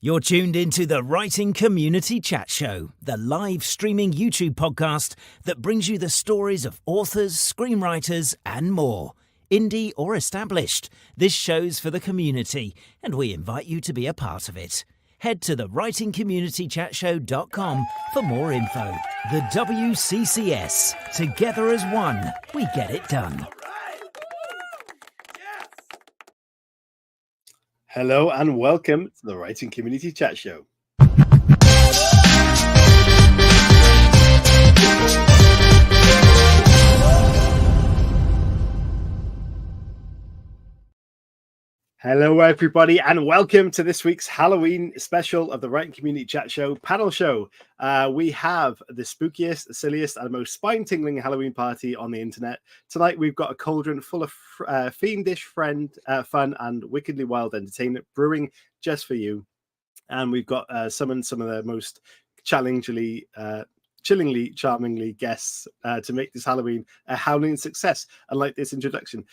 You're tuned into the Writing Community Chat Show, the live streaming YouTube podcast that brings you the stories of authors, screenwriters, and more. Indie or established, this show's for the community, and we invite you to be a part of it. Head to thewritingcommunitychatshow.com for more info. The WCCS. Together as one, we get it done. Hello and welcome to the Writing Community Chat Show. Hello everybody and welcome to this week's Halloween special of the Writing Community Chat Show panel show. We have the spookiest, the silliest and most spine-tingling Halloween party on the internet. Tonight we've got a cauldron full of fiendish fun and wickedly wild entertainment brewing just for you. And we've got summoned some of the most chillingly charmingly guests to make this Halloween a howling success, unlike this introduction.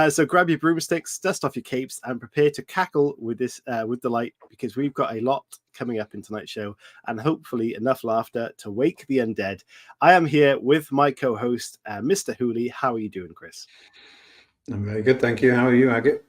So grab your broomsticks, dust off your capes, and prepare to cackle with this with delight, because we've got a lot coming up in tonight's show, and hopefully enough laughter to wake the undead. I am here with my co-host, Mr. Hooley. How are you doing, Chris? I'm very good, thank you. How are you, Agate?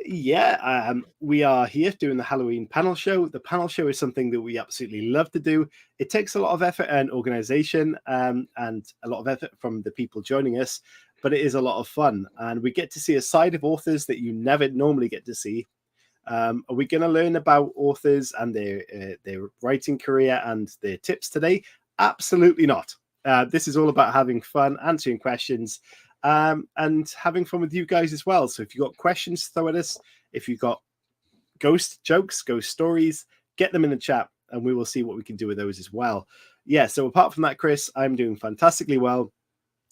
Yeah, we are here doing the Halloween panel show. The panel show is something that we absolutely love to do. It takes a lot of effort and organization and a lot of effort from the people joining us, but it is a lot of fun. And we get to see a side of authors that you never normally get to see. Are we going to learn about authors and their writing career and their tips today? Absolutely not. This is all about having fun, answering questions, and having fun with you guys as well. So if you've got questions, throw at us. If you've got ghost jokes, ghost stories, get them in the chat and we will see what we can do with those as well. Yeah, so apart from that, Chris, I'm doing fantastically well.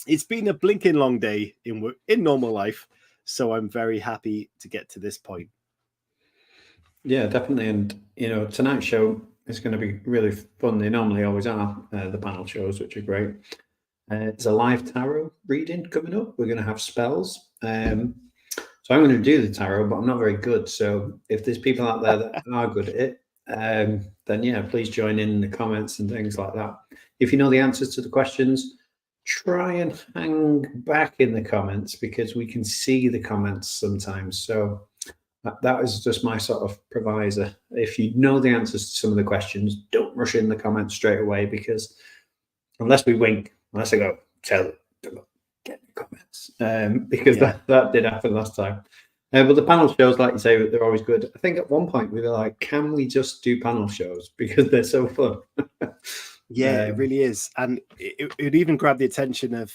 It's been a blinking long day in normal life, so I'm very happy to get to this point. Yeah, definitely. And, tonight's show is going to be really fun. They normally always are, the panel shows, which are great. There's a live tarot reading coming up. We're going to have spells. So I'm going to do the tarot, but I'm not very good. So if there's people out there that are good at it, then yeah, please join in the comments and things like that. If you know the answers to the questions, try and hang back in the comments, because we can see the comments sometimes. So that is just my sort of provisor. If you know the answers to some of the questions, don't rush in the comments straight away, because unless I go, tell them, get in the comments, because that did happen last time. But the panel shows, like you say, they're always good. I think at one point we were like, can we just do panel shows, because they're so fun? Yeah, it really is. And it even grabbed the attention of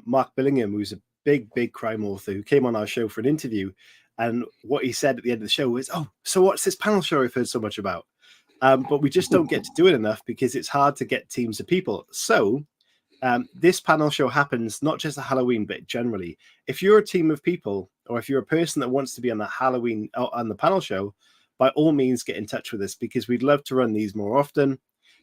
Mark Billingham, who's a big crime author, who came on our show for an interview. And what he said at the end of the show was, oh, so what's this panel show I've heard so much about? But we just don't get to do it enough, because it's hard to get teams of people. So this panel show happens not just at Halloween, but generally. If you're a team of people, or if you're a person that wants to be on the Halloween on the panel show, by all means get in touch with us, because we'd love to run these more often.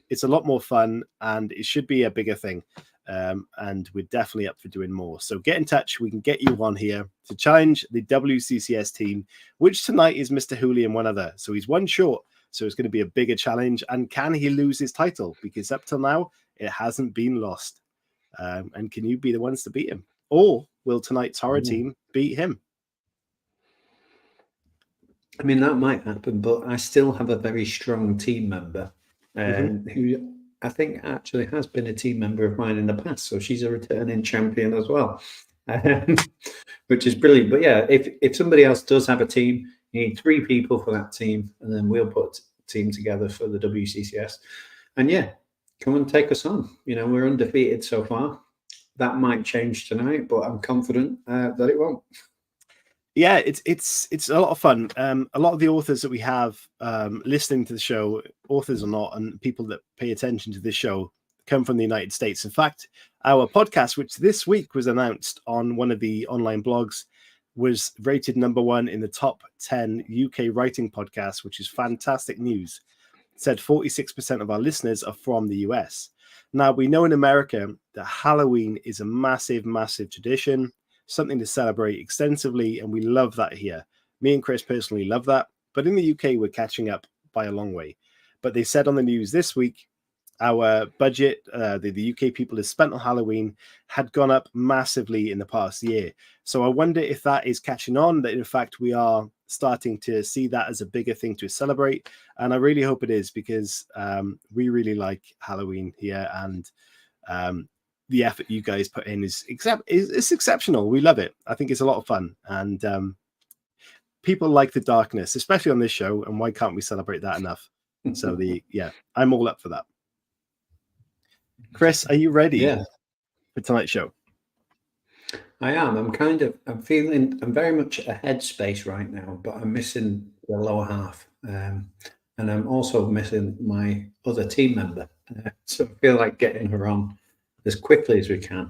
It's a lot more fun, and it should be a bigger thing. And we're definitely up for doing more. So get in touch. We can get you on here to challenge the WCCS team, which tonight is Mr. Hooley and one other. So he's one short. So it's going to be a bigger challenge. And can he lose his title? Because up till now, it hasn't been lost. And can you be the ones to beat him? Or will tonight's horror team beat him? I mean, that might happen, but I still have a very strong team member who I think actually has been a team member of mine in the past. So she's a returning champion as well, which is brilliant. But yeah, if somebody else does have a team, you need 3 people for that team, and then we'll put a team together for the WCCS. And yeah, come and take us on. We're undefeated so far. That might change tonight, but I'm confident that it won't. Yeah, it's a lot of fun. A lot of the authors that we have listening to the show, authors or not, and people that pay attention to this show, come from the United States. In fact, our podcast, which this week was announced on one of the online blogs, was rated #1 in the top 10 UK writing podcasts, which is fantastic news. It said 46% of our listeners are from the US. Now, we know in America that Halloween is a massive tradition, something to celebrate extensively, and we love that here. Me and Chris personally love that. but in the UK, we're catching up by a long way. But they said on the news this week, our budget, the UK people have spent on Halloween, had gone up massively in the past year. So I wonder if that is catching on, that in fact we are starting to see that as a bigger thing to celebrate. And I really hope it is, because we really like Halloween here, and the effort you guys put in is exceptional. We love it. I think it's a lot of fun, and people like the darkness, especially on this show. And why can't we celebrate that enough? So I'm all up for that. Chris, are you ready for tonight's show? I am. I'm very much at a headspace right now, but I'm missing the lower half. And I'm also missing my other team member. So I feel like getting her on as quickly as we can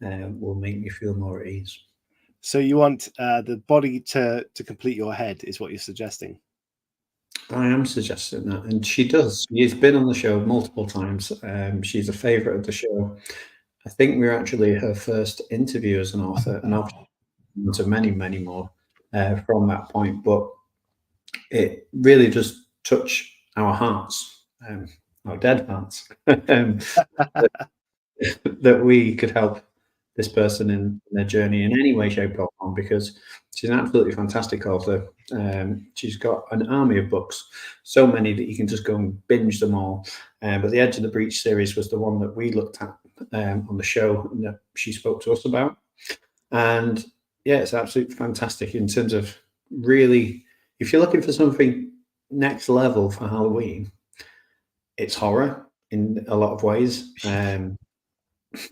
will make me feel more at ease. So you want the body to complete your head, is what you're suggesting? I am suggesting that, and she does. She's been on the show multiple times. She's a favourite of the show. I think we're actually her first interview as an author, and I've been to many, many more from that point. But it really does touch our hearts, our dead hearts, that we could help this person in their journey in any way, shape, or form, because she's an absolutely fantastic author. She's got an army of books, so many that you can just go and binge them all. But the Edge of the Breach series was the one that we looked at on the show, and that she spoke to us about. And yeah, it's absolutely fantastic in terms of, really, if you're looking for something next level for Halloween, it's horror in a lot of ways.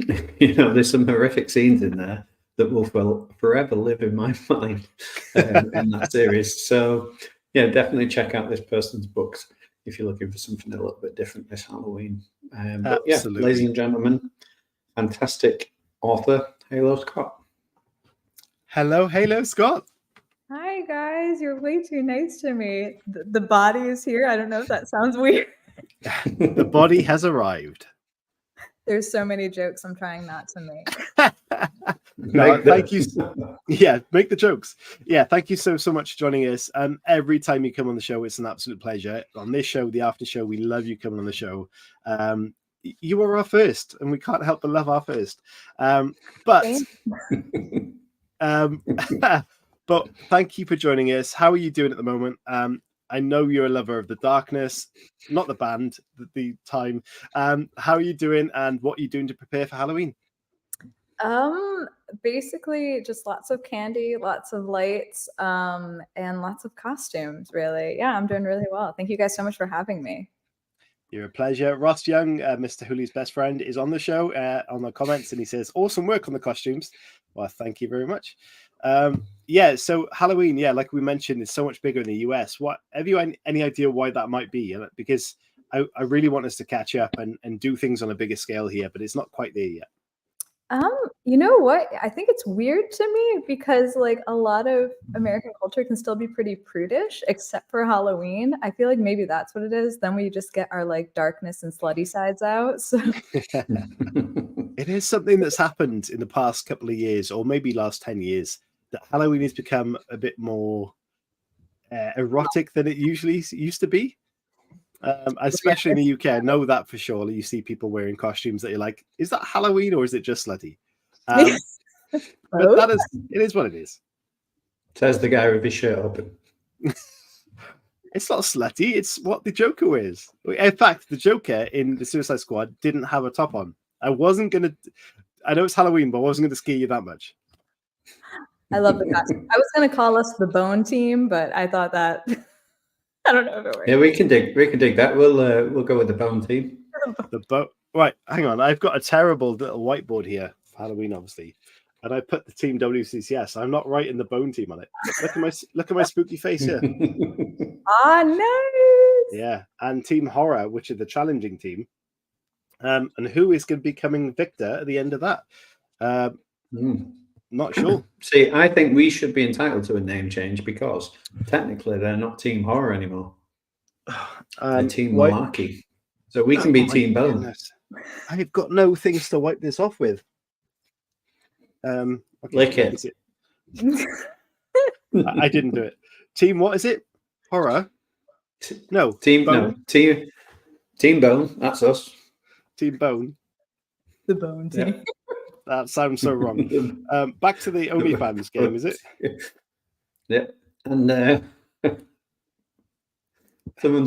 There's some horrific scenes in there that will forever live in my mind in that series. So yeah, definitely check out this person's books if you're looking for something a little bit different this Halloween. But yeah, ladies and gentlemen, fantastic author Halo Scott. Hello, Halo Scott. Hi guys, you're way too nice to me. The body is here. I don't know if that sounds weird. The body has arrived. There's so many jokes I'm trying not to make. Thank you. Yeah, make the jokes. Yeah, thank you so much for joining us. Every time you come on the show, it's an absolute pleasure. On this show, the after show, we love you coming on the show. You are our first, and we can't help but love our first. But thank you for joining us. How are you doing at the moment? I know you're a lover of the darkness, not the band, the time. How are you doing, and what are you doing to prepare for Halloween? Basically just lots of candy, lots of lights, and lots of costumes, really. Yeah, I'm doing really well. Thank you guys so much for having me. You're a pleasure. Ross Young, Mr. Hooley's best friend, is on the show on the comments, and he says, awesome work on the costumes. Well, thank you very much. So Halloween, like we mentioned, is so much bigger in the US. Have you any idea why that might be? Because I really want us to catch up and do things on a bigger scale here, but it's not quite there yet. You know what? I think it's weird to me because like a lot of American culture can still be pretty prudish, except for Halloween. I feel like maybe that's what it is. Then we just get our like darkness and slutty sides out. So it is something that's happened in the past couple of years, or maybe last 10 years, that Halloween has become a bit more erotic than it usually used to be. Especially in the UK, I know that for sure. You see people wearing costumes that you're like, is that Halloween or is it just slutty? But it is what it is. Says the guy with his shirt open. It's not slutty, it's what the Joker wears. In fact, the Joker in the Suicide Squad didn't have a top on. I know it's Halloween, but I wasn't going to scare you that much. I love the costume. I was going to call us the Bone Team, but I thought that... I don't know if it works. Yeah, we can dig that. We'll go with the Bone Team. Right, hang on. I've got a terrible little whiteboard here for Halloween, obviously, and I put the Team WCCS. I'm not writing the Bone Team on it. Look at my spooky face here. Nice. Yeah, and Team Horror, which is the challenging team, and who is going to be becoming victor at the end of that? Not sure. See, I think we should be entitled to a name change because technically they're not Team Horror anymore. They're Team Malarkey. So we can be Team Bone. Goodness. I've got no things to wipe this off with. Lick it. I didn't do it. Team, what is it? horror. No, Team Bone. Team Bone. That's us. Team Bone. The Bone team. Yeah. That sounds so wrong. Back to the OnlyFans game, is it? Yeah. And someone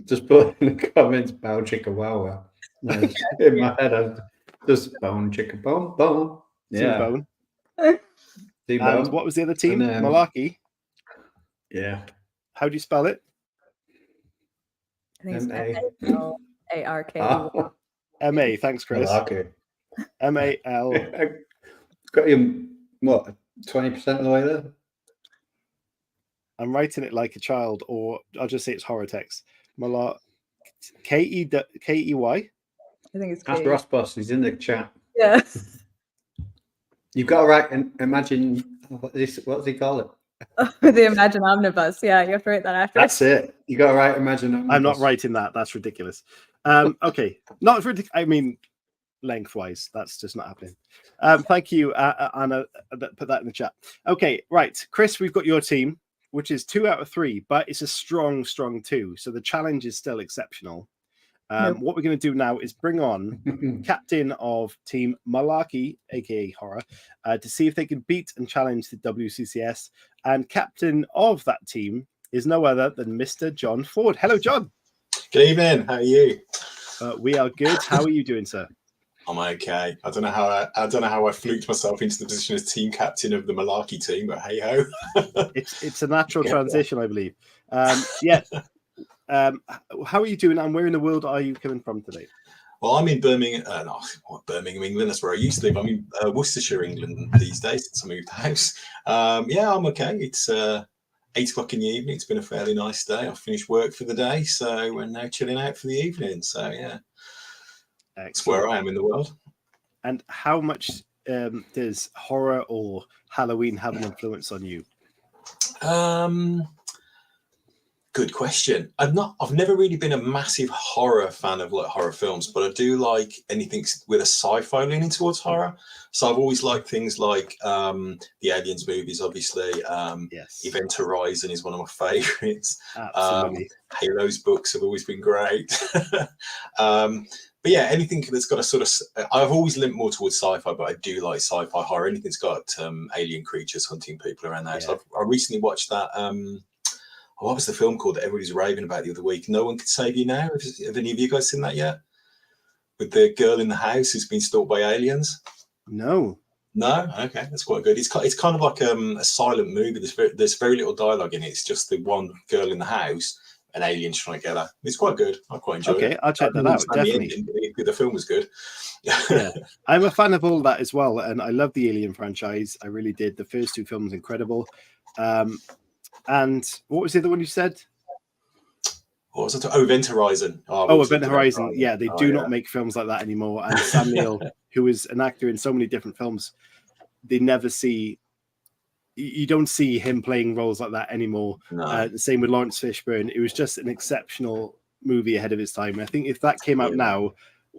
just put in the comments "bow chicka wow." In my head, I just bone chicka bone bone. Yeah. Team Bone. Team And Bone. what was the other team? And, Malarkey. Yeah. How do you spell it? I think it's M-A-L-A-R-K. M-A. Thanks, Chris. Malarkey. M-A-L. Got you, what, 20% of the way there? I'm writing it like a child, or I'll just say it's horror text. Malar. K-E-Y? I think it's Ask K. Ross Boss, he's in the chat. Yeah. You've got to write and imagine, what does he call it? The Imagine Omnibus. Yeah, you have to write that after. That's it. You got to write Imagine Omnibus. I'm not writing that. That's ridiculous. Okay. Not ridiculous. I mean, lengthwise. That's just not happening. Thank you, Anna. Put that in the chat. Okay, right. Chris, we've got your team, which is 2 out of 3, but it's a strong 2. So the challenge is still exceptional. What we're going to do now is bring on captain of Team Malarkey, aka Horror, to see if they can beat and challenge the WCCS. And captain of that team is no other than Mr. John Ford. Hello, John. Good evening. How are you? We are good. How are you doing, sir? I'm okay. I don't know how I fluked myself into the position as team captain of the Malarkey team, but hey ho. It's a natural transition, I believe. Yeah. How are you doing, and where in the world are you coming from today? Well, I'm in Birmingham, Birmingham, England. That's where I used to live. I'm in Worcestershire, England these days since I moved house. Yeah, I'm okay. It's 8 o'clock in the evening. It's been a fairly nice day. I've finished work for the day, so we're now chilling out for the evening. So yeah, that's where I am in the world. And how much does horror or Halloween have an influence on you? Good question. I've never really been a massive horror fan of like horror films, but I do like anything with a sci-fi leaning towards horror. So I've always liked things like the Aliens movies, obviously. Yes. Event Horizon is one of my favorites. Absolutely. Halo's books have always been great. But yeah, anything that's got a sort of, I've always linked more towards sci-fi, but I do like sci-fi horror. Anything that's got alien creatures hunting people around there. Yeah. So I recently watched that. What was the film called that everybody's raving about the other week? No One Could Save You Now. Have any of you guys seen that yet? With the girl in the house who's been stalked by aliens? No. No? Okay, that's quite good. It's kind of like a silent movie. There's very little dialogue in it. It's just the one girl in the house and aliens trying to get her. It's quite good. I quite enjoy it. Okay, I'll check that out. Definitely. The film was good. Yeah, I'm a fan of all that as well. And I love the Alien franchise. I really did. The first 2 films, incredible. And what was the other one you said? What was it? Oh, Event Horizon. Event Horizon. Yeah, they do not make films like that anymore. And Sam Neill, who is an actor in so many different films, they never see. You don't see him playing roles like that anymore. No. The same with Lawrence Fishburne. It was just an exceptional movie ahead of its time. I think if that came out now,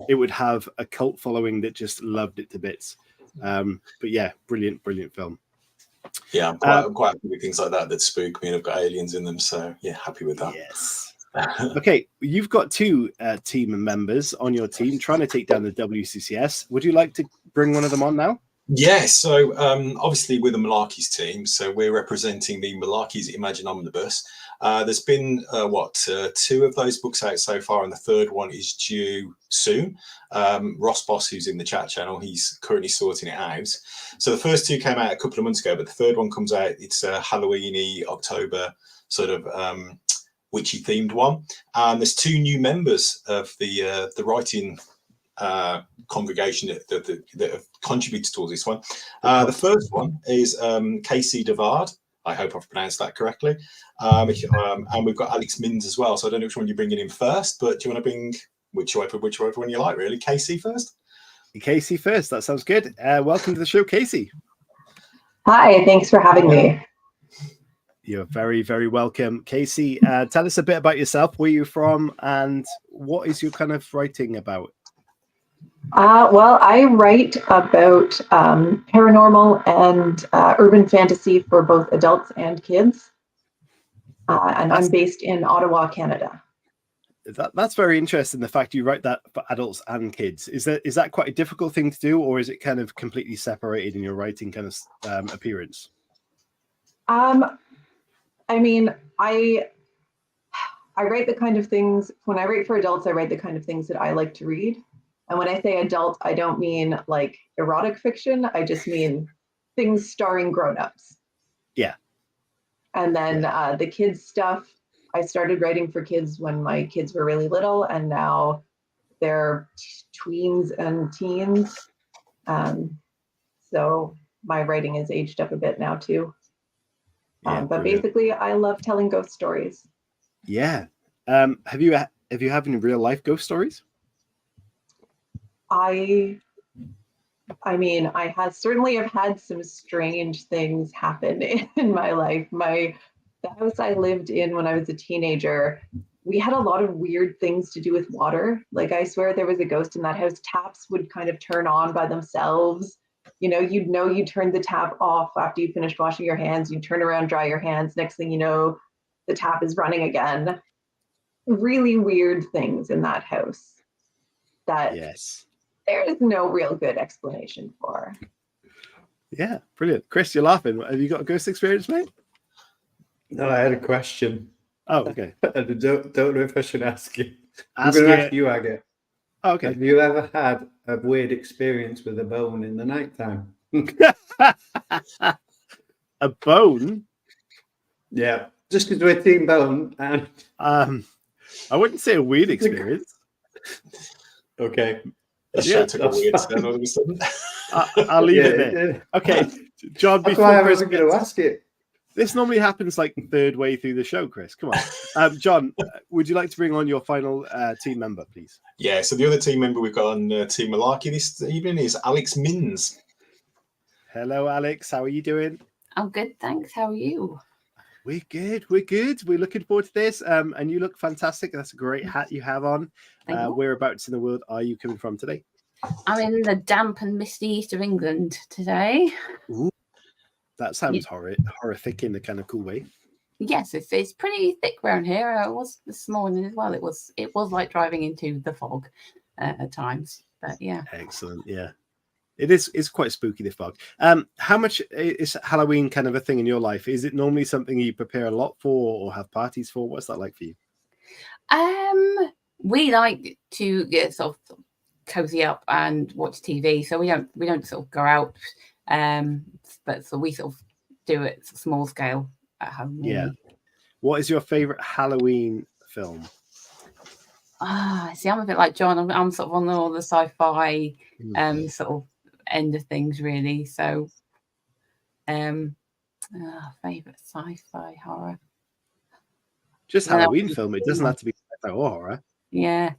it would have a cult following that just loved it to bits. But yeah, brilliant film. Yeah, I'm quite happy with things like that spook me and have got aliens in them. So yeah, happy with that. Yes. Okay, you've got 2 team members on your team trying to take down the WCCS. Would you like to bring one of them on now? Yeah, so obviously we're the Malarkey's team, so we're representing the Malarkey's Imagine Omnibus. There's been 2 of those books out so far, and the 3rd one is due soon. Ross Boss, who's in the chat channel, he's currently sorting it out. So the first 2 came out a couple of months ago, but the 3rd one comes out. It's a Halloween-y October sort of witchy themed one. And there's 2 new members of the writing congregation that have contributed towards this one. The first one is Casey Devard. I hope I've pronounced that correctly. And we've got Alex Minns as well. So I don't know which one you're bringing in first, but do you want to bring whichever one you like, really? Casey first? Casey first. That sounds good. Welcome to the show, Casey. Hi, thanks for having me. You're very, very welcome. Casey, tell us a bit about yourself, where you're from, and what is your kind of writing about? Well, I write about paranormal and urban fantasy for both adults and kids. and I'm based in Ottawa, Canada. That's very interesting. The fact you write that for adults and kids, is that quite a difficult thing to do, or is it kind of completely separated in your writing kind of appearance? I mean, I write the kind of things, when I write for adults, I write the kind of things that I like to read. And when I say adult, I don't mean like erotic fiction. I just mean things starring grown-ups. Yeah. And then the kids stuff, I started writing for kids when my kids were really little, and now they're tweens and teens. So my writing is aged up a bit now too. But basically, I love telling ghost stories. Yeah. Have you had any real life ghost stories? I mean, I certainly have had some strange things happen in my life. The house I lived in when I was a teenager, we had a lot of weird things to do with water. Like, I swear there was a ghost in that house. Taps would kind of turn on by themselves. You know, you turned the tap off after you finished washing your hands. You turn around, dry your hands. Next thing you know, the tap is running again. Really weird things in that house that there is no real good explanation for. Yeah, brilliant. Chris, you're laughing. Have you got a ghost experience, mate? No, I had a question. Oh, okay. I don't know if I should ask you. I'm going to ask you, Agate. Oh, okay. Have you ever had a weird experience with a bone in the nighttime? A bone? Yeah, just because we're team bone. And I wouldn't say a weird experience. Okay. Took a weird turn all of a sudden. I'll leave it there. Okay, John. That's why I wasn't going to ask it. This normally happens like third way through the show, Chris. Come on. John, would you like to bring on your final team member, please? Yeah, so the other team member we've got on Team Malarkey this evening is Alex Minns. Hello, Alex. How are you doing? I'm good, thanks. How are you? We're good. We're looking forward to this. And you look fantastic. That's a great hat you have on. Whereabouts in the world are you coming from today? I'm in the damp and misty east of England today. Ooh. That sounds horrific in a kind of cool way. Yes, it's pretty thick around here. It was this morning as well. It was like driving into the fog at times. But yeah. Excellent. Yeah. It's quite spooky, the fog. How much is Halloween kind of a thing in your life? Is it normally something you prepare a lot for or have parties for? What's that like for you? We like to get sort of cozy up and watch TV, so we don't sort of go out. But so we sort of do it small scale at home. Really. Yeah. What is your favorite Halloween film? See, I'm a bit like John. I'm sort of on all the sci-fi sort of end of things, really. So, favorite sci-fi horror. Just Halloween film. It doesn't have to be sci-fi or horror. Yeah.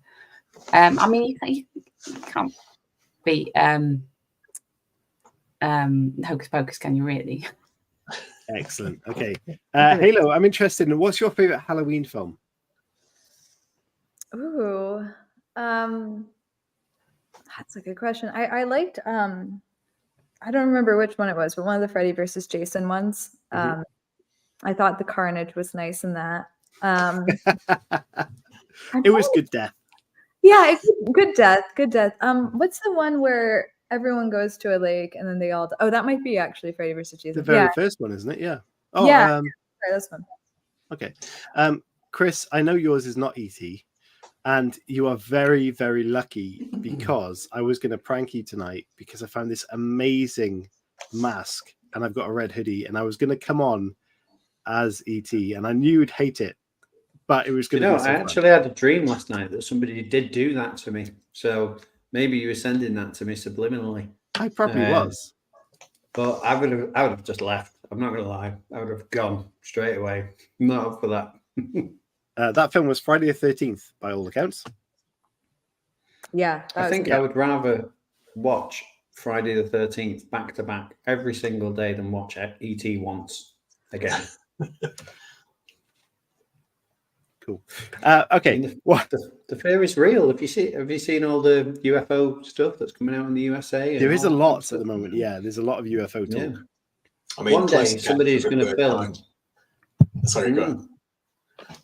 I mean, you can't beat Hocus Pocus, can you really? Excellent. Okay. Halo, I'm interested in what's your favorite Halloween film? Ooh. That's a good question. I liked I don't remember which one it was, but one of the Freddy versus Jason ones. I thought the carnage was nice in that. It was good death. Yeah, good death. What's the one where everyone goes to a lake and then they all... Oh, that might be actually Freddy versus Jason. The very first one, isn't it? Yeah. Oh, yeah. Sorry, this one. Okay. Chris, I know yours is not E.T., and you are very, very lucky because I was going to prank you tonight because I found this amazing mask and I've got a red hoodie and I was going to come on as E.T. and I knew you'd hate it, but it was going to be so I fun. actually had a dream last night that somebody did do that to me. So maybe you were sending that to me subliminally. I probably was. But I would have just left. I'm not going to lie. I would have gone straight away. I'm not up for that. That film was Friday the 13th, by all accounts. Yeah. I think I would rather watch Friday the 13th back to back every single day than watch E.T. once again. Cool. Okay. The fear is real. Have you seen all the UFO stuff that's coming out in the USA? There is a lot at the moment. Yeah, there's a lot of UFO talk. Yeah. I mean, one day somebody's going to film. Sorry, go on.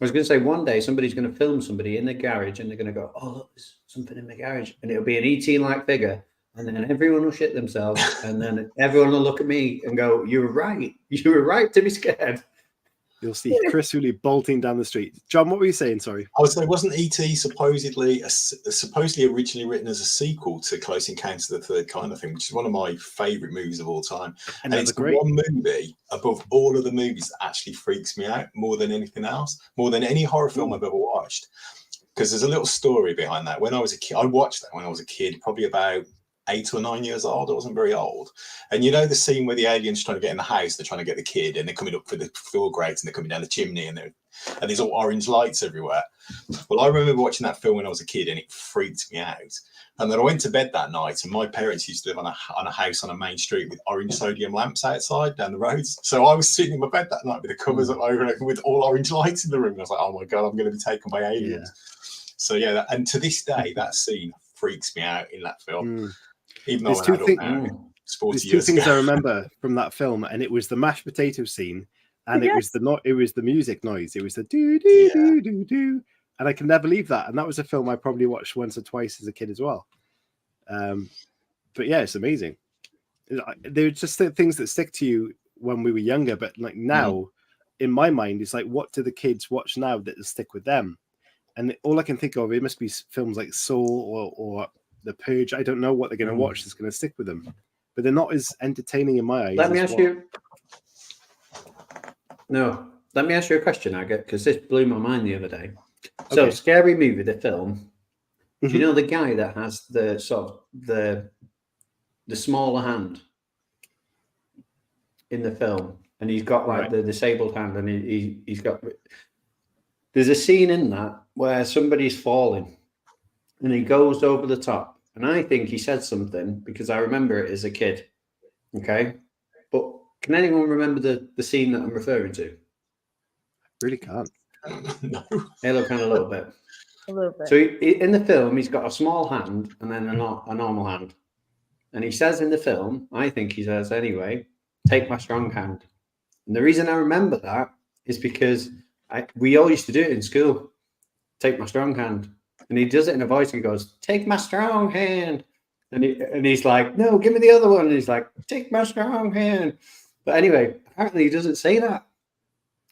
was going to say one day somebody's going to film somebody in the garage and they're going to go, oh, look, there's something in the garage. And it'll be an ET-like figure. And then everyone will shit themselves. And then everyone will look at me and go, you were right. You were right to be scared. You'll see Chris Hooley bolting down the street. John, what were you saying? Sorry. I was saying, wasn't E.T. supposedly originally written as a sequel to Close Encounters of the Third Kind, I think, which is one of my favourite movies of all time. And it's the one movie above all of the movies that actually freaks me out more than anything else, more than any horror film I've ever watched. Because there's a little story behind that. When I was a kid, I watched that when I was a kid, probably about 8 or 9 years old. I wasn't very old. And you know the scene where the alien's trying to get in the house, they're trying to get the kid, and they're coming up for the floor grates, and they're coming down the chimney, and there's all orange lights everywhere. Well, I remember watching that film when I was a kid, and it freaked me out. And then I went to bed that night, and my parents used to live on a house on a main street with orange sodium lamps outside down the roads. So I was sitting in my bed that night with the covers up over it, with all orange lights in the room. And I was like, oh my God, I'm going to be taken by aliens. Yeah. So yeah, and to this day, that scene freaks me out in that film. Even though there's two things I remember from that film, and it was the mashed potato scene, and it was the music noise. It was the do do do do do, and I can never leave that. And that was a film I probably watched once or twice as a kid as well. But yeah, it's amazing. They're just things that stick to you when we were younger, but like now, in my mind, it's like, what do the kids watch now that will stick with them? And all I can think of, it must be films like Saw or The Purge. I don't know what they're going to watch that's going to stick with them, but they're not as entertaining in my eyes. Let me ask you a question, Agate, because this blew my mind the other day. Okay. So, Scary Movie, the film. Do you know the guy that has the sort of the smaller hand in the film, and he's got like the disabled hand, and he's got. There's a scene in that where somebody's falling, and he goes over the top. And I think he said something because I remember it as a kid. Okay. But can anyone remember the scene that I'm referring to? Really can't. No. Halo can a little bit. A little bit. So in the film, he's got a small hand and then a normal hand. And he says in the film, I think he says anyway, take my strong hand. And the reason I remember that is because we all used to do it in school. Take my strong hand. And he does it in a voice and goes, take my strong hand. And he's like, no, give me the other one. And he's like, take my strong hand. But anyway, apparently he doesn't say that.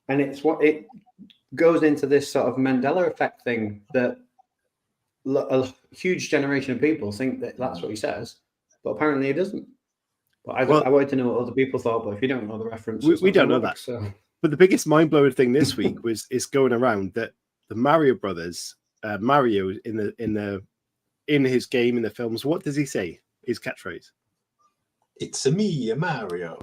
And it's what it goes into this sort of Mandela effect thing that a huge generation of people think that that's what he says. But apparently he doesn't. But I wanted to know what other people thought. But if you don't know the reference, we don't know that. So. But the biggest mind-blowing thing this week is going around that the Mario Brothers, Mario in his game in the films, what does he say? His catchphrase? It's a me, Mario.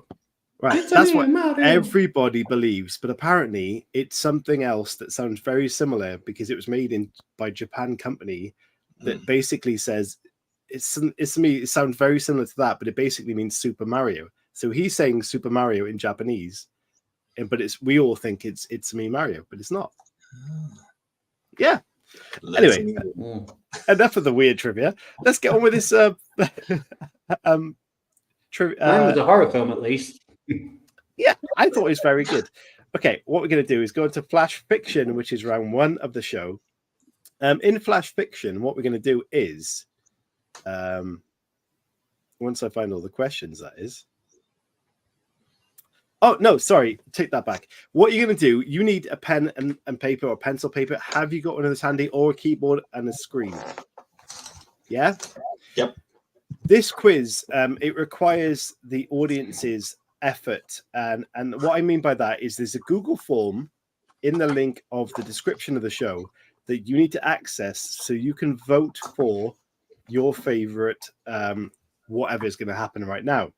Right, that's what everybody believes, but apparently it's something else that sounds very similar because it was made by Japan company that basically says it's me. It sounds very similar to that, but it basically means Super Mario. So he's saying Super Mario in Japanese, but we all think it's me Mario, but it's not. Yeah. Anyway, enough of the weird trivia. Let's get on with this. Mine was a horror film, at least. Yeah, I thought it was very good. Okay, what we're going to do is go into Flash Fiction, which is round one of the show. In Flash Fiction, what we're going to do is, once I find all the questions, that is. Oh, no, sorry, take that back. What you're going to do, you need a pen and paper or pencil paper. Have you got one of those handy, or a keyboard and a screen? Yeah? Yep. This quiz, it requires the audience's effort. And what I mean by that is there's a Google form in the link of the description of the show that you need to access so you can vote for your favorite whatever is going to happen right now,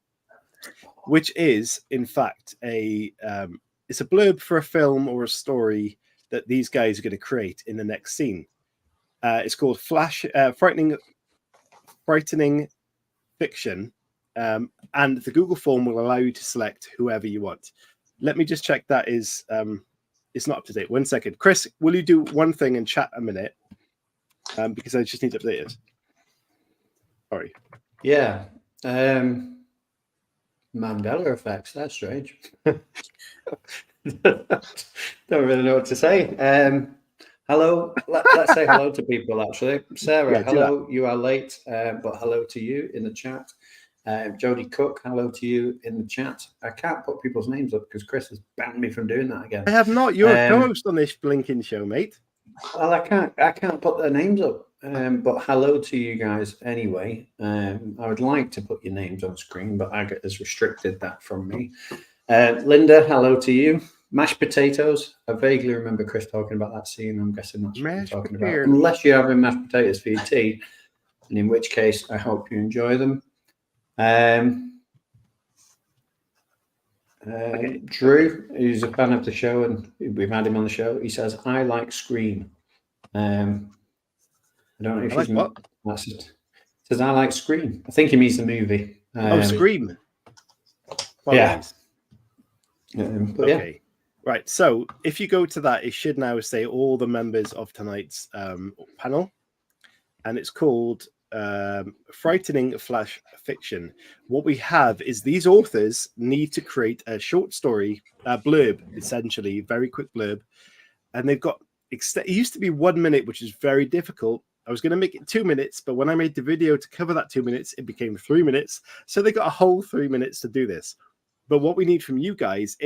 which is, in fact, it's a blurb for a film or a story that these guys are going to create in the next scene. It's called Frightening Fiction, and the Google form will allow you to select whoever you want. Let me just check that is it's not up to date. 1 second. Chris, will you do one thing and chat a minute? Because I just need to update it. Sorry. Yeah. Mandela effects. That's strange. Don't really know what to say. Hello. Let's say hello to people, actually. Sarah, Yeah, hello. You are late, but hello to you in the chat. Jodie Cook, hello to you in the chat. I can't put people's names up because Chris has banned me from doing that again. I have not. You're a co-host on this blinking show, mate. Well, I can't put their names up. But hello to you guys anyway. I would like to put your names on screen, but Agate has restricted that from me. Linda, hello to you. Mashed potatoes. I vaguely remember Chris talking about that scene. I'm guessing that's what you're talking about. Unless you're having mashed potatoes for your tea, and in which case I hope you enjoy them. Drew, who's a fan of the show, and we've had him on the show, he says, I like Scream. I don't know if he's what? That's it. Says, I like Scream. I think he means the movie. Scream. Yeah. Okay. Yeah. Right. So if you go to that, it should now say all the members of tonight's panel, and it's called Frightening Flash Fiction. What we have is these authors need to create a short story, a blurb, essentially, very quick blurb, and they've got. It used to be 1 minute, which is very difficult. I was going to make it 2 minutes, but when I made the video to cover that 2 minutes, it became 3 minutes. So they got a whole 3 minutes to do this. But what we need from you guys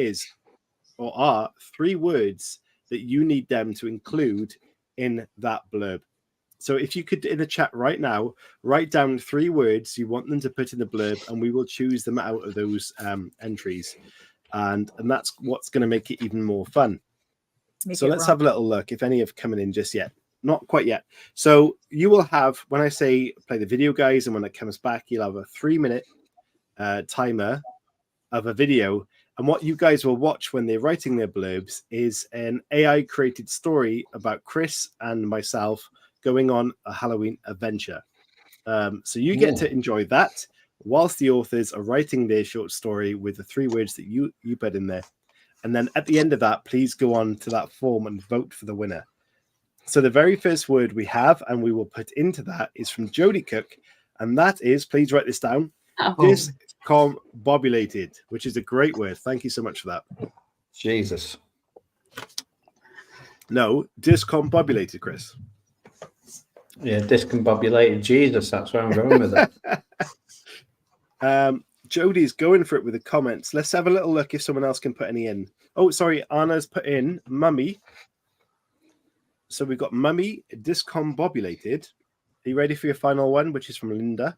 are 3 words that you need them to include in that blurb. So if you could, in the chat right now, write down 3 words you want them to put in the blurb, and we will choose them out of those entries. And that's what's going to make it even more fun. So let's have a little look if any have come in just yet. Not quite yet. So you will have, when I say play the video, guys, and when it comes back, you'll have a 3-minute timer of a video. And what you guys will watch when they're writing their blurbs is an AI created story about Chris and myself going on a Halloween adventure. So you get to enjoy that whilst the authors are writing their short story with the 3 words that you put in there. And then at the end of that, please go on to that form and vote for the winner. So the very first word we have, and we will put into that, is from Jodie Cook. And that is, please write this down, discombobulated, which is a great word. Thank you so much for that. Jesus. No, discombobulated, Chris. Yeah, discombobulated. Jesus, that's where I'm going with it. Jodie's going for it with the comments. Let's have a little look if someone else can put any in. Oh, sorry, Anna's put in mummy. So we've got mummy, discombobulated. Are you ready for your final one, which is from Linda?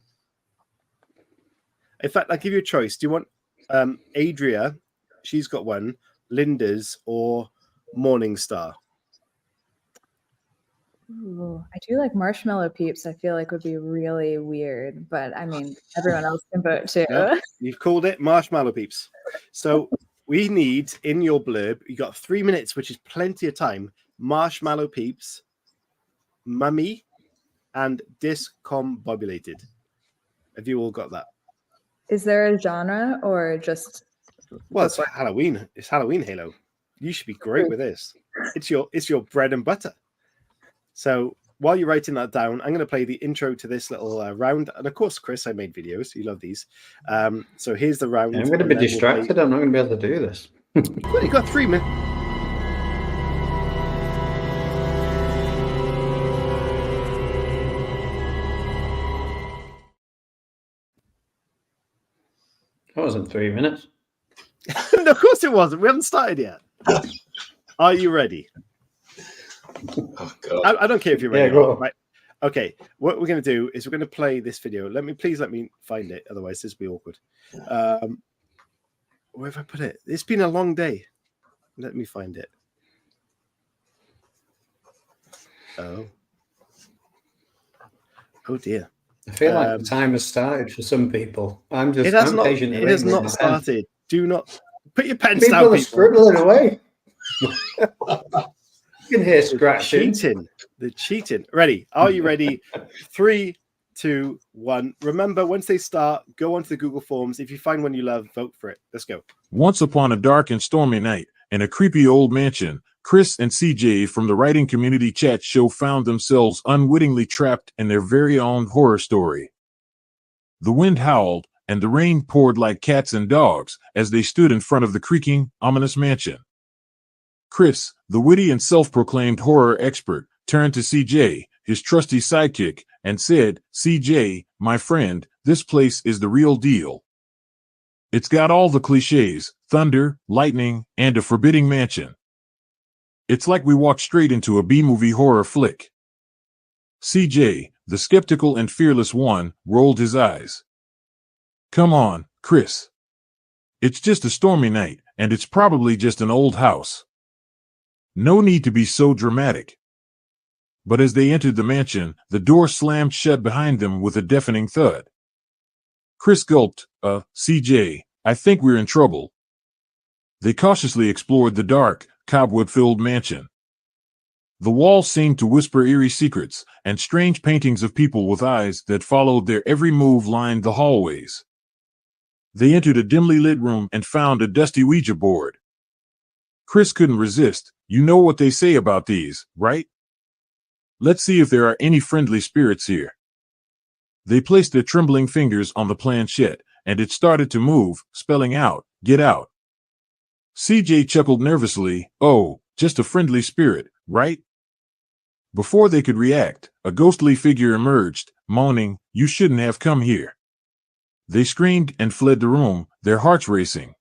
In fact, I'll give you a choice. Do you want Adria? She's got one. Linda's or Morningstar? Ooh, I do like marshmallow peeps. I feel like would be really weird, but I mean, everyone else can vote too. No, you've called it marshmallow peeps. So we need in your blurb, you got 3 minutes, which is plenty of time. Marshmallow peeps, mummy, and discombobulated. Have you all got that? Is there a genre or just? Well, it's Halloween. It's Halloween Halo. You should be great with this. It's your bread and butter. So while you're writing that down, I'm going to play the intro to this little round. And of course, Chris, I made videos. You love these. So here's the round. I'm going to be distracted. I'm not going to be able to do this. You got 3 minutes. That wasn't 3 minutes. No, of course it wasn't. We haven't started yet. Are you ready? Oh, God. I don't care if you're ready. Yeah, go on. Right. Okay. What we're going to do is we're going to play this video. Let me find it. Otherwise, this will be awkward. Where have I put it? It's been a long day. Let me find it. Oh dear. I feel like the time has started for some people. I'm patient. It has not started. Do not put your pens down. People are scribbling away. You can hear scratching. They're cheating. Ready? Are you ready? 3, 2, 1. Remember, once they start, go onto the Google Forms. If you find one you love, vote for it. Let's go. Once upon a dark and stormy night in a creepy old mansion, Chris and CJ from the Writing Community Chat Show found themselves unwittingly trapped in their very own horror story. The wind howled and the rain poured like cats and dogs as they stood in front of the creaking, ominous mansion. Chris, the witty and self-proclaimed horror expert, turned to CJ, his trusty sidekick, and said, CJ, my friend, this place is the real deal. It's got all the cliches, thunder, lightning, and a forbidding mansion. It's like we walked straight into a B-movie horror flick. CJ, the skeptical and fearless one, rolled his eyes. Come on, Chris. It's just a stormy night, and it's probably just an old house. No need to be so dramatic. But as they entered the mansion, the door slammed shut behind them with a deafening thud. Chris gulped, CJ, I think we're in trouble. They cautiously explored the dark, cobweb-filled mansion. The walls seemed to whisper eerie secrets, and strange paintings of people with eyes that followed their every move lined the hallways. They entered a dimly lit room and found a dusty Ouija board. Chris couldn't resist. You know what they say about these, right? Let's see if there are any friendly spirits here. They placed their trembling fingers on the planchette, and it started to move, spelling out, get out. CJ chuckled nervously, oh, just a friendly spirit, right? Before they could react, a ghostly figure emerged, moaning, you shouldn't have come here. They screamed and fled the room, their hearts racing.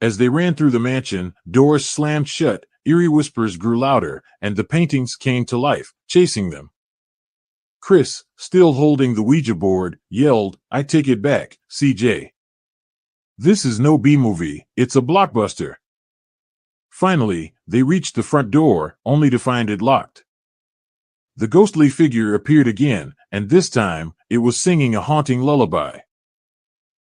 As they ran through the mansion, doors slammed shut, eerie whispers grew louder, and the paintings came to life, chasing them. Chris, still holding the Ouija board, yelled, I take it back, CJ. This is no B-movie, it's a blockbuster. Finally, they reached the front door, only to find it locked. The ghostly figure appeared again, and this time, it was singing a haunting lullaby.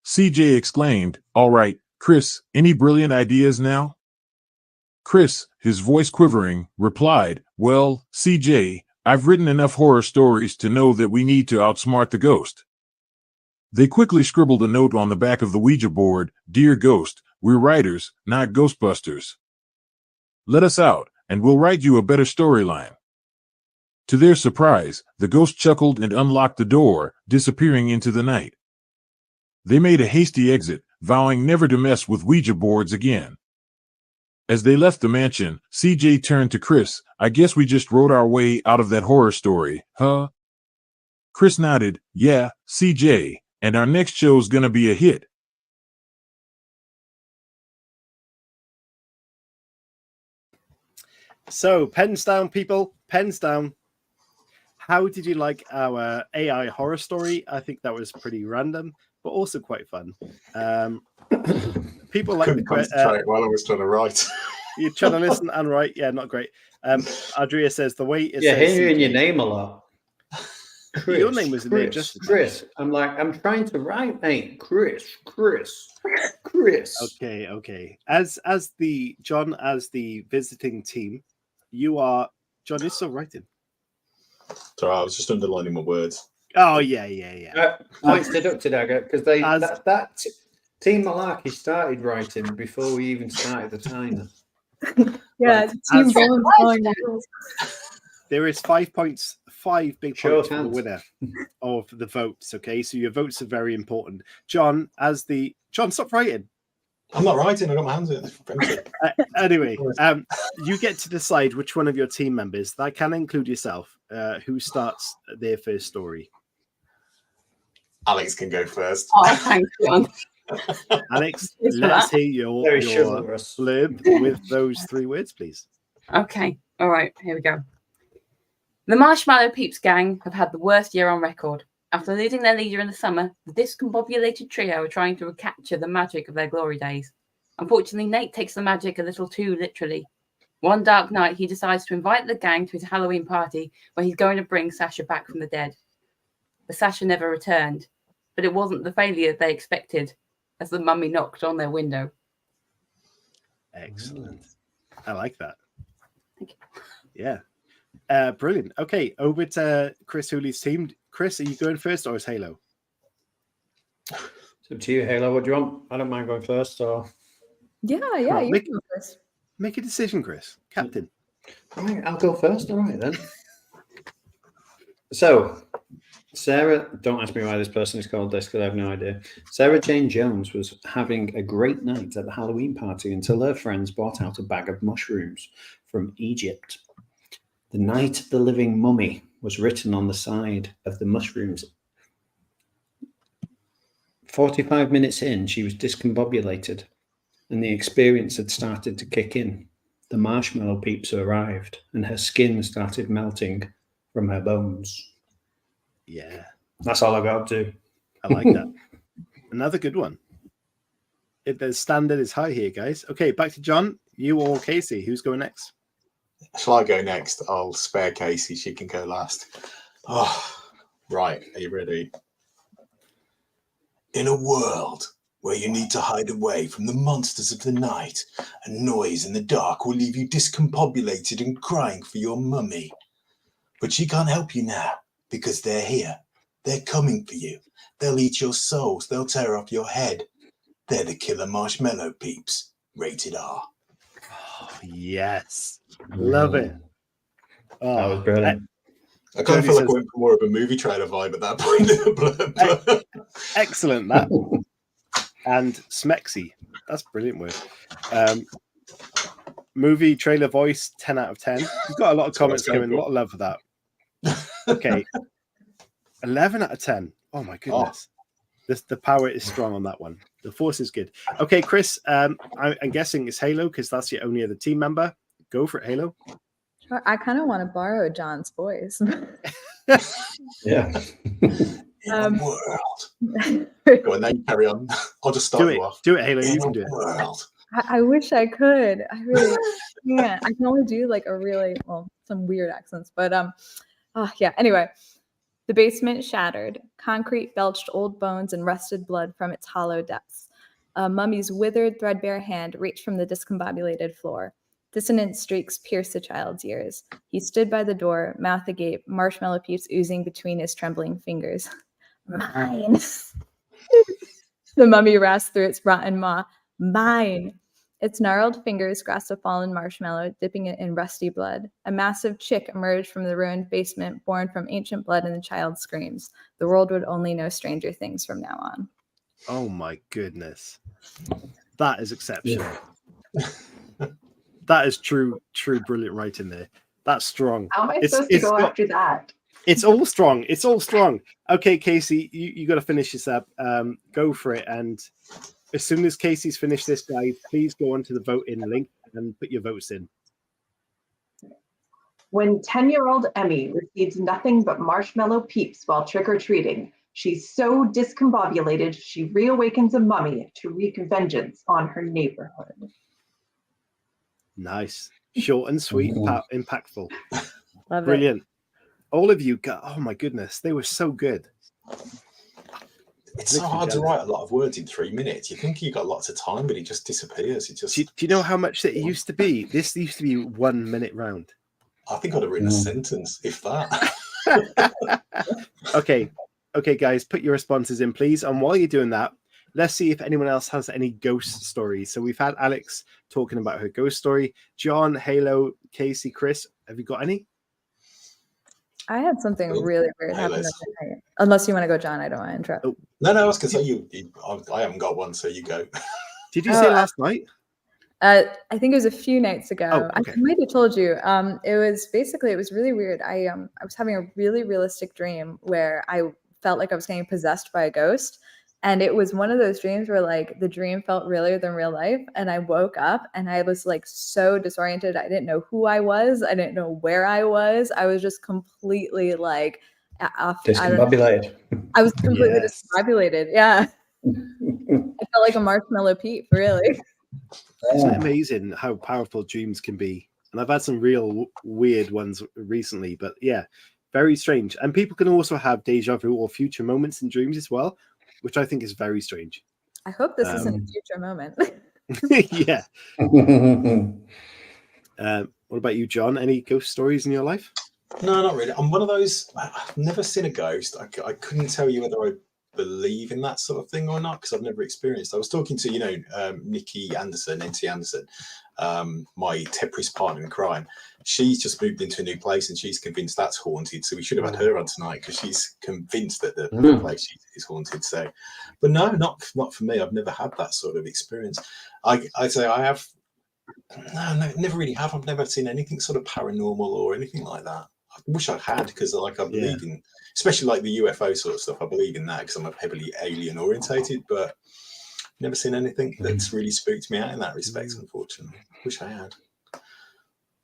CJ exclaimed, all right, Chris, any brilliant ideas now? Chris, his voice quivering, replied, well, CJ, I've written enough horror stories to know that we need to outsmart the ghost. They quickly scribbled a note on the back of the Ouija board, Dear Ghost, we're writers, not Ghostbusters. Let us out, and we'll write you a better storyline. To their surprise, the ghost chuckled and unlocked the door, disappearing into the night. They made a hasty exit, vowing never to mess with Ouija boards again. As they left the mansion, CJ turned to Chris, I guess we just wrote our way out of that horror story, huh? Chris nodded, yeah, CJ, and our next show's gonna be a hit. So, pens down, people, pens down. How did you like our AI horror story? I think that was pretty random, but also quite fun. People like couldn't concentrate while I was trying to write. You're trying to listen and write? Yeah, not great. Adria says the way it yeah, says hearing CJ. your name a lot. Chris, Your name was in there just Chris. I'm trying to write, mate. Chris. Okay. As the visiting team, you are John. You're still writing. Sorry, I was just underlining my words. Oh yeah. Points deducted, Aga, because Team Malarkey started writing before we even started the timer. Yeah, Team Bone's following the rules. There is 5 points, 5 big Show points of for the hands. winner of the votes. Okay, so your votes are very important. John, stop writing. I'm not writing. I got my hands in it. Anyway, you get to decide which one of your team members, that can include yourself, who starts their first story. Alex can go first. Oh, thanks, John. Alex, let's hear your blurb with those 3 words, please. Okay, all right, here we go. The Marshmallow Peeps gang have had the worst year on record. After losing their leader in the summer, the discombobulated trio are trying to recapture the magic of their glory days. Unfortunately, Nate takes the magic a little too literally. One dark night, he decides to invite the gang to his Halloween party where he's going to bring Sasha back from the dead. But Sasha never returned, but it wasn't the failure they expected as the mummy knocked on their window. Excellent. I like that. Thank you. Yeah. Brilliant. Okay, over to Chris Hooley's team. Chris, are you going first or is Halo? It's up to you, Halo. What do you want? I don't mind going first. Or Yeah, you can go first. Make a decision, Chris. Captain. All right, I'll go first. All right, then. So, Sarah, don't ask me why this person is called this because I have no idea. Sarah Jane Jones was having a great night at the Halloween party until her friends brought out a bag of mushrooms from Egypt. The Night of the Living Mummy was written on the side of the mushrooms. 45 minutes in, she was discombobulated, and the experience had started to kick in. The marshmallow peeps arrived, and her skin started melting from her bones. Yeah. That's all I got to do. I like that. Another good one. The standard is high here, guys. Okay, back to John. You or Casey? Who's going next? Shall I go next? I'll spare Casey. She can go last. Oh, right. Are you ready? In a world where you need to hide away from the monsters of the night, a noise in the dark will leave you discombobulated and crying for your mummy. But she can't help you now because they're here. They're coming for you. They'll eat your souls. They'll tear off your head. They're the killer marshmallow peeps. Rated R. Oh, yes. Love it. Oh, That was brilliant. I kind of feel like I went for more of a movie trailer vibe at that point. Excellent, that. And Smexy. That's a brilliant word. Movie trailer voice, 10 out of 10. You've got a lot of comments coming, a lot of love for that. Okay. 11 out of 10. Oh, my goodness. The power is strong on that one. The force is good. Okay, Chris, I'm guessing it's Halo because that's your only other team member. Go for it, Halo. Sure. I kind of want to borrow John's voice. Yeah. In a world. Go on, then carry on. I'll just start you off. Do it, Halo. You can do it. I wish I could. I really can't. I can only do like some weird accents. But yeah. Anyway, the basement shattered. Concrete belched old bones and rusted blood from its hollow depths. A mummy's withered, threadbare hand reached from the discombobulated floor. Dissonant streaks pierced the child's ears. He stood by the door, mouth agape, marshmallow peeps oozing between his trembling fingers. Mine. The mummy rasped through its rotten maw. Mine. Its gnarled fingers grasped a fallen marshmallow, dipping it in rusty blood. A massive chick emerged from the ruined basement, born from ancient blood and the child's screams. The world would only know stranger things from now on. Oh my goodness. That is exceptional. That is true, brilliant writing there. That's strong. How am I supposed to go after that? It's all strong. It's all strong. Okay, Casey, you got to finish this up. Go for it. And as soon as Casey's finished this, guys, please go onto the vote-in link and put your votes in. When 10-year-old Emmy receives nothing but marshmallow peeps while trick-or-treating, she's so discombobulated she reawakens a mummy to wreak vengeance on her neighborhood. Nice. Short and sweet, impactful. Love Brilliant. All of you got, oh my goodness, they were so good. It's so hard to write a lot of words in 3 minutes. You think you got lots of time, but it just disappears. It just. Do you know how much it used to be? This used to be 1 minute round. I think I'd have written a sentence, if that. Okay, guys, put your responses in, please. And while you're doing that, let's see if anyone else has any ghost stories. So we've had Alex talking about her ghost story. John, Halo, Casey, Chris, have you got any? I had something really weird happen that night. Unless you want to go, John, I don't want to interrupt. Oh. No, I was going to say I haven't got one, so you go. Did you say last night? I think it was a few nights ago. Oh, okay. I might have told you. It was really weird. I was having a really realistic dream where I felt like I was getting possessed by a ghost. And it was one of those dreams where like the dream felt realer than real life. And I woke up and I was like so disoriented. I didn't know who I was. I didn't know where I was. I was just completely like discombobulated. I was completely discombobulated. Yeah. I felt like a marshmallow peep, really. It's amazing how powerful dreams can be. And I've had some real weird ones recently, but yeah, very strange. And people can also have deja vu or future moments in dreams as well, which I think is very strange. I hope this isn't a future moment. Yeah. What about you, John? Any ghost stories in your life? No, not really. I'm one of those. I've never seen a ghost. I couldn't tell you whether I believe in that sort of thing or not because I've never experienced. I was talking to Nikki Anderson, NT Anderson, my temporary partner in crime, she's just moved into a new place and she's convinced that's haunted. So we should have had her on tonight because she's convinced that the place is haunted. So, but no, not for me. I've never had that sort of experience. I'd say I have. No, never really have. I've never seen anything sort of paranormal or anything like that. I wish I'd had, because I believe in, especially like the UFO sort of stuff. I believe in that because I'm heavily alien orientated, but never seen anything that's really spooked me out in that respect, unfortunately. Wish I had.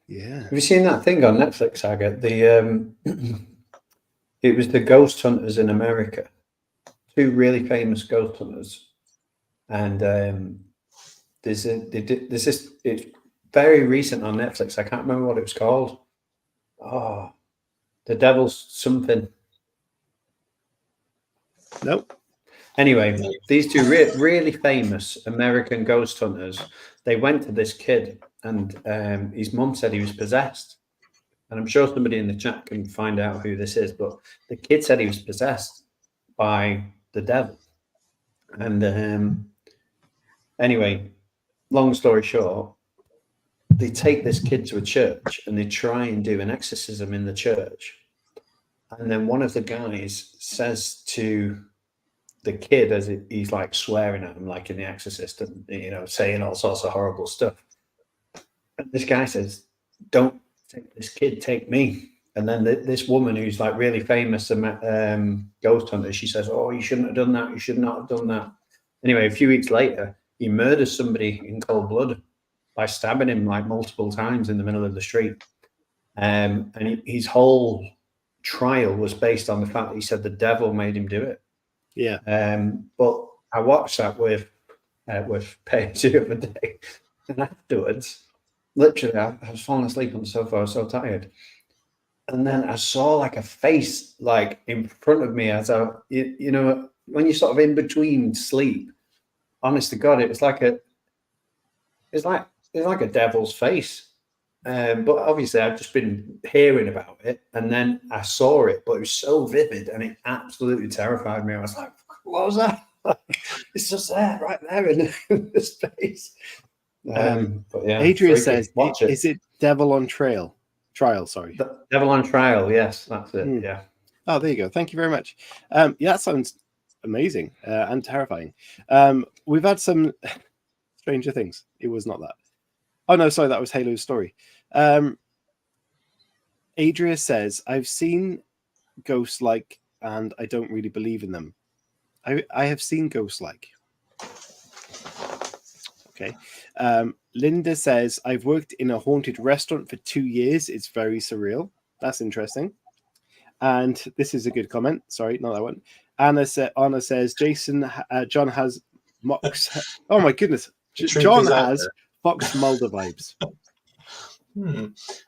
Yeah. Have you seen that thing on Netflix, Agate? It was the ghost hunters in America. 2 really famous ghost hunters. And there's this, it's very recent on Netflix. I can't remember what it was called. Oh, The Devil's something. Nope. Anyway, these 2 really famous American ghost hunters, they went to this kid, and his mum said he was possessed. And I'm sure somebody in the chat can find out who this is, but the kid said he was possessed by the devil. And anyway, long story short, they take this kid to a church and they try and do an exorcism in the church. And then one of the guys says to the kid, as he's like swearing at him, like in The Exorcist, and saying all sorts of horrible stuff. And this guy says, "Don't take this kid, take me." And then this woman, who's like really famous ghost hunter, she says, "Oh, you shouldn't have done that. You should not have done that." Anyway, a few weeks later, he murders somebody in cold blood by stabbing him like multiple times in the middle of the street. And his whole trial was based on the fact that he said the devil made him do it. Yeah. But I watched that with Paige the other day, and afterwards, literally, I was falling asleep on the sofa. I was so tired, and then I saw like a face like in front of me as when you're sort of in between sleep. Honest to God, it was like a devil's face. But obviously I've just been hearing about it, and then I saw it, but it was so vivid and it absolutely terrified me. I was like, what was that? It's just there, right there in the space. But yeah, Adria says, watch it. Is it Devil on Trial? Sorry. Devil on Trial, yes, that's it. Yeah. Oh, there you go. Thank you very much. That sounds amazing and terrifying. We've had some Stranger Things. It was not that. Oh, no, sorry, that was Halo's story. Adria says, I've seen ghosts like, and I don't really believe in them. I have seen ghosts like. Okay. Linda says, I've worked in a haunted restaurant for 2 years. It's very surreal. That's interesting. And this is a good comment. Sorry, not that one. Anna says, John has mocks. Oh, my goodness. John has Fox Mulder vibes.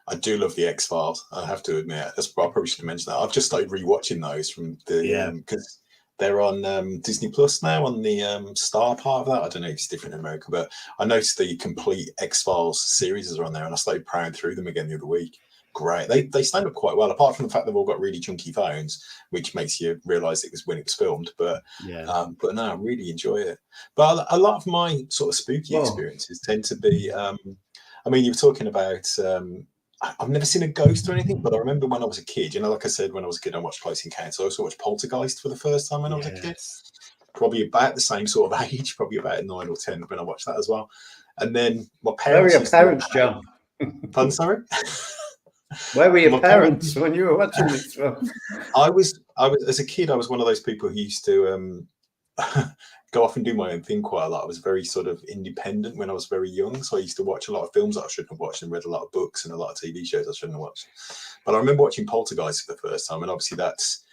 I do love the X-Files. I have to admit. I probably should have mentioned that. I've just started rewatching those from the because they're on Disney Plus now on the Star part of that. I don't know if it's different in America, but I noticed the complete X-Files series are on there, and I started prowling through them again the other week. Great. They stand up quite well, apart from the fact they've all got really chunky phones, which makes you realise it was when it was filmed. But but no, I really enjoy it. But a lot of my sort of spooky experiences tend to be. I mean, you were talking about. I've never seen a ghost or anything, but I remember when I was a kid. Like I said, when I was a kid, I watched Close Encounters. I also watched Poltergeist for the first time when I was a kid. Probably about the same sort of age, probably about 9 or 10 when I watched that as well. And then my parents. Where were your parents, John? Pardon, sorry. Where were your parents when you were watching this film? I was as a kid. I was one of those people who used to go off and do my own thing quite a lot. I was very sort of independent when I was very young, so I used to watch a lot of films that I shouldn't have watched and read a lot of books and a lot of TV shows I shouldn't have watched. But I remember watching Poltergeist for the first time, and obviously that's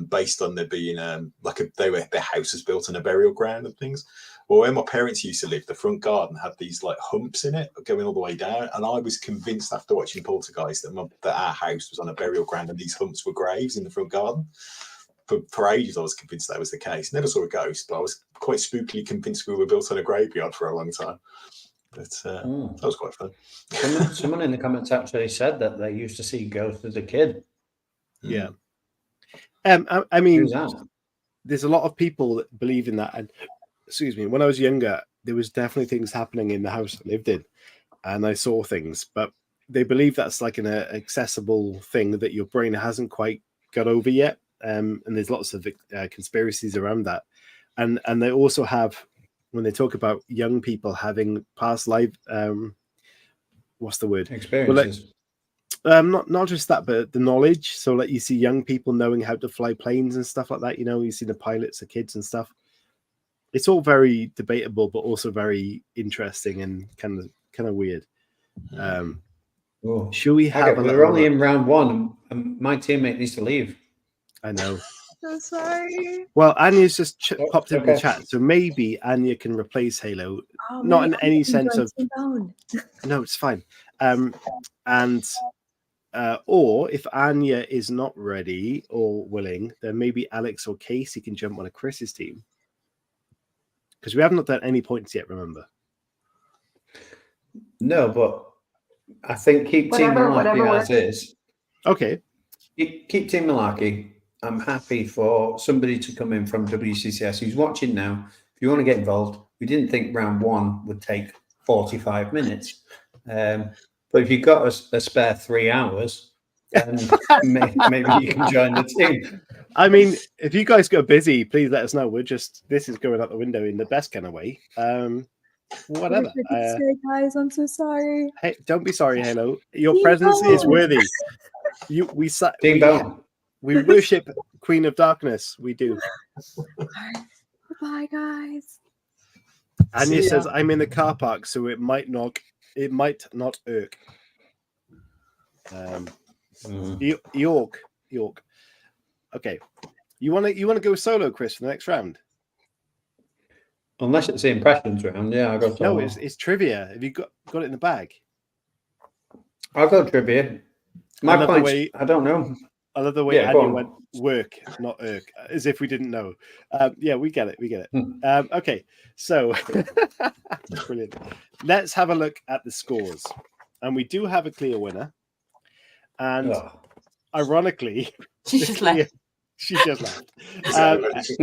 based on there being their house was built on a burial ground and things. Well, where my parents used to live, the front garden had these like humps in it going all the way down. And I was convinced after watching Poltergeist that our house was on a burial ground and these humps were graves in the front garden. For ages, I was convinced that was the case. Never saw a ghost, but I was quite spookily convinced we were built on a graveyard for a long time. But that was quite fun. Someone in the comments actually said that they used to see ghosts as a kid. Yeah. I mean, there's a lot of people that believe in that. And excuse me, when I was younger, there was definitely things happening in the house I lived in. and I saw things, but they believe that's like an accessible thing that your brain hasn't quite got over yet. And there's lots of conspiracies around that. And they also have, when they talk about young people having past life, what's the word? Experiences. Well, not just that, but the knowledge. So like you see young people knowing how to fly planes and stuff like that. You see the pilots are kids and stuff. It's all very debatable, but also very interesting and kind of weird. Should we have? We're only in round 1, and my teammate needs to leave. I know. So sorry. Well, Anya's just popped into the chat, so maybe Anya can replace Halo. Not in any sense of. No, it's fine. Or if Anya is not ready or willing, then maybe Alex or Casey can jump on a Chris's team. Because we haven't done any points yet, remember? No, but I think keep Team Malarkey as is. Okay. Keep Team Malarkey. I'm happy for somebody to come in from WCCS who's watching now. If you want to get involved, we didn't think round 1 would take 45 minutes. But if you've got a spare 3 hours, then maybe you can join the team. I mean, if you guys go busy, please let us know. This is going out the window in the best kind of way. Whatever. Sorry, guys, I'm so sorry. Hey, don't be sorry, Halo. Your presence is worthy. We worship Queen of Darkness. We do. Bye, guys. Anya says, I'm in the car park, so it might not irk. York. Okay. You wanna go solo, Chris, for the next round? Unless it's the impressions round, yeah, I'll go solo. No, it's trivia. Have you got it in the bag? I'll go trivia. My points, I don't know. I love the way Anya went work, not irk, as if we didn't know. We get it. Okay, so brilliant. Let's have a look at the scores. And we do have a clear winner. And ironically, she just left.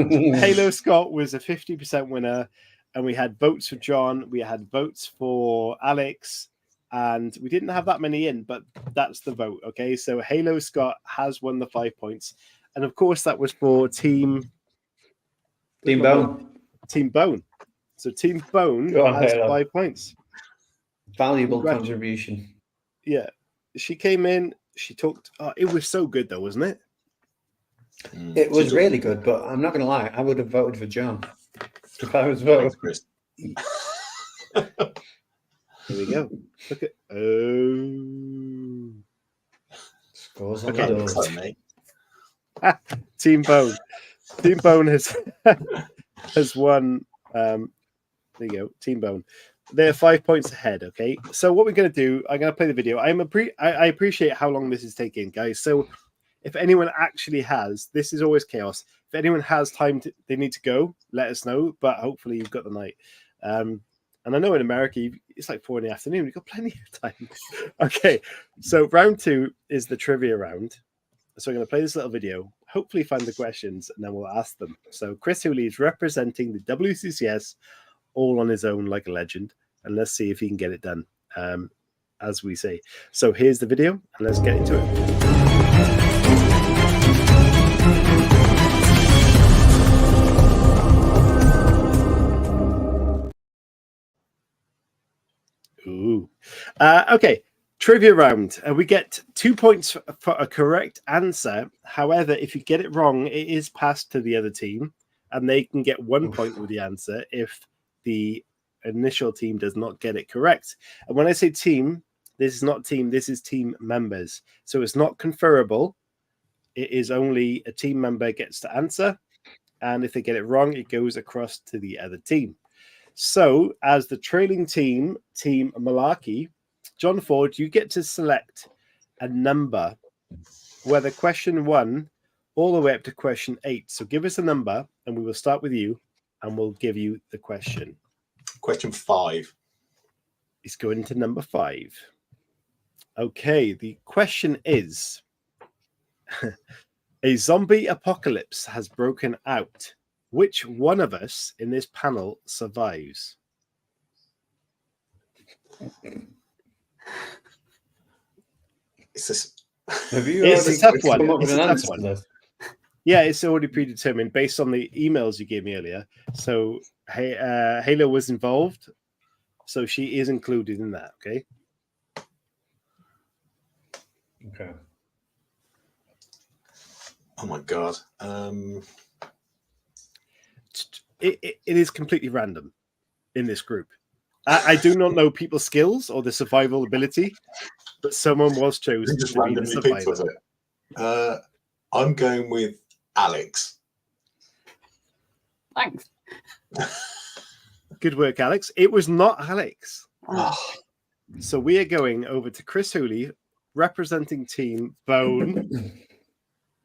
Halo Scott was a 50% winner, and we had votes for John, we had votes for Alex, and we didn't have that many in, but that's the vote. Okay, so Halo Scott has won the 5 points, and of course that was for Team Bone. Team Bone. So Team Bone has Halo. 5 points. Valuable contribution. Yeah, she came in. She talked. It was so good, though, wasn't it? It was really good, but I'm not going to lie. I would have voted for John if I was voting. Here we go. Look at scores on the door. Team Bone. Team Bone has won. There you go. Team Bone. They're 5 points ahead. Okay. So what we're going to do? I'm going to play the video. I appreciate how long this is taking, guys. So if anyone actually has, this is always chaos. If anyone has time, they need to go, let us know. But hopefully you've got the night. And I know in America, it's like 4 PM. You've got plenty of time. Okay. So round 2 is the trivia round. So I'm going to play this little video, hopefully find the questions, and then we'll ask them. So Chris Hooley is representing the WCCS all on his own like a legend. And let's see if he can get it done, as we say. So here's the video, and let's get into it. Ooh. Okay, trivia round. We get 2 points for a correct answer. However, if you get it wrong, it is passed to the other team, and they can get 1 point with the answer if the initial team does not get it correct. And when I say team, this is not team, this is team members. So it's not conferable. It is only a team member gets to answer. And if they get it wrong, it goes across to the other team. So as the trailing team, Team Malarkey, John Ford, you get to select a number, whether question 1 all the way up to question 8. So give us a number and we will start with you and we'll give you the question. Question 5. It's going to number 5. Okay, the question is, a zombie apocalypse has broken out. Which one of us in this panel survives? It's just. Have you It's a tough one. come up with It's an a tough answer one. for this? Yeah, it's already predetermined based on the emails you gave me earlier. So Halo was involved, so she is included in that. Okay. Okay. Oh my god. It is completely random in this group. I do not know people's skills or the survival ability, but someone was chosen Just to be the randomly picked, was survivor. it? I'm going with Alex. Thanks. Good work, Alex. It was not Alex. Oh, So we are going over to Chris Hooley, representing Team Bone.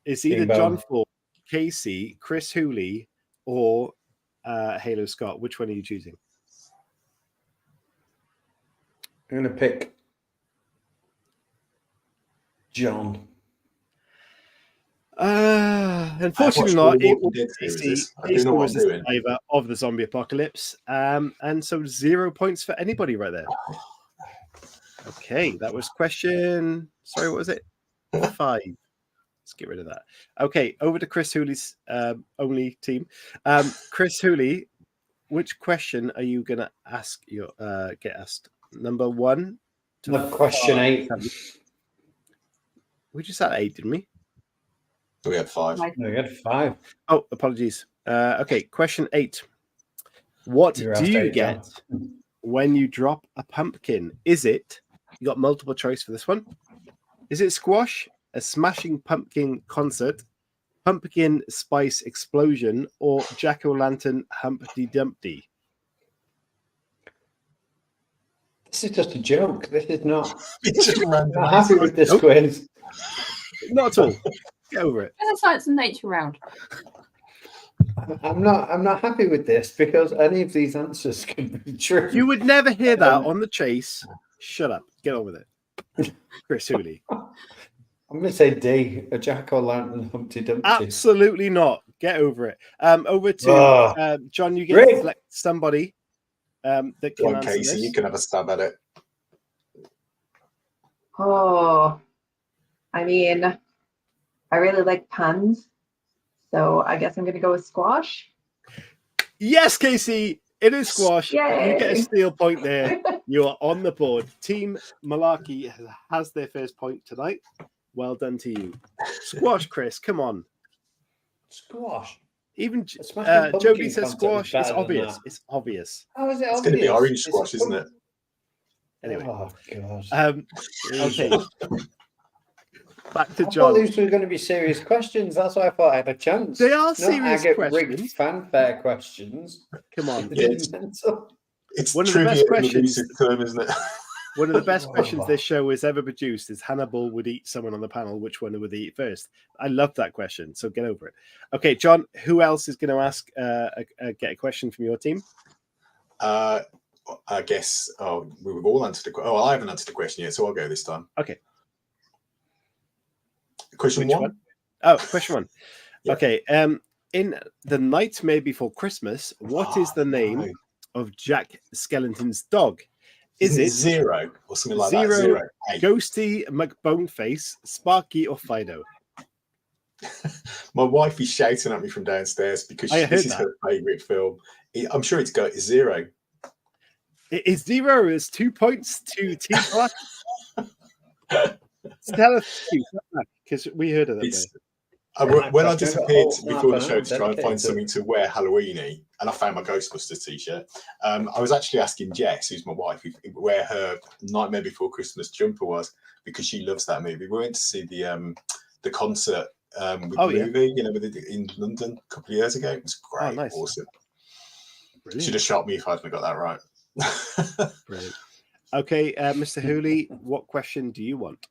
It's either Team Bone. John Ford, Casey, Chris Hooley, or Halo Scott. Which one are you choosing? I'm going to pick John. Unfortunately I've not. watched all the It Walking was Dead series, Casey. this. I do Casey know what was I'm the doing. survivor of the zombie apocalypse. And so 0 points for anybody right there. Okay, that was question. Sorry, what was it? 5. Let's get rid of that. Okay, over to Chris Hooley's only team. Chris Hooley, which question are you gonna ask your get asked? Number 1 to Question 8. We just had 8, didn't we? We had 5. No, you had 5. Oh, apologies. Okay, question 8. What You're do asked you 8, get John. when you drop a pumpkin? Is it, you got multiple choice for this one? Is it squash, a smashing pumpkin concert, pumpkin spice explosion, or jack-o'-lantern Humpty Dumpty? This is just a joke. This is not. It's just I'm random. not happy with this Nope. quiz. Not at all. Get over it. There's a science and nature round. I'm not happy with this because any of these answers can be true. You would never hear that on the chase. Shut up. Get on with it. Chris Hooley. I'm going to say D, a jack-o'-lantern Humpty Dumpty. Absolutely not. Get over it. Over to John. You get to Rick. select somebody that Go can on, answer Casey, this. you can have a stab at it. Oh, I mean, I really like puns, so I guess I'm going to go with squash. Yes, Casey, it is squash. Yay. You get a steal point there. You are on the board. Team Malarkey has their first point tonight. Well done to you. Squash, Chris. Come on. Squash. Even A smashing pumpkin Jody says concert is squash. It's better than obvious. that. It's obvious. How is it It's obvious? going to be orange It's a squash, isn't it? Anyway. Oh, God. Okay. Back to I thought John. these were going to be serious questions. That's why I thought I had a chance. They are Not serious agate questions. rigged fanfare questions. Come on. Yes. Mental. It's One of the trivia best in questions- elusive term, isn't it? One of the best questions this show has ever produced is Hannibal would eat someone on the panel. Which one would he eat first? I love that question. So get over it. Okay, John, who else is going to ask, get a question from your team? I guess we've all answered the question. Oh, I haven't answered the question yet, so I'll go this time. Okay. Question Which 1? one? Oh, question 1. Yeah. Okay. In The Nightmare Before Christmas, what is the name No. of Jack Skellington's dog? Is Isn't it Zero or something like Zero, that? Zero. Hey. Ghosty, McBoneface, Sparky, or Fido? My wife is shouting at me from downstairs because I heard this is that. her favourite film. I'm sure it's got Zero. It is Zero. It's 2 points to Team Black. Tell us, because we heard of that. It's, there. when I I've got disappeared all before the half show an to hour try and find dedicated. something to wear Halloween-y, and I found my Ghostbusters t-shirt, I was actually asking Jess, who's my wife, where her Nightmare Before Christmas jumper was, because she loves that movie. We went to see the concert with the movie, in London a couple of years ago. It was great, nice. awesome. Brilliant. She'd have shot me if I hadn't got that right. Brilliant. Okay, Mr. Hooley, what question do you want?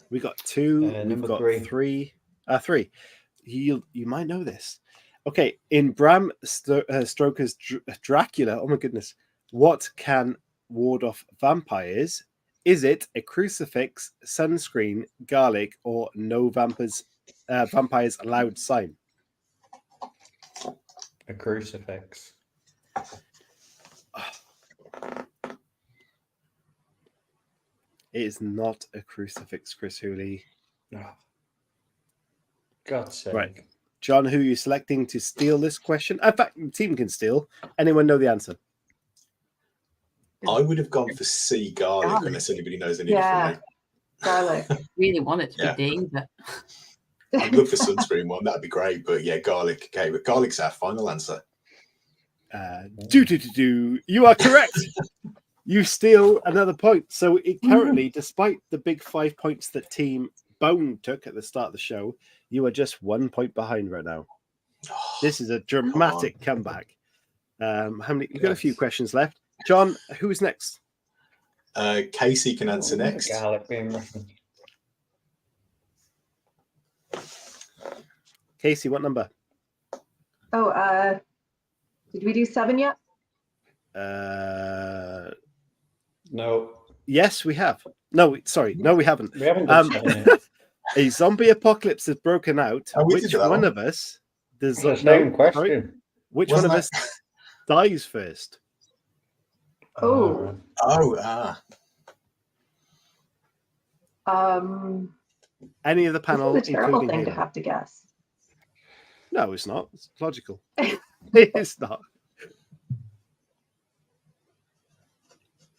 We got 2. We've number got 3. 3. 3. You might know this. Okay, in Bram Stoker's Dracula, oh my goodness, what can ward off vampires? Is it a crucifix, sunscreen, garlic, or no vampires allowed sign? A crucifix. It is not a crucifix, Chris Hooley. Oh, God's sake. Right. John, who are you selecting to steal this question? In fact, the team can steal. Anyone know the answer? I would have gone for C, garlic, unless anybody knows any differently. Garlic. Really want it to be D, but I'd love the sunscreen one. That'd be great. But yeah, garlic. Okay, but garlic's our final answer. You are correct. You steal another point. So it currently, despite the big 5 points that Team Bone took at the start of the show, you are just 1 point behind right now. This is a dramatic comeback. How many? You've got a few questions left. John, who's next? Casey can answer next. Garlic being referenced. Casey, what number? Oh, did we do 7 yet? No. Yes, we have. No, sorry. No, we haven't. We haven't done 7 yet. A zombie apocalypse has broken out. we Which did that one one. of us does That's not even question. sorry? Which Wasn't one of us dies first? Oh. Any of the panel, This is a terrible including thing to Haley. have to guess. No, it's not. It's logical. It's not.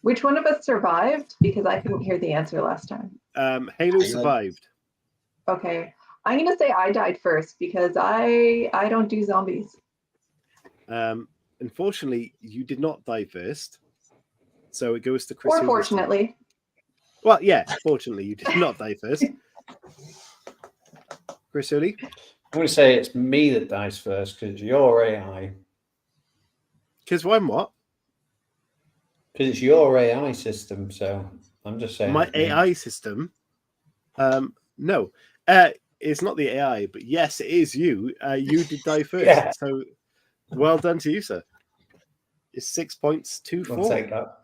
Which one of us survived? Because I couldn't hear the answer last time. Halo survived. Okay. I'm going to say I died first because I don't do zombies. Unfortunately, you did not die first. So it goes to Chris. Or Hooley's fortunately. turn. Well, yeah, fortunately, you did not die first. Chris Hooley? I'm going to say it's me that dies first because your AI. Because I'm what? Because it's your AI system, so I'm just saying. My AI system? No. It's not the AI, but yes, it is you. You did die first. Yeah. So well done to you, sir. It's 6 points, 2-4. I'll take that.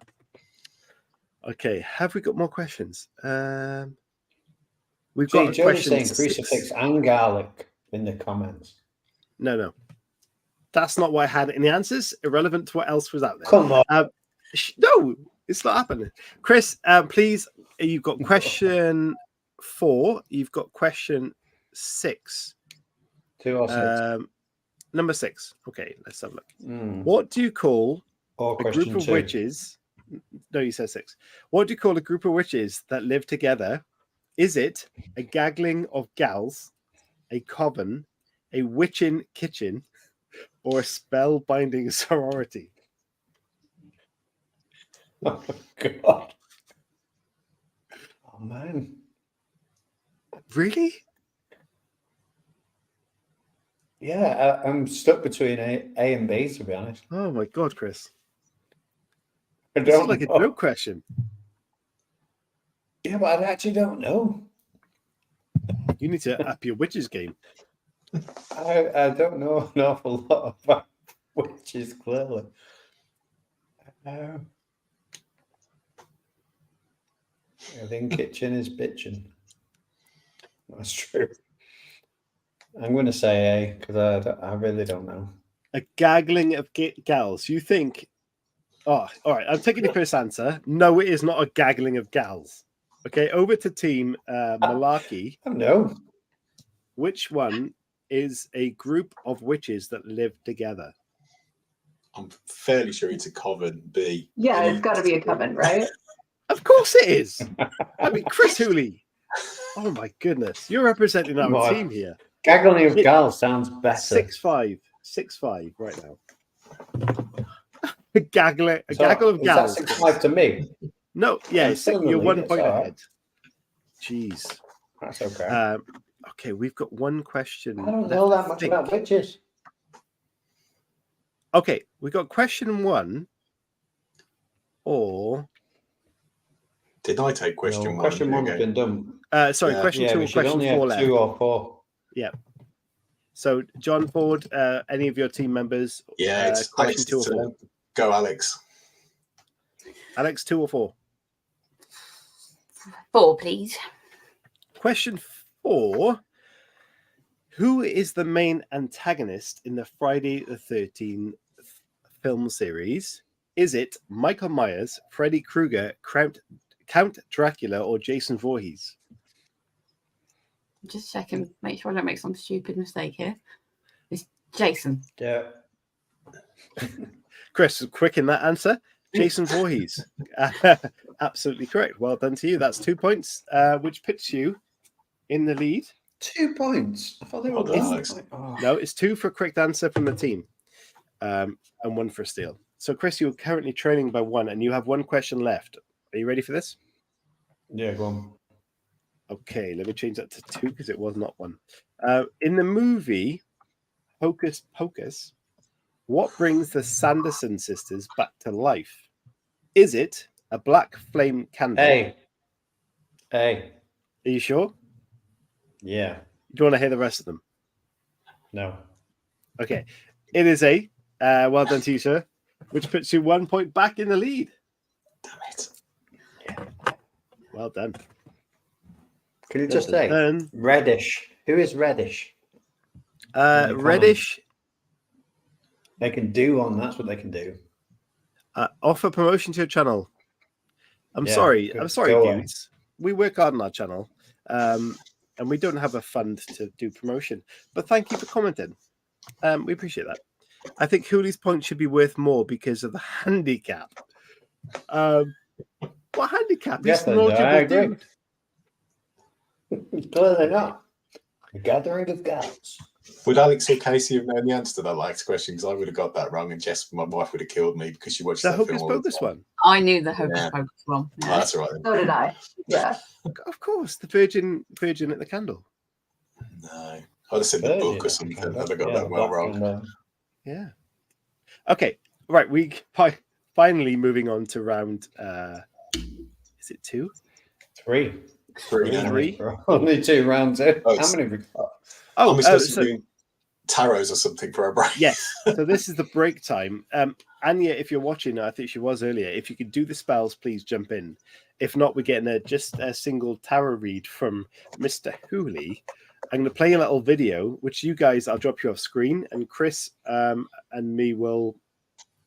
Okay, have we got more questions? We've got Joe's saying questions. crucifix and garlic in the comments. No. That's not what I had in the answers. Irrelevant to what else was out there. Come on. No, it's not happening. Chris, please, you've got question 4. You've got question 6. 2 or 6. Number 6. Okay, let's have a look. Mm. What do you call Or a question group of 2. witches? No, you said 6. What do you call a group of witches that live together? Is it a gaggling of gals, a coven, a witching kitchen, or a spell-binding sorority? Oh, God. Oh, man. Really? Yeah, I'm stuck between A and B, to be honest. Oh, my God, Chris. I This is don't like a know. joke question. Yeah, but I actually don't know. You need to up your witches game. I don't know an awful lot about witches, clearly. I think kitchen is bitching. That's true. I'm going to say A because I really don't know. A gaggling of gals. You think... Oh, all right. I'm taking the first answer. No, it is not a gaggling of gals. Okay, over to Team Malarkey. I don't know. Which one is a group of witches that live together? I'm fairly sure it's a coven. B. Yeah, it's got to be a coven, right? Of course it is. I mean, Chris Hooley. Oh, my goodness. You're representing our What? team here. Gaggling of gals sounds better. 6-5. 6-5 right now. A gaggle of gals. Is that 6-5 to me? No, yeah, I'm still in the you're lead, 1 it's point all right. ahead. Jeez. That's okay. Okay, we've got one question. I don't left, know I that much think. about witches. Okay, we got question 1. Or Did I take question 1? Question 1's again? been done. sorry, Yeah. question 2 we and should question only 4 have left. 2 or 4. Yeah. So, John Ford, any of your team members? Yeah, it's question Alex. 2 or 4. Go, Alex. Alex, 2 or 4? 4, please. Question 4. Who is the main antagonist in the Friday the 13th film series? Is it Michael Myers, Freddy Krueger, Count Dracula or Jason Voorhees? Just checking, make sure I don't make some stupid mistake here. It's Jason. Yeah. Chris, quick in that answer. Jason Voorhees. Absolutely correct. Well done to you. That's 2 points, which puts you in the lead. 2 points. I thought they were No, it's 2 for a correct answer from the team, and 1 for a steal. So, Chris, you're currently trailing by 1, and you have 1 question left. Are you ready for this? Yeah, go on. Okay, let me change that to 2 because it was not 1. In the movie Hocus Pocus, what brings the Sanderson sisters back to life? Is it a black flame candle? Hey. Are you sure? Yeah. Do you want to hear the rest of them? No. Okay. It is A. Well done to you, sir. Which puts you 1 point back in the lead. Damn it. Yeah. Well done. Can you just say Reddish? Who is Reddish? Reddish. They can do on. That's what they can do. Offer promotion to your channel. I'm Yeah, sorry, good. dudes. We work hard on our channel, and we don't have a fund to do promotion. But thank you for commenting. We appreciate that. I think Hooley's point should be worth more because of the handicap. What handicap? Yes, He's an knowledgeable dude. Clearly not. A gathering of gods. Would Alex or Casey have known the answer to that last question? Because I would have got that wrong, and Jess, my wife, would have killed me because she watched The that Hocus film all the Pocus time. one. I knew the Hocus Pocus one. Oh, that's all right. So did I. Yeah. Of course, the Virgin at the candle. No, I'd have said the book or something. I'd have got that well wrong. Yeah. Okay. Right. We finally moving on to round. Is it 2? 3. 3. Only 2 rounds. How many? I'm supposed to be doing tarots or something for a break. Yes. So this is the break time. Anya, if you're watching, I think she was earlier. If you could do the spells, please jump in. If not, we're getting just a single tarot read from Mr. Hooley. I'm going to play a little video, which you guys, I'll drop you off screen, and Chris and me will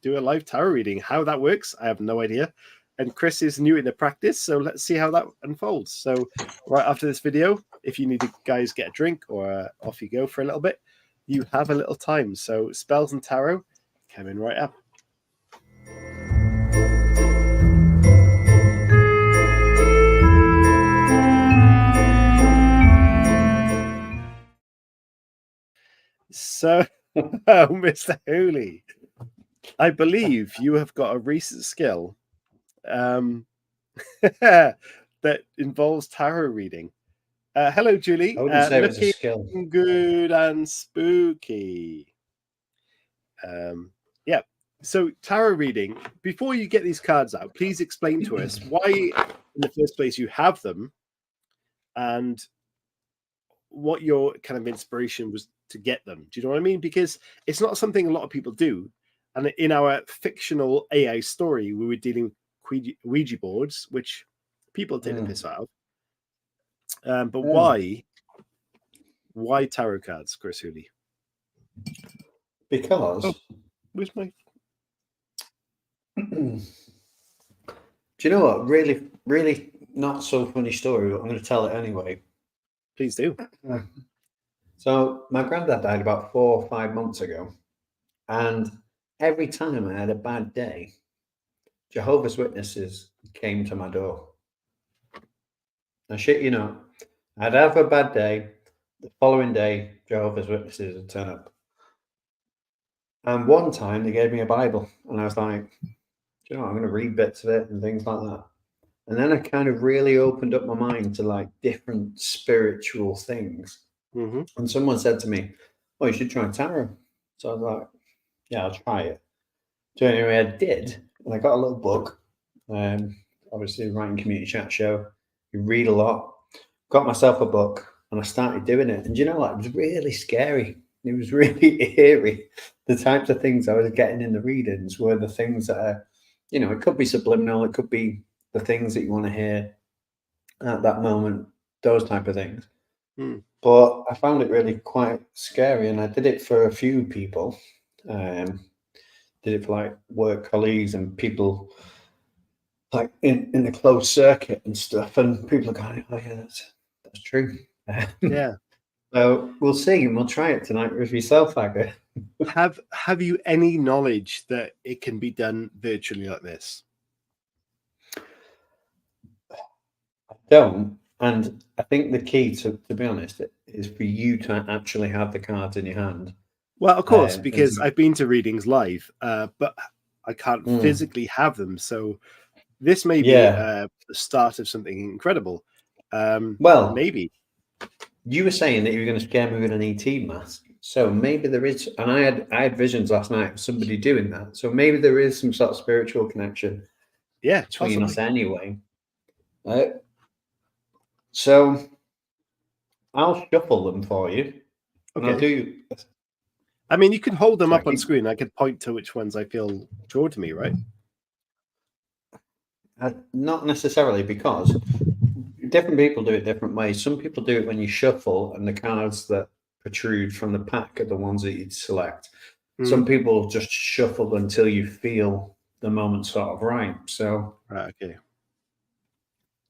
do a live tarot reading. How that works, I have no idea. And Chris is new in the practice, so let's see how that unfolds. So right after this video, if you need to guys get a drink or off you go for a little bit, you have a little time. So spells and tarot coming right up. So, Mr. Hooley, I believe you have got a recent skill that involves tarot reading. Hello, Julie. I wouldn't say it was a skill. Good and spooky. Yeah. So tarot reading. Before you get these cards out, please explain to us why, in the first place, you have them, and what your kind of inspiration was to get them. Do you know what I mean? Because it's not something a lot of people do. And in our fictional AI story, we were dealing with Ouija boards, which people take the piss out of. But why tarot cards, Chris Hooley? Because where's my? Do you know what? Really, really not so funny story, but I'm going to tell it anyway. Please do. So my granddad died about 4 or 5 months ago, and every time I had a bad day, Jehovah's Witnesses came to my door. Now, shit, you know, I'd have a bad day. The following day, Jehovah's Witnesses would turn up. And one time they gave me a Bible, and I was like, you know, I'm going to read bits of it and things like that. And then I kind of really opened up my mind to like different spiritual things. Mm-hmm. And someone said to me, "Oh, you should try tarot." So I was like, "Yeah, I'll try it." So anyway, I did, and I got a little book. Obviously, writing community chat show, you read a lot. Got myself a book, and I started doing it. And you know what? It was really scary. It was really eerie. The types of things I was getting in the readings were the things that are, you know, it could be subliminal. It could be the things that you want to hear at that moment. Those type of things. Mm. But I found it really quite scary, and I did it for a few people. Did it for like work colleagues and people like in the closed circuit and stuff, and people are going, "Oh yeah, that's true." Yeah. So we'll see, and we'll try it tonight with yourself, Agger. Have you any knowledge that it can be done virtually like this? I don't, and I think the key, to be honest, is for you to actually have the cards in your hand. Well, of course, because I've been to readings live, but I can't physically have them. So this may be the start of something incredible. Well, maybe. You were saying that you were going to scare me with an ET mask. So maybe there is, and I had visions last night of somebody doing that. So maybe there is some sort of spiritual connection between us anyway. So I'll shuffle them for you. Okay. I mean, you can hold them up on screen. I could point to which ones I feel drawn to me, right? Not necessarily, because different people do it different ways. Some people do it when you shuffle and the cards that protrude from the pack are the ones that you'd select. Some people just shuffle until you feel the moment sort of right. So okay.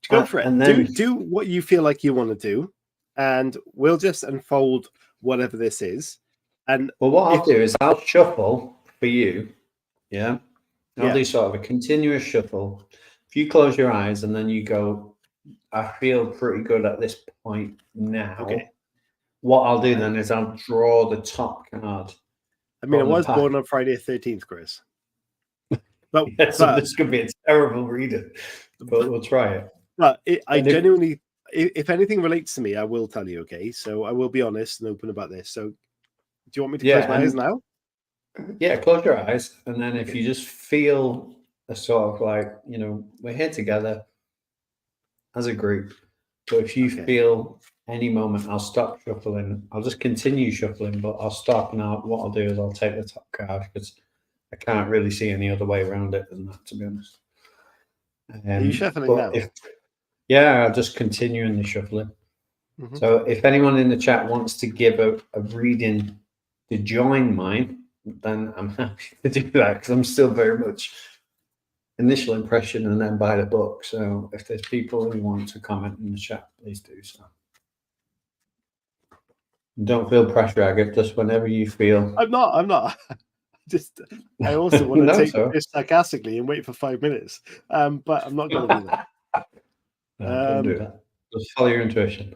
Go for it. And then do what you feel like you want to do, and we'll just unfold whatever this is. And what I'll do is I'll shuffle for you. Yeah. I'll do sort of a continuous shuffle. If you close your eyes and then you go, I feel pretty good at this point now. Okay. What I'll do then is I'll draw the top card. I mean, I was born on Friday the 13th, Chris. But, so this could be a terrible reading, but we'll try it. But I genuinely, if anything relates to me, I will tell you, okay? So I will be honest and open about this. So do you want me to close my eyes now? Yeah, close your eyes. And then if you just feel a sort of like, we're here together as a group. So if you feel any moment, I'll stop shuffling. I'll just continue shuffling, but I'll stop. And what I'll do is I'll take the top card, because I can't really see any other way around it than that, to be honest. Are you shuffling now? I'll just continue in the shuffling. So if anyone in the chat wants to give a reading to join mine, then I'm happy to do that, because I'm still very much initial impression and then buy the book. So if there's people who want to comment in the chat, please do so. Don't feel pressure, Agate, just whenever you feel. I'm not. I also want to take this sarcastically and wait for 5 minutes. But I'm not going to do that. No, don't do that. Just follow your intuition.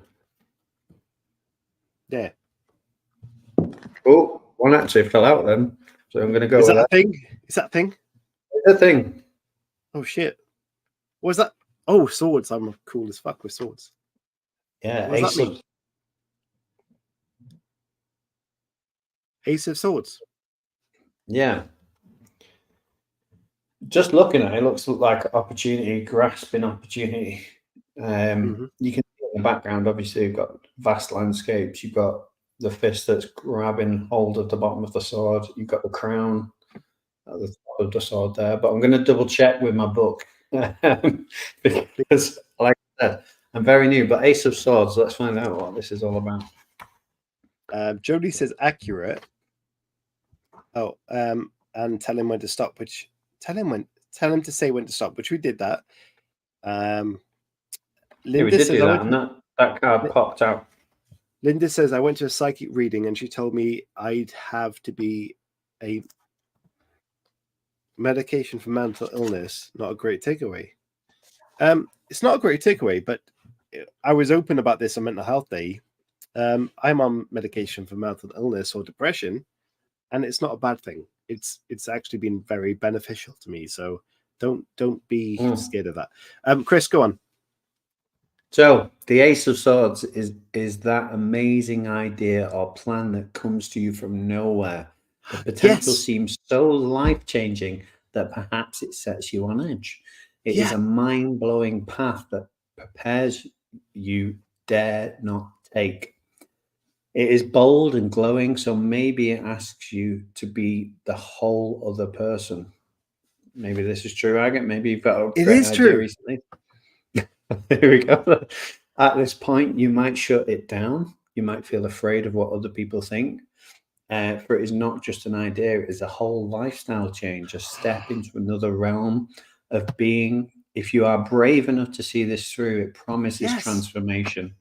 Yeah. Oh, one actually fell out then. So I'm going to go with that. Is that a thing? It's a thing. Oh, shit. What was that? Oh, swords. I'm cool as fuck with swords. Yeah, Ace of Swords. Yeah. Just looking at it, looks like opportunity, grasping opportunity. You can see in the background, obviously, you've got vast landscapes. You've got the fist that's grabbing hold of the bottom of the sword. You've got the crown at the top of the sword there. But I'm going to double check with my book because, like I said, I'm very new. But Ace of Swords, let's find out what this is all about. Jody says accurate. Oh, and tell him when to stop. Tell him to say when to stop. Which we did that. Linda we did do that, and that card popped out. Linda says I went to a psychic reading, and she told me I'd have to be a medication for mental illness. Not a great takeaway. It's not a great takeaway, but I was open about this on Mental Health Day. I'm on medication for mental illness or depression, and it's not a bad thing. It's actually been very beneficial to me. So don't be scared of that. Chris, go on. So the Ace of Swords is that amazing idea or plan that comes to you from nowhere. The potential seems so life-changing that perhaps it sets you on edge. It is a mind-blowing path that prepares you dare not take. It is bold and glowing, so maybe it asks you to be the whole other person. Maybe this is true, Agate. Maybe you've got a great idea recently. Here we go. At this point, you might shut it down. You might feel afraid of what other people think. For it is not just an idea, it is a whole lifestyle change, a step into another realm of being if you are brave enough to see this through, it promises Yes. transformation.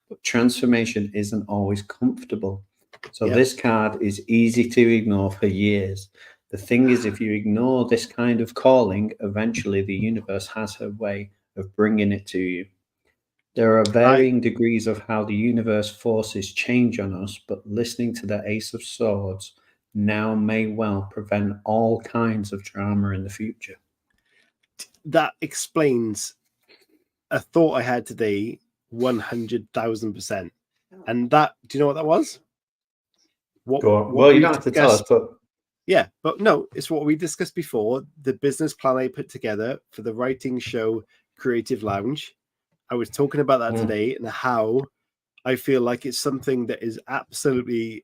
But transformation isn't always comfortable. So Yep. this card is easy to ignore for years. The thing is, if you ignore this kind of calling, eventually the universe has her way of bringing it to you. There are varying degrees of how the universe forces change on us, but listening to the Ace of Swords now may well prevent all kinds of drama in the future. That explains a thought I had today 100,000%. And that, do you know what that was? Well, you don't have to tell us, but yeah, but no, it's what we discussed before. The business plan I put together for the writing show Creative Lounge. I was talking about that today, and how I feel like it's something that is absolutely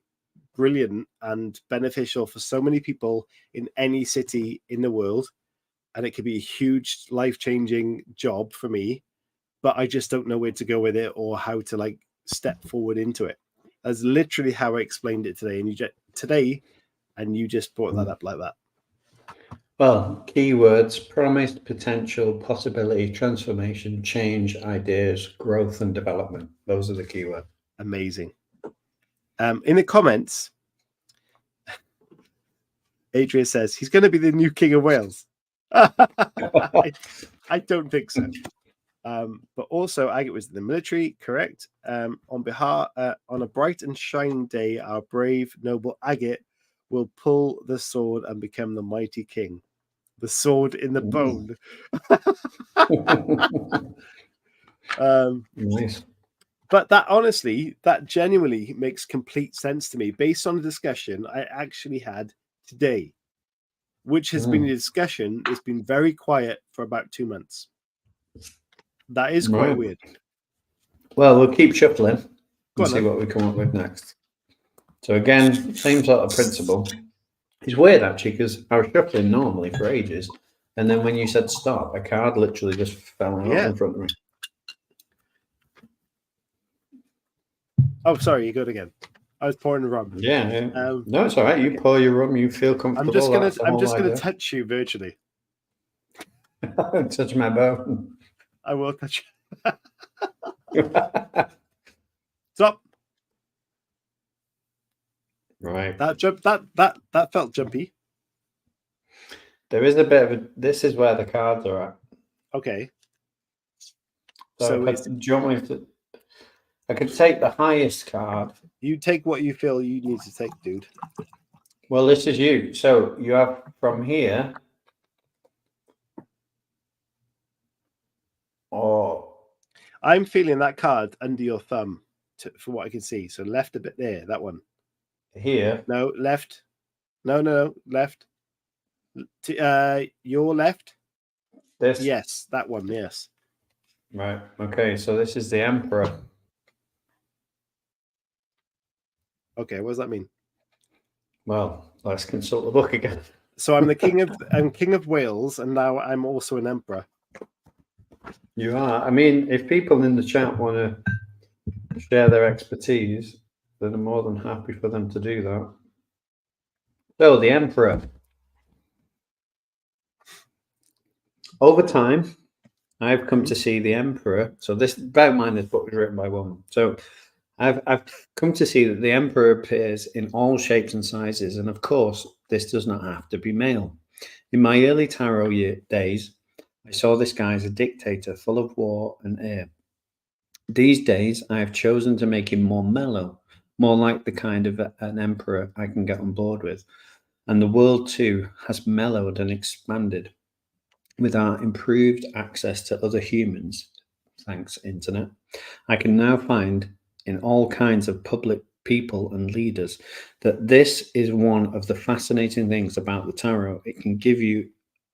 brilliant and beneficial for so many people in any city in the world. And it could be a huge life-changing job for me, but I just don't know where to go with it or how to like step forward into it. That's literally how I explained it today. And you just brought that up like that. Well, keywords: promised, potential, possibility, transformation, change, ideas, growth, and development. Those are the keywords. Amazing. In the comments, Adrian says he's going to be the new King of Wales. I don't think so. But also, Agate was in the military, correct? On a bright and shining day, our brave, noble Agate will pull the sword and become the mighty king. The sword in the bone. Nice. But that genuinely makes complete sense to me based on the discussion I actually had today, which has been a discussion that's been very quiet for about 2 months. That is quite weird. Well, we'll keep shuffling and see what we come up with next. So again, same sort of principle. It's weird actually, because I was shuffling normally for ages, and then when you said stop, a card literally just fell out in front of me. Oh, sorry, you got again. I was pouring the rum. Yeah. No, it's all right. You pour your rum. You feel comfortable. I'm just gonna touch you virtually. Touch my bone. I will touch you. Stop. Right. That felt jumpy. There is a bit of a. This is where the cards are at. Okay. So do you want me to? I could take the highest card. You take what you feel you need to take, dude. Well, this is you. So you have from here. Oh. I'm feeling that card under your thumb, for what I can see. So left a bit there, that one. Here. No, left. No, left. Your left. This. Yes, that one. Yes. Right. Okay. So this is the Emperor. Okay. What does that mean? Well, let's consult the book again. So I'm King of Wales, and now I'm also an emperor. You are. I mean, if people in the chat want to share their expertise, then I'm more than happy for them to do that. So the Emperor. Over time, I've come to see the Emperor. So bear in mind, this book was written by a woman. So I've come to see that the Emperor appears in all shapes and sizes. And of course, this does not have to be male. In my early tarot days, I saw this guy as a dictator full of war and air. These days, I have chosen to make him more mellow, more like the kind of an emperor I can get on board with. And the world too has mellowed and expanded with our improved access to other humans. Thanks, internet. I can now find in all kinds of public people and leaders that this is one of the fascinating things about the tarot. It can give you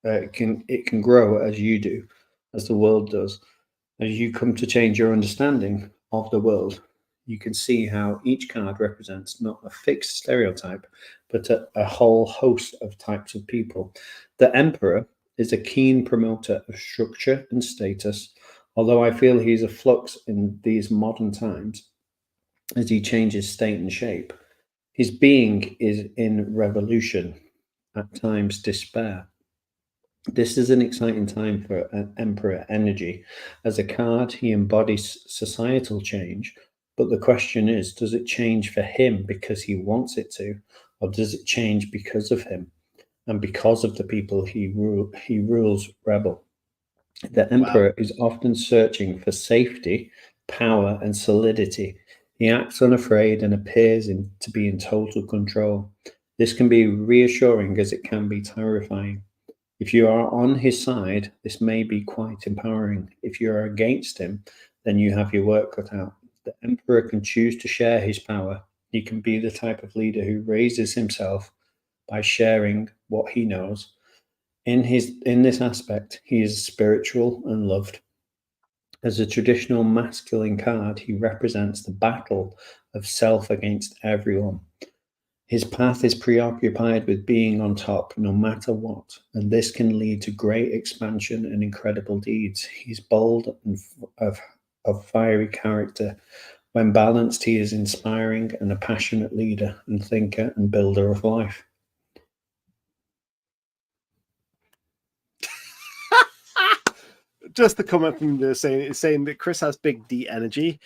it can grow as you do, as the world does. As you come to change your understanding of the world, you can see how each card represents not a fixed stereotype, but a whole host of types of people. The Emperor is a keen promoter of structure and status, although I feel he's a flux in these modern times as he changes state and shape. His being is in revolution, at times despair. This is an exciting time for an Emperor energy. As a card, he embodies societal change, but the question is, does it change for him because he wants it to, or does it change because of him and because of the people he rules rebel? The Emperor is often searching for safety, power, and solidity. He acts unafraid and appears to be in total control. This can be reassuring as it can be terrifying. If you are on his side, this may be quite empowering. If you are against him, then you have your work cut out. The Emperor can choose to share his power. He can be the type of leader who raises himself by sharing what he knows. In this aspect, he is spiritual and loved. As a traditional masculine card, he represents the battle of self against everyone. His path is preoccupied with being on top no matter what, and this can lead to great expansion and incredible deeds. He's bold and of fiery character. When balanced, he is inspiring and a passionate leader and thinker and builder of life. Just the comment from the saying that Chris has big D energy.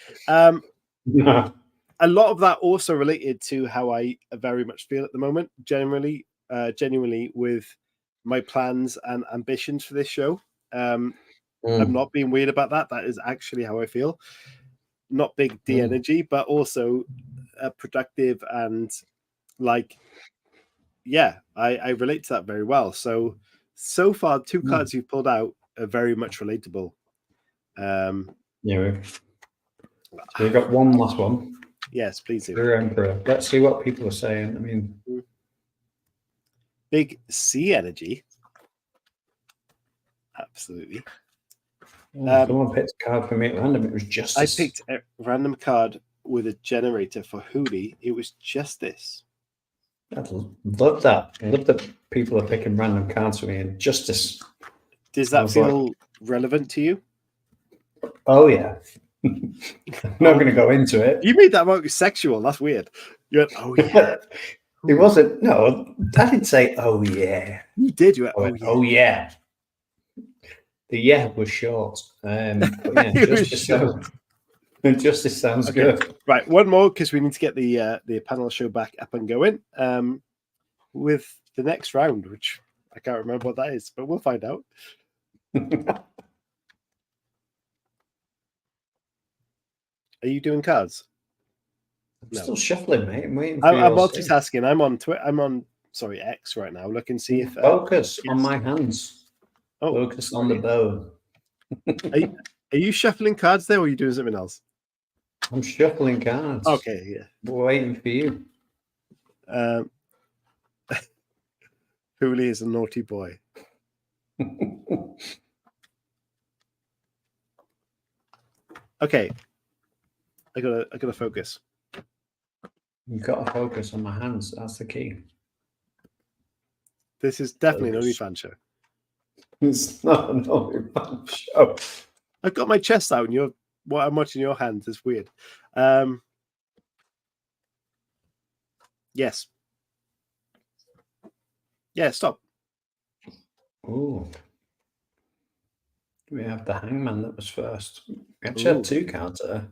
A lot of that also related to how I very much feel at the moment, genuinely with my plans and ambitions for this show. I'm not being weird about that. That is actually how I feel. Not big D energy, but also productive and I relate to that very well. So far, 2 cards you've pulled out are very much relatable. We've got one last one. Yes, please do. The Emperor. Let's see what people are saying. I mean, big C energy. Absolutely. Someone picked a card for me at random. It was Justice. I picked a random card with a generator for Hoodie. It was Justice. I love that. I love that people are picking random cards for me. And Justice. Does that feel relevant to you? Oh, yeah. I'm not going to go into it. You made that about sexual. That's weird. You went, oh, yeah. It wasn't. No, I didn't say, oh, yeah. You did. You went, oh, yeah. The yeah was short. But yeah, Justice sounds good. Right, one more because we need to get the panel show back up and going with the next round, which I can't remember what that is, but we'll find out. Are you doing cards? I'm still shuffling, mate. I'm waiting. I'm multitasking. I'm on Twitter. I'm on X right now. Look and see if focus on my hands. Oh, focus on the bone. Are you shuffling cards there, or are you doing something else? I'm shuffling cards. Okay, yeah. We're waiting for you. Hooli is a naughty boy. Okay. I gotta focus. You've got to focus on my hands. That's the key. This is definitely an OnlyFans show. It's not an OnlyFans show. I've got my chest out, and what I'm watching your hands is weird. Yes. Yeah, stop. Oh. We have the Hangman that was first. We actually had 2 cards there.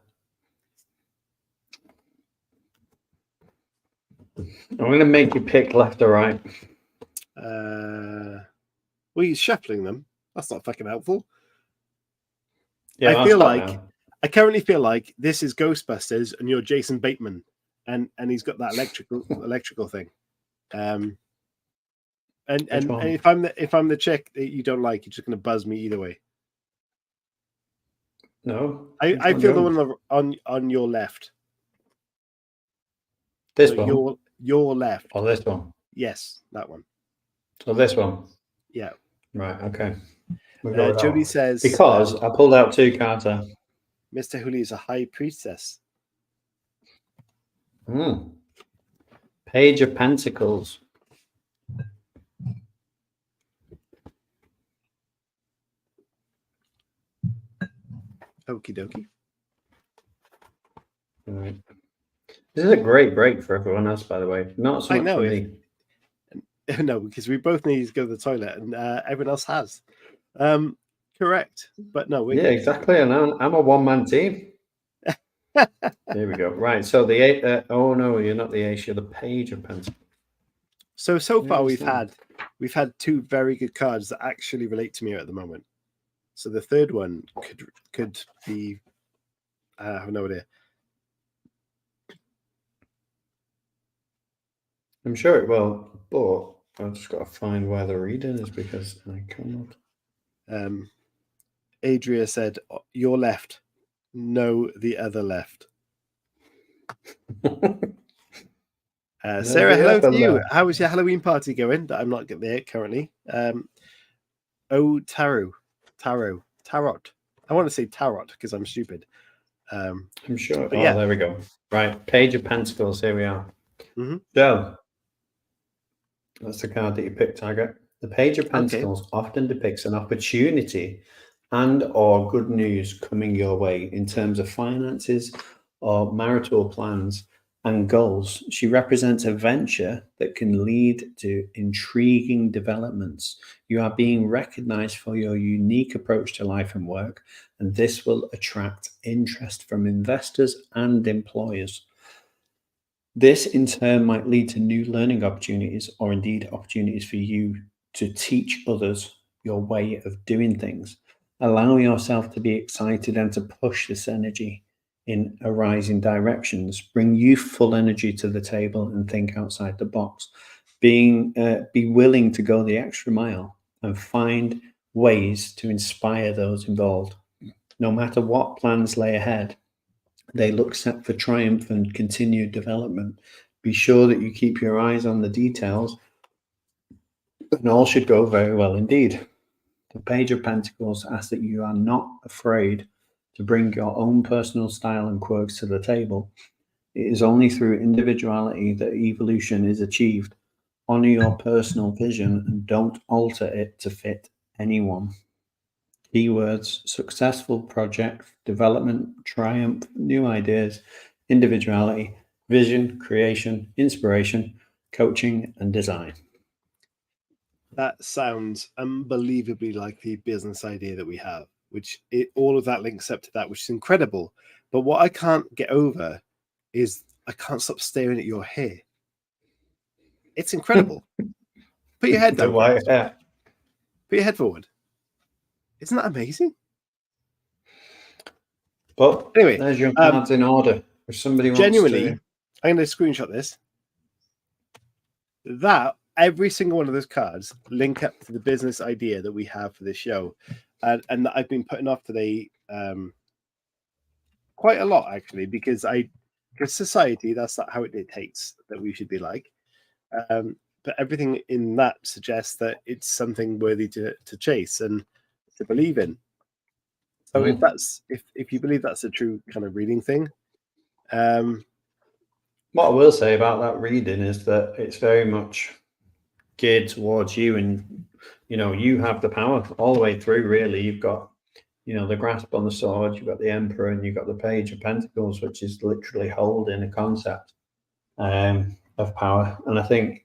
I'm going to make you pick left or right. Well, you're shuffling them. That's not fucking helpful. Yeah, I currently feel like this is Ghostbusters and you're Jason Bateman, and he's got that electrical thing. And if I'm the chick that you don't like, you're just going to buzz me either way. No, I feel the one on your left. This one. Your left. Or this one. Yes, that one. So this one. Yeah. Right. Okay. Jody says because I pulled out 2 cards. Mr. Hooli is a high priestess. Page of Pentacles. Okie dokie. All right. This is a great break for everyone else, by the way. Not so much for me. No, because we both need to go to the toilet, and everyone else has. Correct, but no, Yeah, exactly. And I'm a one-man team. There we go. Right. So the eight. Oh no, you're not the ace. You're the page of pentacles. So far we've had 2 very good cards that actually relate to me at the moment. So the third one could be. I have no idea. I'm sure it will, but I've just got to find where the reading is because I cannot. Adria said, "Your left, no, the other left." Sarah, hello to you. How was your Halloween party going? I'm not there currently. Tarot. I want to say tarot because I'm stupid. I'm sure. Yeah. There we go. Right, Page of Pentacles. Here we are. Mm-hmm. So that's the card that you picked, Tiger. The Page of Pentacles often depicts an opportunity and or good news coming your way in terms of finances or marital plans and goals. She represents a venture that can lead to intriguing developments. You are being recognized for your unique approach to life and work, and this will attract interest from investors and employers. This in turn might lead to new learning opportunities or indeed opportunities for you to teach others your way of doing things. Allow yourself to be excited and to push this energy in arising directions. Bring youthful energy to the table and think outside the box. Be willing to go the extra mile and find ways to inspire those involved. No matter what plans lay ahead, they look set for triumph and continued development. Be sure that you keep your eyes on the details, and all should go very well indeed. The Page of Pentacles asks that you are not afraid to bring your own personal style and quirks to the table. It is only through individuality that evolution is achieved. Honor your personal vision and don't alter it to fit anyone. Keywords: successful project, development, triumph, new ideas, individuality, vision, creation, inspiration, coaching, and design. That sounds unbelievably like the business idea that we have, all of that links up to that, which is incredible. But what I can't get over is I can't stop staring at your hair. It's incredible. Put your head down. Put your head forward. Isn't that amazing? But anyway, there's your cards in order. If somebody wants genuinely, to... I'm going to screenshot this. Every single one of those cards link up to the business idea that we have for this show, and that I've been putting off today quite a lot actually, because society, that's not how it dictates that we should be like. But everything in that suggests that it's something worthy to chase and to believe in. So if you believe that's a true kind of reading thing. What I will say about that reading is that it's very much geared towards you, and you have the power all the way through. Really, you've got the grasp on the sword, you've got the Emperor, and you've got the Page of Pentacles, which is literally holding a concept of power. And I think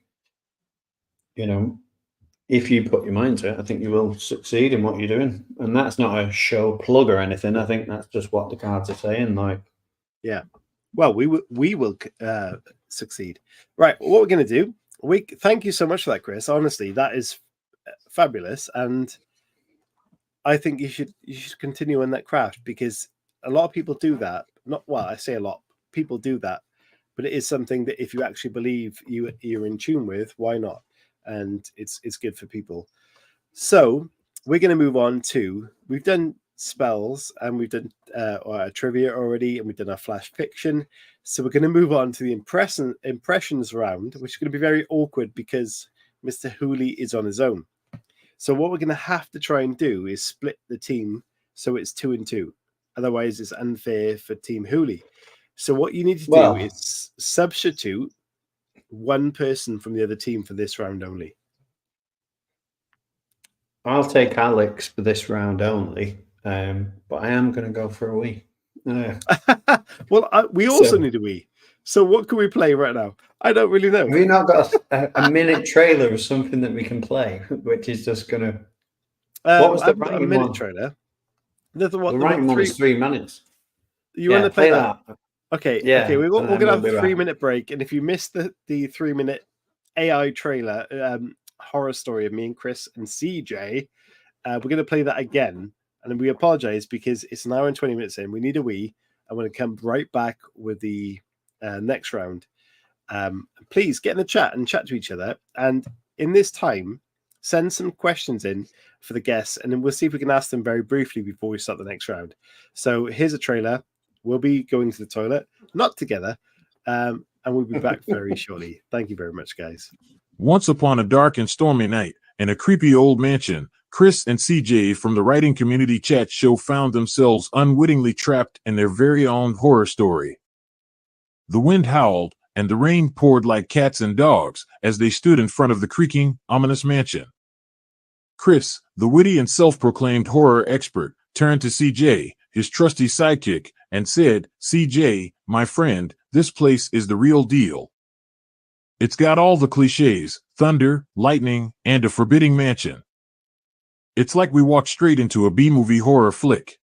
if you put your mind to it, I think you will succeed in what you're doing. And that's not a show plug or anything. I think that's just what the cards are saying. Yeah. Well, we will succeed. Right. What we're going to do? Thank you so much for that, Chris. Honestly, that is fabulous, and I think you should continue on that craft, because a lot of people do that. I say a lot. People do that, but it is something that if you actually believe you're in tune with, why not? And it's good for people. So we're going to move on to, we've done spells and we've done trivia already, and we've done our flash fiction. So we're going to move on to the impressions round, which is going to be very awkward because Mr. Hooley is on his own. So what we're going to have to try and do is split the team so it's 2 and 2. Otherwise, it's unfair for Team Hooley. So what you need to do is substitute one person from the other team for this round only. I'll take Alex for this round only, but I am going to go for a wee. Well, we also need a wee. So what can we play right now? I don't really know. Have we not got a minute trailer of something that we can play, which is just going to... What was the I've got a writing minute one? trailer. The writing one is 3 minutes. You want to play that? Okay. Yeah. Okay. We're going to have a we'll 3-minute break, and if you missed the 3-minute AI trailer horror story of me and Chris and CJ, we're going to play that again, and we apologize because it's an hour and 20 minutes in. We need a wee. I'm going to come right back with the next round. Please get in the chat and chat to each other, and in this time, send some questions in for the guests, and then we'll see if we can ask them very briefly before we start the next round. So here's a trailer. We'll be going to the toilet, not together, and we'll be back very shortly. Thank you very much, guys. Once upon a dark and stormy night in a creepy old mansion, Chris and CJ from the Writing Community Chat Show found themselves unwittingly trapped in their very own horror story. The wind howled, and the rain poured like cats and dogs as they stood in front of the creaking, ominous mansion. Chris, the witty and self-proclaimed horror expert, turned to CJ, his trusty sidekick, and said, "CJ, my friend, this place is the real deal. It's got all the cliches, thunder, lightning, and a forbidding mansion. It's like we walked straight into a B-movie horror flick."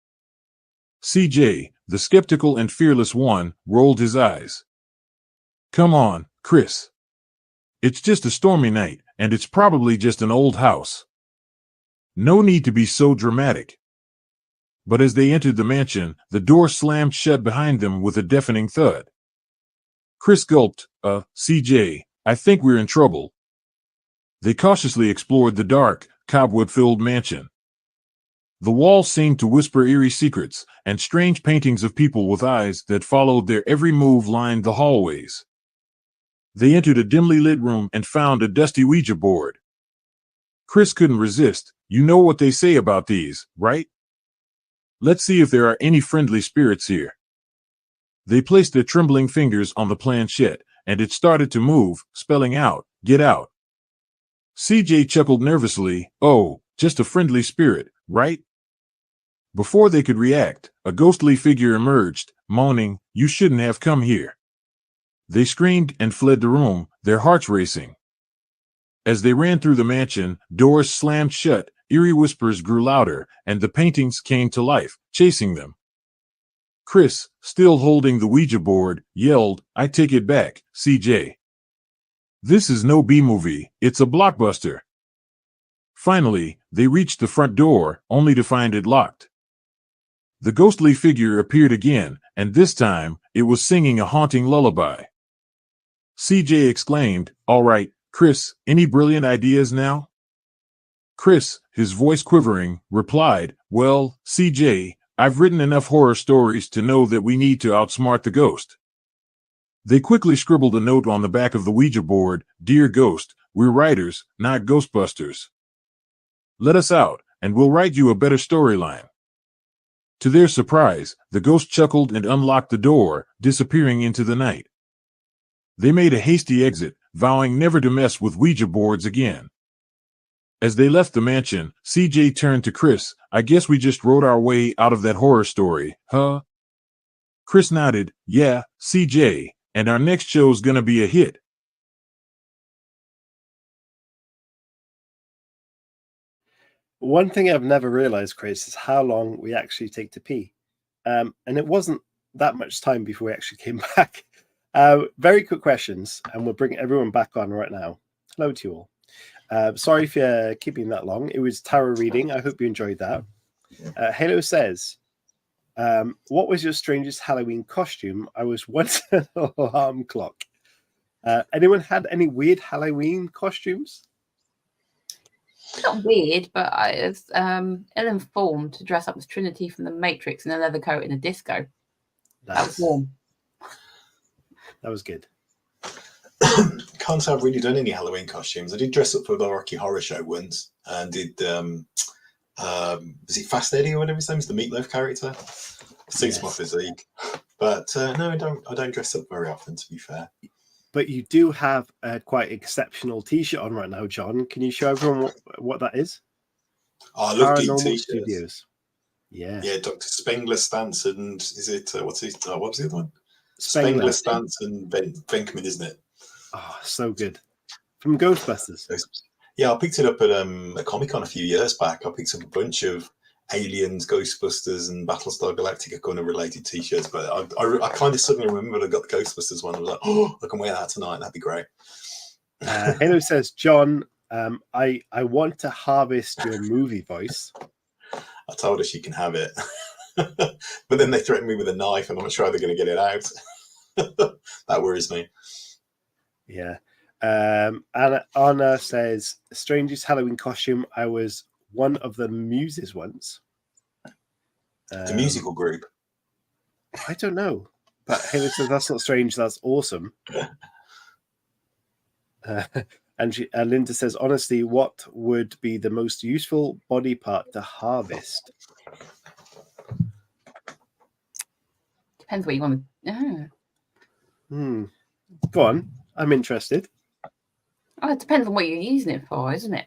CJ, the skeptical and fearless one, rolled his eyes. "Come on, Chris. It's just a stormy night, and it's probably just an old house. No need to be so dramatic." But as they entered the mansion, the door slammed shut behind them with a deafening thud. Chris gulped. CJ, I think we're in trouble." They cautiously explored the dark, cobweb-filled mansion. The walls seemed to whisper eerie secrets, and strange paintings of people with eyes that followed their every move lined the hallways. They entered a dimly lit room and found a dusty Ouija board. Chris couldn't resist. "You know what they say about these, right? Let's see if there are any friendly spirits here." They placed their trembling fingers on the planchette, and it started to move, spelling out, "Get out." CJ chuckled nervously. "Oh, just a friendly spirit, right?" Before they could react, a ghostly figure emerged, moaning, "You shouldn't have come here." They screamed and fled the room, their hearts racing. As they ran through the mansion, doors slammed shut, eerie whispers grew louder, and the paintings came to life, chasing them. Chris, still holding the Ouija board, yelled, "I take it back, CJ. This is no B-movie, it's a blockbuster." Finally, they reached the front door, only to find it locked. The ghostly figure appeared again, and this time, it was singing a haunting lullaby. CJ exclaimed, "All right, Chris, any brilliant ideas now?" Chris, his voice quivering, replied, "Well, CJ, I've written enough horror stories to know that we need to outsmart the ghost." They quickly scribbled a note on the back of the Ouija board, "Dear Ghost, we're writers, not Ghostbusters. Let us out, and we'll write you a better storyline." To their surprise, the ghost chuckled and unlocked the door, disappearing into the night. They made a hasty exit, vowing never to mess with Ouija boards again. As they left the mansion, CJ turned to Chris. "I guess we just wrote our way out of that horror story, huh?" Chris nodded. "Yeah, CJ, and our next show's gonna be a hit." One thing I've never realized, Chris, is how long we actually take to pee. And it wasn't that much time before we actually came back. Very quick questions, and we'll bring everyone back on right now. Hello to you all. Sorry if you're keeping that long. It was tarot reading. I hope you enjoyed that. Halo says, "What was your strangest Halloween costume? I was once an alarm clock." Anyone had any weird Halloween costumes? Not weird, but I was ill-informed to dress up as Trinity from the Matrix in a leather coat in a disco. That was warm. That was good. Can't say I've really done any Halloween costumes. I did dress up for the Rocky Horror Show once, and did was it Fast Eddie or whatever his name is, the Meatloaf character? Suits my physique, but no, I don't dress up very often, to be fair. But you do have a quite exceptional T-shirt on right now, John. Can you show everyone what that is? Oh, I love geek Paranormal T-shirts. Studios. Yeah. Yeah, Dr. Spengler stance, and is it what was the other one? Spengler, Stance, and Venkman, isn't it? Oh, so good. From Ghostbusters. Yeah, I picked it up at a Comic-Con a few years back. I picked up a bunch of Aliens, Ghostbusters, and Battlestar Galactica kind of related T-shirts. But I kind of suddenly remembered I got the Ghostbusters one. I was like, oh, I can wear that tonight. That'd be great. Halo says, John, I want to harvest your movie voice. I told her she can have it. But then they threatened me with a knife, and I'm not sure they're going to get it out. That worries me. Yeah. Anna says, strangest Halloween costume. I was one of the Muses once. The musical group. I don't know. But Halo says, that's not strange. That's awesome. And Linda says, honestly, what would be the most useful body part to harvest? Depends what you want to. Go on. I'm interested. Oh, it depends on what you're using it for, isn't it?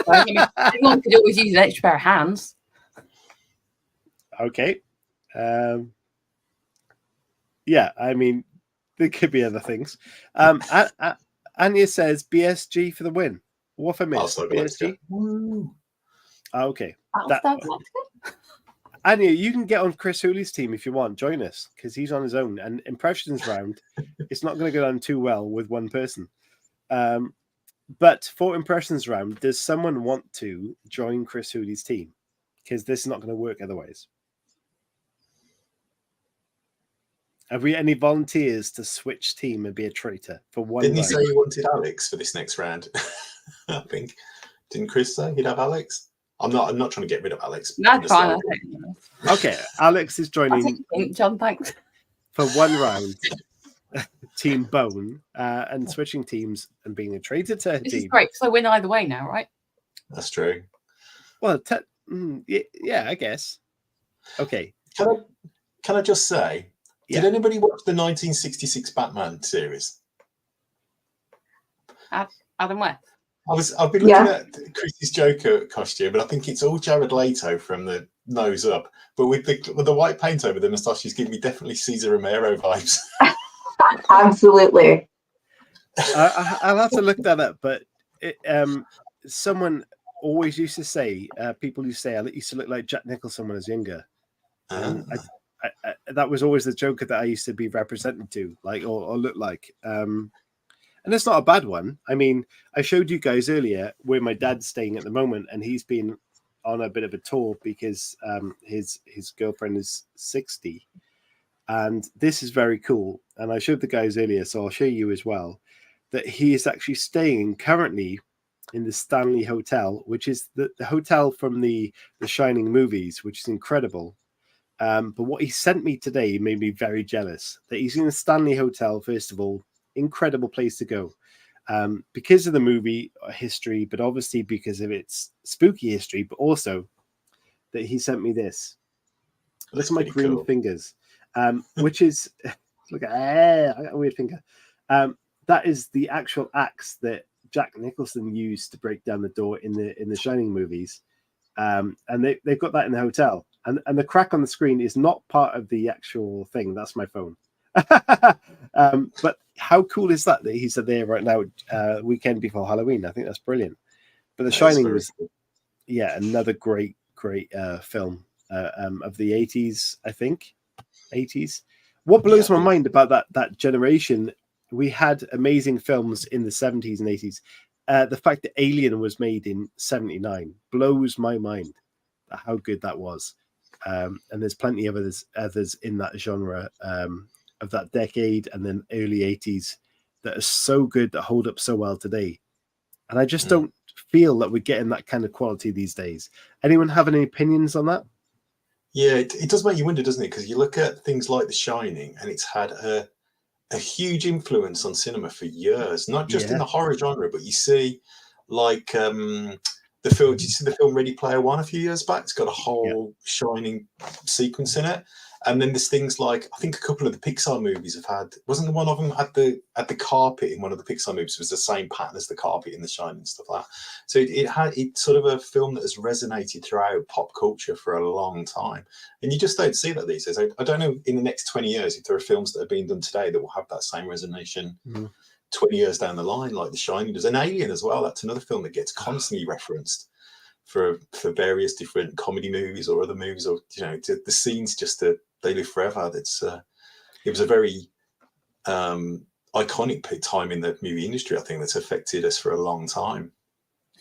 I mean, anyone could always use an extra pair of hands. Okay. Yeah, I mean, there could be other things. Anya says BSG for the win. What for miss? BSG? Okay. Anya, you can get on Chris Hooley's team if you want. Join us, because he's on his own. And impressions round, it's not going to go down too well with one person. But for impressions round, does someone want to join Chris Hooley's team? Because this is not going to work otherwise. Have we any volunteers to switch team and be a traitor for one? Didn't he say he wanted Alex for this next round? I think. Didn't Chris say he'd have Alex? I'm not trying to get rid of Alex. That's fine. Okay, Alex is joining. John, thanks. For one round. Team Bone and switching teams and being a traitor to her This team. is great because I win either way now, right? That's true. Well, yeah, I guess. Okay. Can I just say, did anybody watch the 1966 Batman series? Adam West. I've been looking at Chris's Joker costume, but I think it's all Jared Leto from the nose up. But with the white paint over the moustache, he's giving me definitely Cesar Romero vibes. Absolutely. I'll have to look that up, but someone always used to say, people used to say, I used to look like Jack Nicholson when I was younger. That was always the Joker that I used to be represented to, like, or look like. And it's not a bad one. I mean, I showed you guys earlier where my dad's staying at the moment, and he's been on a bit of a tour because his girlfriend is 60. And this is very cool. And I showed the guys earlier, so I'll show you as well, that he is actually staying currently in the Stanley Hotel, which is the hotel from the Shining movies, which is incredible. But what he sent me today made me very jealous. That he's in the Stanley Hotel, first of all, incredible place to go. Because of the movie history, but obviously because of its spooky history, but also that he sent me this. Look at my green fingers. Which is look at I got a weird finger. That is the actual axe that Jack Nicholson used to break down the door in the Shining movies, and they've got that in the hotel. And the crack on the screen is not part of the actual thing. That's my phone. But how cool is that he's there right now, weekend before Halloween? I think that's brilliant. But the Shining was, another great film of the 80s, I think. 80s. What blows my mind about that generation, we had amazing films in the 70s and 80s. The fact that Alien was made in 79 blows my mind how good that was. And there's plenty of others in that genre of that decade and then early 80s that are so good, that hold up so well today. And I just don't feel that we're getting that kind of quality these days. Anyone have any opinions on that? Yeah, it does make you wonder, doesn't it? Because you look at things like The Shining, and it's had a huge influence on cinema for years, not just in the horror genre, but you see, like the film. Did you see the film Ready Player One a few years back? It's got a whole Shining sequence in it, And then there's things like, I think a couple of the Pixar movies have had, wasn't the one of them had the carpet in one of the Pixar movies was the same pattern as the carpet in The Shining and stuff like that. So it's sort of a film that has resonated throughout pop culture for a long time. And you just don't see that these days. I don't know in the next 20 years if there are films that are being done today that will have that same resonation 20 years down the line, like The Shining does. And Alien as well, that's another film that gets constantly referenced for various different comedy movies or other movies, or the scenes just they live forever. That's it was a very iconic time in the movie industry, I think, that's affected us for a long time.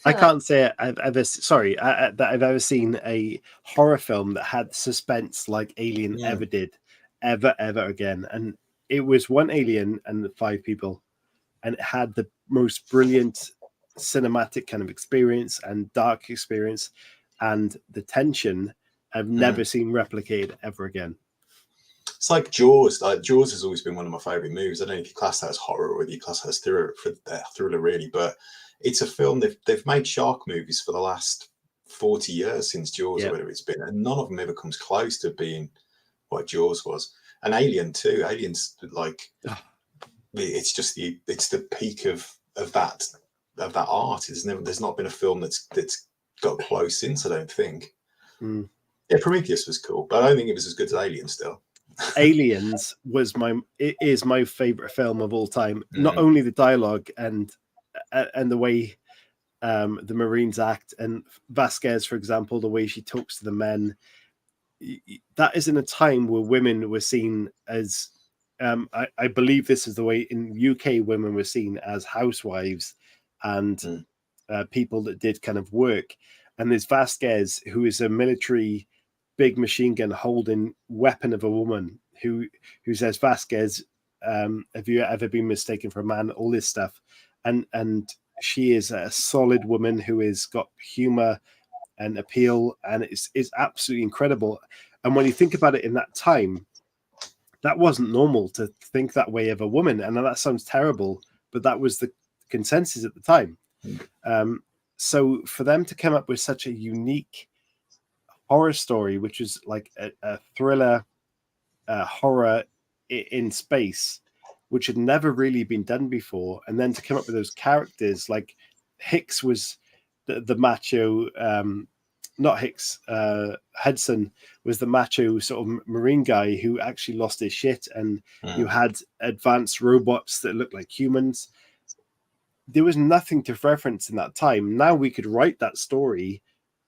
I can't say that I've ever seen a horror film that had suspense like Alien ever did, ever again. And it was one alien and 5 people, and it had the most brilliant cinematic kind of experience and dark experience, and the tension I've never seen replicated ever again. It's like Jaws. Like Jaws has always been one of my favorite movies. I don't know if you class that as horror or whether you class that as thriller really, but it's a film they've made shark movies for the last 40 years since Jaws or whatever it's been, and none of them ever comes close to being what Jaws was. And Alien too. Alien's like it's the peak of that art. There's not been a film that's got close since, I don't think. Yeah, Prometheus was cool, but I don't think it was as good as Alien still. Aliens is my favorite film of all time. Not only the dialogue and the way the Marines act, and Vasquez, for example, the way she talks to the men. That is in a time where women were seen as I believe this is the way in UK women were seen as housewives and people that did kind of work. And there's Vasquez, who is a military big machine gun holding weapon of a woman who says, Vasquez, have you ever been mistaken for a man? All this stuff. And she is a solid woman who has got humor and appeal, and is absolutely incredible. And when you think about it in that time, that wasn't normal to think that way of a woman. And that sounds terrible, but that was the consensus at the time. So for them to come up with such a unique horror story, which is like a thriller horror in space, which had never really been done before, and then to come up with those characters, like Hicks was the macho, not Hicks, Hudson was the macho sort of Marine guy who actually lost his shit, and you had advanced robots that looked like humans. There was nothing to reference in that time. Now we could write that story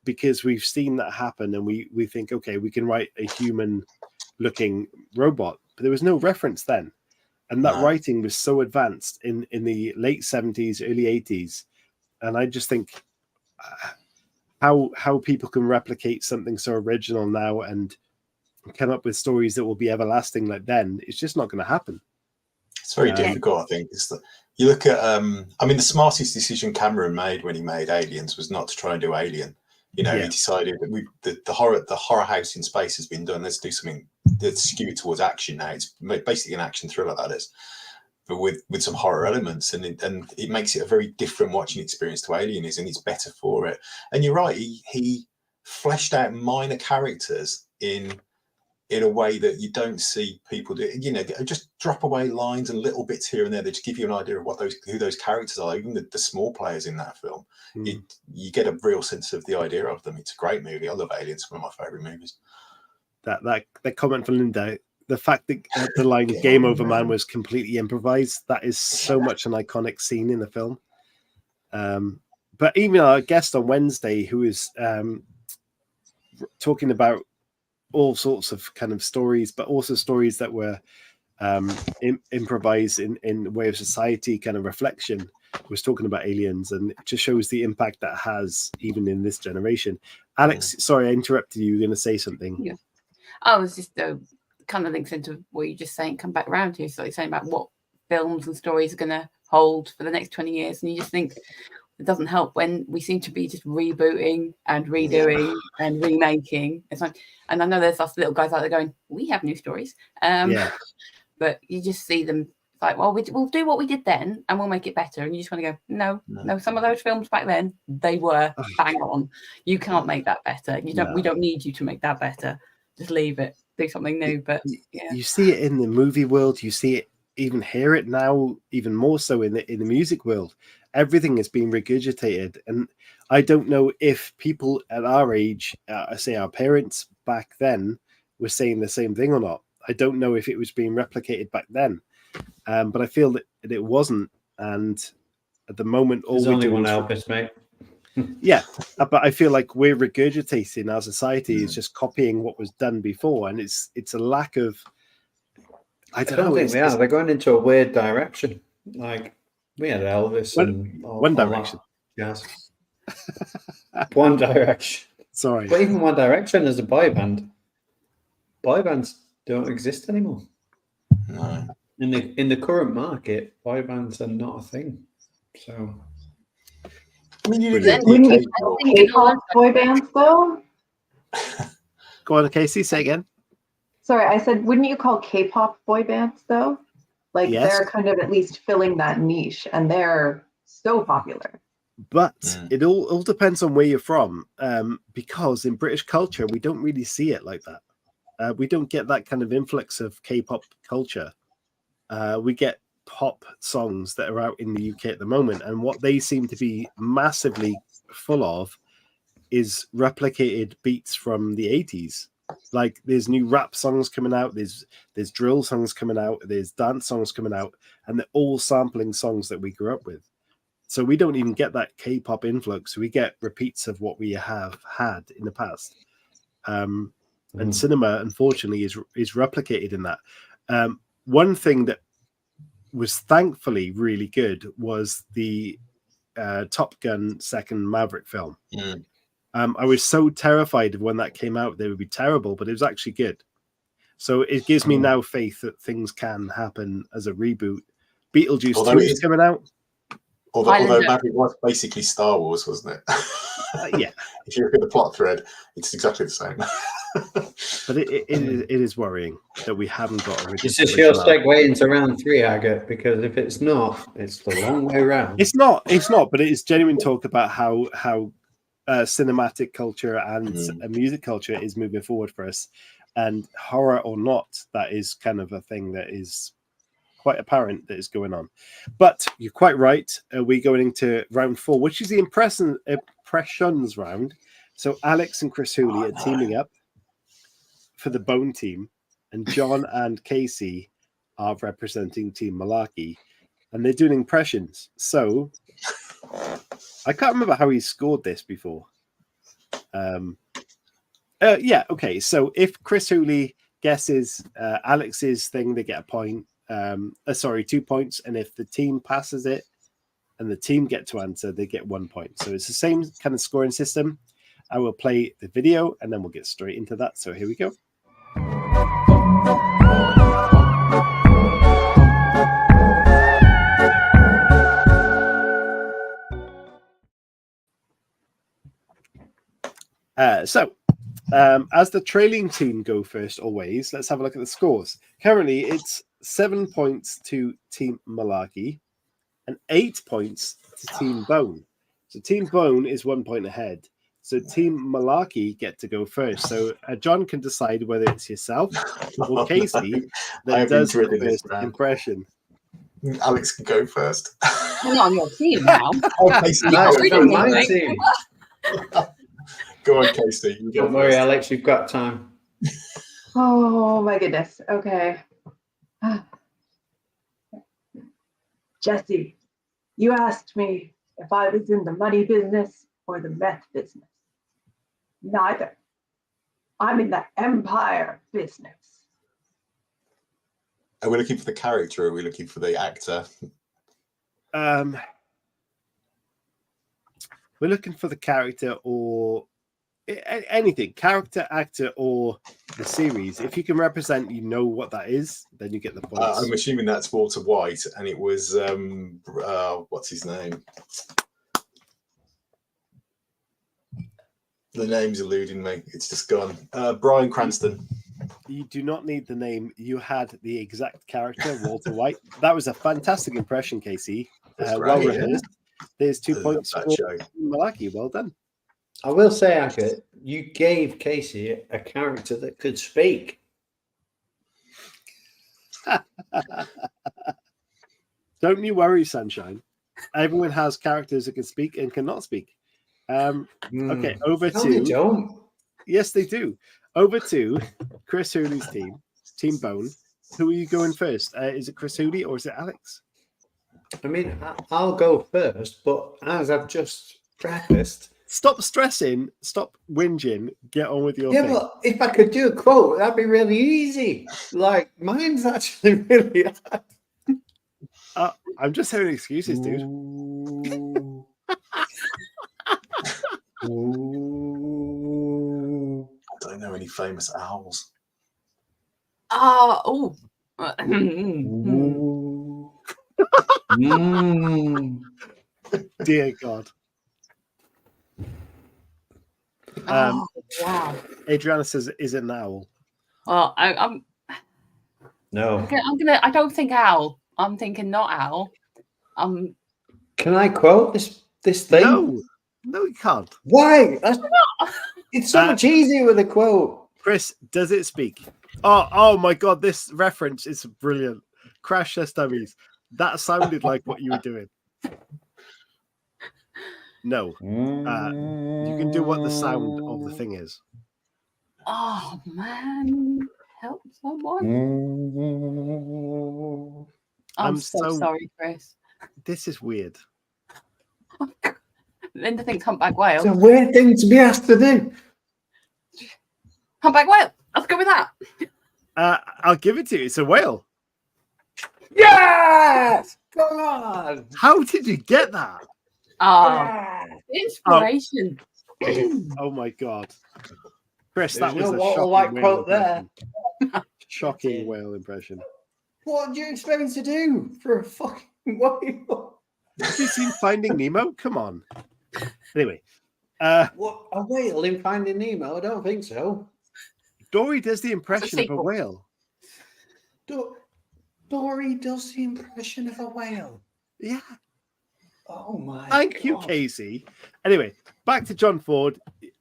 because we've seen that happen, and we think, okay, we can write a human looking robot, but there was no reference then. And that writing was so advanced in the late 70s, early 80s. And I just think how people can replicate something so original now and come up with stories that will be everlasting like then, it's just not going to happen. It's very difficult, I think. You look at, the smartest decision Cameron made when he made Aliens was not to try and do Alien. He decided that the horror house in space has been done. Let's do something that's skewed towards action now. It's basically an action thriller, that is, but with some horror elements, and it makes it a very different watching experience to Alien is, and it's better for it. And you're right, he fleshed out minor characters in a way that you don't see people do. Just drop away lines and little bits here and there that just give you an idea of who those characters are. Even the small players in that film, you get a real sense of the idea of them. It's a great movie. I love Aliens. One of my favorite movies. That comment from Linda, the fact that the line "Game Over, Man" was completely improvised, that is so much an iconic scene in the film. But even our guest on Wednesday, who is talking about all sorts of kind of stories, but also stories that were improvised in way of society kind of reflection, was talking about Aliens, and it just shows the impact that has even in this generation. Alex, sorry, I interrupted you. You're going to say something. Yeah. I was just kind of links into what you just saying, come back around to, so saying about what films and stories are going to hold for the next 20 years. And you just think it doesn't help when we seem to be just rebooting and redoing and remaking. It's like, and I know there's us little guys out there going, we have new stories. But you just see them like, well, we'll do what we did then and we'll make it better. And you just want to go, no, some of those films back then, they were bang on. You can't make that better. We don't need you to make that better. Just leave it. do something new. But yeah, You see it in the movie world. You see it, even hear it now, even more so in the music world. Everything is being regurgitated, and I don't know if people at our age, say our parents back then, were saying the same thing or not. I don't know if it was being replicated back then, but I feel that it wasn't. And at the moment, all There's we're only doing one is Elvis, mate. yeah, but I feel like we're regurgitating, our society is just copying what was done before, and it's a lack of. I don't know. think we are. They're going into a weird direction. Like we had Elvis and One Direction. Yes. One Direction. Sorry. But even One Direction as a boy band. Boy bands don't exist anymore. No. In the current market, boy bands are not a thing. So I mean, you Brilliant. Wouldn't you call K-pop boy bands though? Go on, Casey. Say again. Sorry, I said, wouldn't you call K-pop boy bands though? Like Yes. they're kind of at least filling that niche, and they're so popular. But it all depends on where you're from, because in British culture we don't really see it like that. We don't get that kind of influx of K-pop culture. We get pop songs that are out in the UK at the moment, and what they seem to be massively full of is replicated beats from the 80s. Like there's new rap songs coming out, there's drill songs coming out, there's dance songs coming out, and they're all sampling songs that we grew up with. So we don't even get that K-pop influx. We get repeats of what we have had in the past. And cinema, unfortunately, is replicated in that. One thing that was thankfully really good was the Top Gun second Maverick film. I was so terrified of when that came out, they would be terrible, but it was actually good. So it gives me now faith that things can happen as a reboot. Beetlejuice 2 is coming out. Although Maverick was basically Star Wars, wasn't it? Yeah. If you look at the plot thread, it's exactly the same. But it is worrying that we haven't got a. Is this your segue into round 3, Agate? Because if it's not, it's the long way round. It's not, but it is genuine talk about how cinematic culture and music culture is moving forward for us. And horror or not, that is kind of a thing that is quite apparent that is going on. But you're quite right. We're going into round 4, which is the impressions round. So Alex and Chris Hooley are teaming up for the Bone team, and John and Casey are representing Team Malarkey, and they're doing impressions. So I can't remember how he scored this before. Yeah, okay. So if Chris Hooley guesses Alex's thing, they get a point. 2 points, and if the team passes it and the team get to answer, they get 1 point. So it's the same kind of scoring system. I will play the video and then we'll get straight into that. So here we go. As the trailing team go first always, let's have a look at the scores. Currently, it's 7 points to Team Malarkey and 8 points to Team Bone. So Team Bone is 1 point ahead. So Team Malarkey get to go first. So John can decide whether it's yourself or Casey that does the first impression. Alex can go first. I'm not on your team now. Casey, my team. Go on, Casey. Don't worry, Alex, you've got time. Oh my goodness. Okay. Jesse, you asked me if I was in the money business or the meth business. Neither. I'm in the empire business. Are we looking for the character or are we looking for the actor? We're looking for the character or anything, character, actor, or the series. If you can represent, you know what that is, then you get the points. I'm assuming that's Walter White, and it was what's his name? The name's eluding me. It's just gone. Bryan Cranston. You do not need the name. You had the exact character, Walter White. That was a fantastic impression, Casey. Well rehearsed. There's 2 points for Malarkey. Well done. I will say, Agate, you gave Casey a character that could speak. Don't you worry, Sunshine. Everyone has characters that can speak and cannot speak. Okay, over No, they to... don't. Yes, they do. Over to Chris Hooley's team, Team Bone. Who are you going first? Is it Chris Hooley or is it Alex? I mean, I'll go first, but as I've just prefaced... Stop stressing, stop whinging, get on with your thing. But if I could do a quote, that'd be really easy. Like, mine's actually really hard. I'm just hearing excuses, dude. Ooh. I don't know any famous owls. Oh. Dear God. Wow. Adriana says, "Is it an owl?" Well, I'm No. I don't think owl. I'm thinking not owl. Can I quote this thing? No, you can't. Why? It's so much easier with a quote. Chris, does it speak? Oh my God, this reference is brilliant. Crash Test Dummies. That sounded like what you were doing. No. You can do what the sound of the thing is. Oh man, help someone. I'm so sorry, Chris. This is weird. Linda thinks humpback whale. It's a weird thing to be asked to do. Humpback whale. Let's go with that. I'll give it to you. It's a whale. Yes! Come on! How did you get that? Inspiration. Oh my God. Chris, that There's was no a shocking like whale quote there. Shocking whale impression. What do you expect me to do for a fucking whale? Have you seen Finding Nemo? Come on. Anyway. What, a whale in Finding Nemo? I don't think so. Dory does the impression of a whale. Dory does the impression of a whale. Yeah. Oh my Thank you, God. Casey. Anyway, back to John Ford.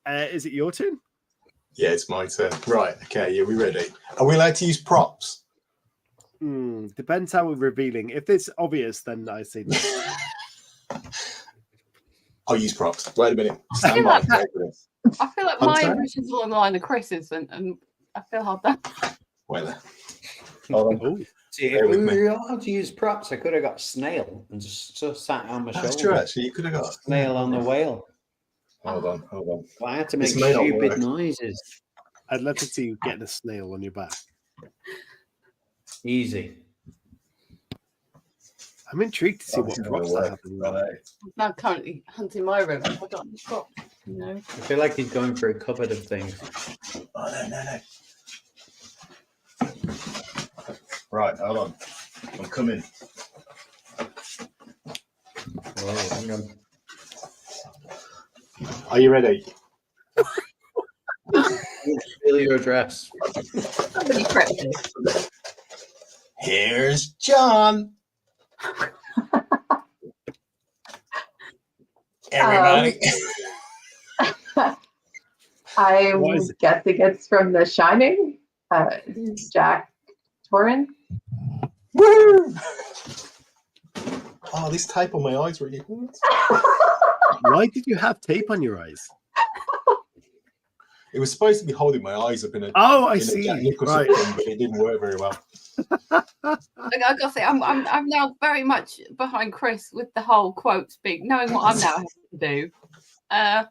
Is it your turn? Yeah, it's my turn. Right. Okay. Are we ready? Are we allowed to use props? Depends how we're revealing. If it's obvious, then I say no. I'll use props. Wait a minute. Stand by. I feel like my impression's along the line of Chris's, and I feel hard that. Wait there. Hold on. See, if we were allowed to use props, I could have got snail and just sat on my shoulder. That's true, actually. You could have got snail on the whale. Hold on. Well, I had to make stupid noises. I'd love to see you getting a snail on your back. Easy. I'm intrigued to see what props that happen. Right. I'm now currently hunting my room. Have I got any props? No. I feel like he's going for a cupboard of things. Oh, no. Right, hold on. I'm coming. Whoa, hang on. Are you ready? Feel your address. Somebody prepped this. Here's John. Everybody. I'm guessing it's from The Shining. Jack Torrance. Woo! Oh, this tape on my eyes really hurts. Why did you have tape on your eyes? It was supposed to be holding my eyes up in a. I see. Jack Nicholson Right. thing, but it didn't work very well. I gotta say, I'm now very much behind Chris with the whole quote speak, knowing what I'm now having to do. I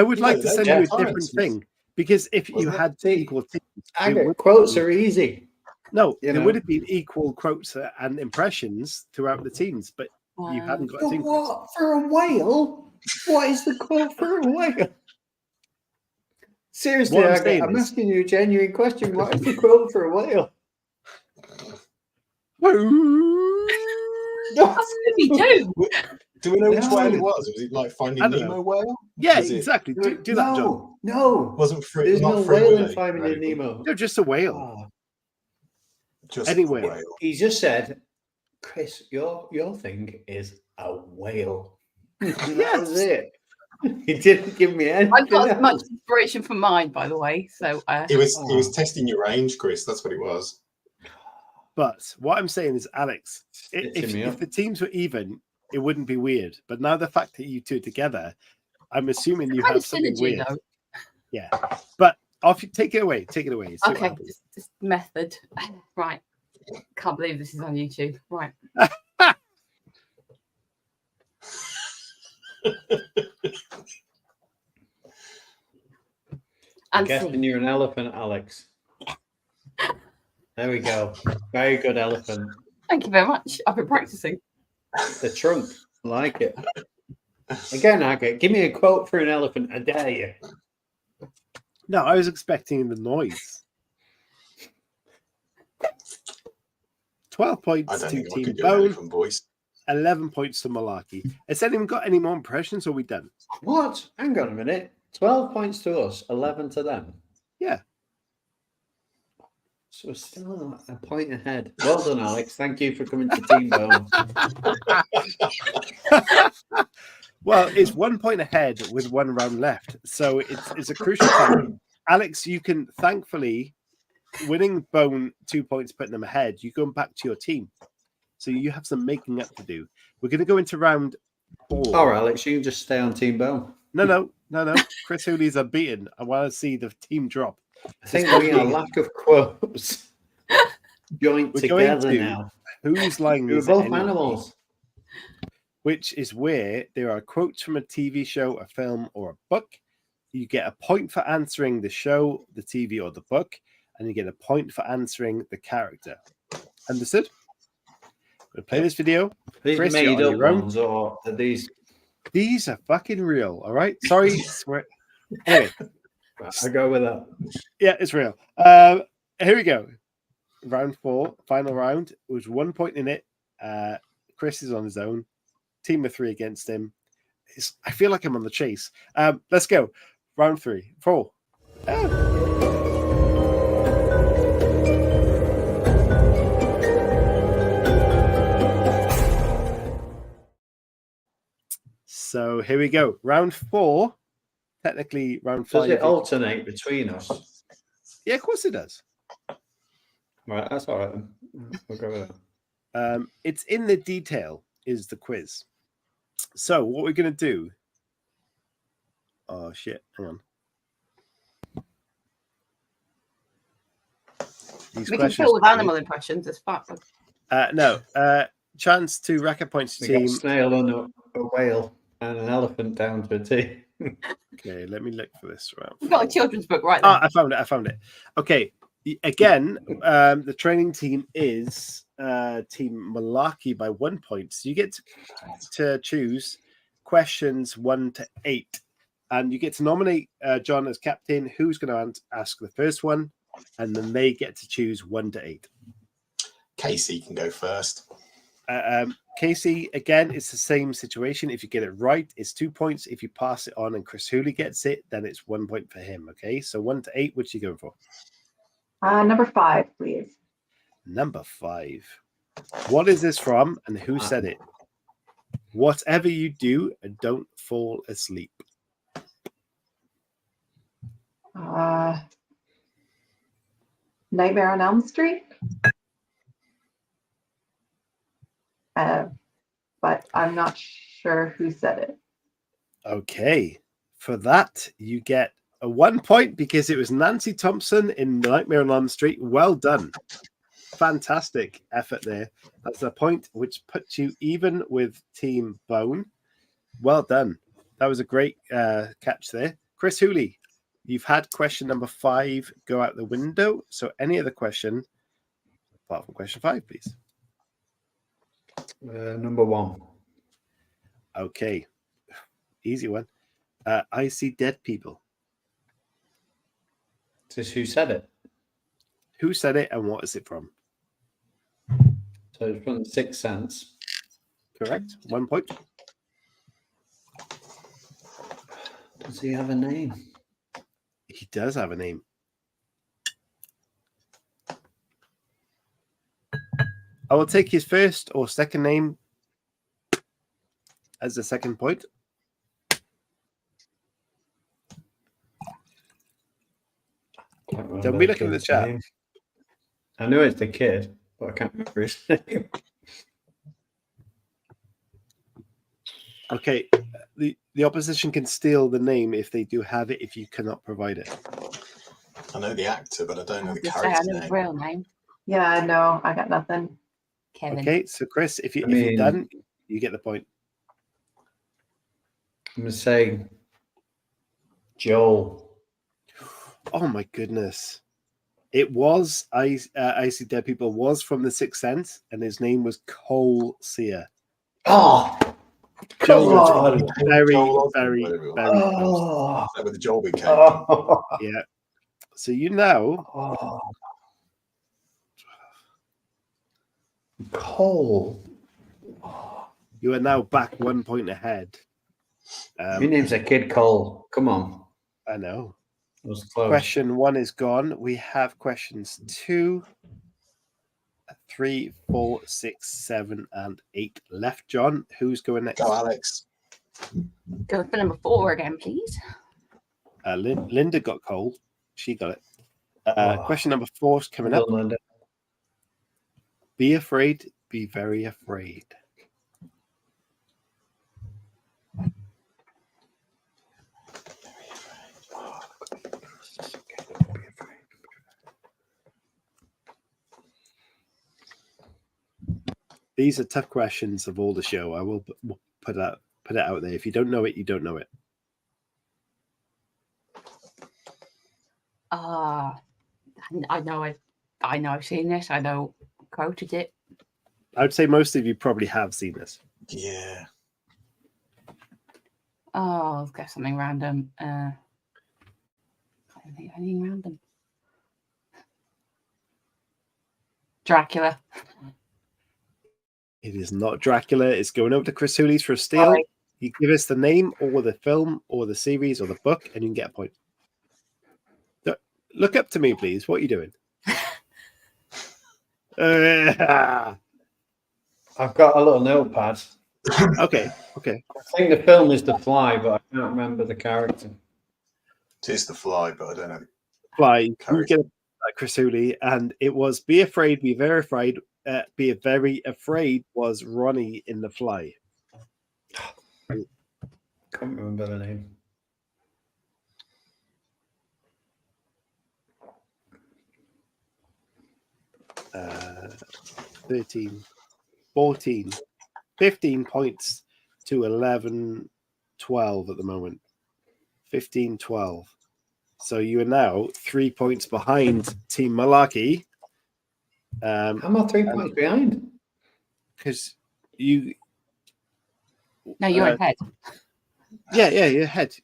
would like to send you a different thing because if you had equal teams, quotes are easy. No, there would have been equal quotes and impressions throughout the teams, but you haven't got a team. What for a whale? What is the quote for a whale? Seriously, I'm asking you a genuine question. What is the quote for a whale? Do we know which whale it was? Was it like Finding Nemo whale? Yeah, exactly. Do that, John. No, wasn't free. There's not no free whale in Finding Nemo. No, just a whale. Oh. Just anyway, a whale. He just said, "Chris, your thing is a whale." That was it. He didn't give me anything. I've got as much inspiration from mine, by the way. So He was testing your range, Chris. That's what it was. But what I'm saying is, Alex, Stitching me if up. the teams were even, it wouldn't be weird. But now the fact that you two are together, I'm assuming you Kind have of something synergy, weird. though. Yeah. But take it away. Take it away. See what Okay, happens. just method. Right. Can't believe this is on YouTube. Right. I'm And guessing see. you're an elephant, Alex. There we go. Very good elephant. Thank you very much. I've been practicing. The trunk. I like it. Again, Agate, give me a quote for an elephant. I dare you. No, I was expecting the noise. 12 I points don't to think I Team could do an Bone, elephant voice. 11 points to Malarkey. Has anyone got any more impressions, or are we done? What? Hang on a minute. 12 points to us, 11 to them. Yeah. So we're still a point ahead. Well done, Alex. Thank you for coming to Team Bone. Well, it's 1 point ahead with 1 round left. So it's a crucial time. Alex, you can thankfully, winning Bone 2 points, putting them ahead, you're going back to your team. So you have some making up to do. We're going to go into round 4. All right, Alex, you can just stay on Team Bone. No. Chris Hooley's unbeaten. I want to see the team drop. I think we are lack of quotes. Joint We're together going to now. Whose line We're is both it anyway? animals. Which is where there are quotes from a TV show, a film, or a book. You get a point for answering the show, the TV, or the book, and you get a point for answering the character. Understood? We'll play this video. These Chris, you're made on up your own. ones, or are these? These are fucking real, all right? Sorry. Anyway, I go with that. yeah, it's real. Here we go. Round 4, final round. It was 1 point in it. Chris is on his own. Team of 3 against him. I feel like I'm on the chase. Let's go. Round 4. So here we go. Round 4. Technically, round 5. Does it alternate between us? Yeah, of course it does. Right, that's all right then. We'll go with that. It's in the detail is the quiz. So what we're going to do... Oh, shit. Hang on. These We can fill with animal impressions. It's fun. No. Chance to rack up points to We got team. a snail and a whale and an elephant down to a T. Okay, let me look for this round. We've got a children's book right there. I found it. Okay. Again, the training team is Team Malarkey by 1 point. So you get to choose questions 1 to 8. And you get to nominate John as captain. Who's going to ask the first one? And then they get to choose 1 to 8. Casey can go first. Casey, again, it's the same situation. If you get it right, it's 2 points. If you pass it on and Chris Hooley gets it, then it's 1 point for him. Okay, so 1 to 8, which are you going for? Number 5, please. Number 5. What is this from and who said it? Whatever you do, don't fall asleep. Nightmare on Elm Street. But I'm not sure who said it. Okay. For that, you get a 1 point because it was Nancy Thompson in Nightmare on Elm Street. Well done. Fantastic effort there. That's a point which puts you even with Team Bone. Well done. That was a great catch there. Chris Hooley, you've had question number 5 go out the window. So any other question, apart from question 5, please. Number 1. Okay. Easy one. I see dead people. Is this who said it? Who said it and what is it from? So it's from The Sixth Sense. Correct. 1 point. Does he have a name? He does have a name. I will take his first or second name as the second point. Don't be looking at the chat. I know it's the kid, but I can't remember his name. Okay, the opposition can steal the name if they do have it, if you cannot provide it. I know the actor, but I don't know the I character know his name. real name. Yeah, no, I got nothing. Kevin. Okay, so Chris, if you've done, you get the point. I'm going to say Joel. Oh my goodness. It was, I See Dead People was from The Sixth Sense, and his name was Cole Sear. Oh! Joel God. was very, Joel very, Osment, very close. Oh. Is that where the Joel came from? Oh. Yeah. So you now... Oh. Cole. You are now back 1 point ahead. Your name's a kid Cole. Come on. I know. It was close. Question 1 is gone. We have questions 2, 3, 4, 6, 7, and 8 left. John, who's going next? Go, Alex. Go for number 4 again, please. Linda got Cole. She got it. Question number 4 is coming up. Linda. Be afraid, be very afraid. These are tough questions of all the show. I will put it out there. If you don't know it, you don't know it. I know I've seen this. I know quoted it. I would say most of you probably have seen this. Yeah. Oh, let's get something random. I don't think anything random. Dracula. It is not Dracula. It's going over to Chris Hooley's for a steal. Sorry. You give us the name or the film or the series or the book, and you can get a point. Look up to me, please. What are you doing? I've got a little notepad. Okay. I think the film is The Fly, but I can't remember the character. It is The Fly, but I don't know. Fly. You get Chris Hooley, and it was Be Afraid, Be Very Afraid. Be Very Afraid was Ronnie in The Fly. Can't remember the name. Uh, 13, 14, 15 points to 11, 12 at the moment. 15, 12. So you are now 3 points behind Team Malarkey. How am I 3 points behind? Because you... No, you're ahead. Yeah, you're ahead.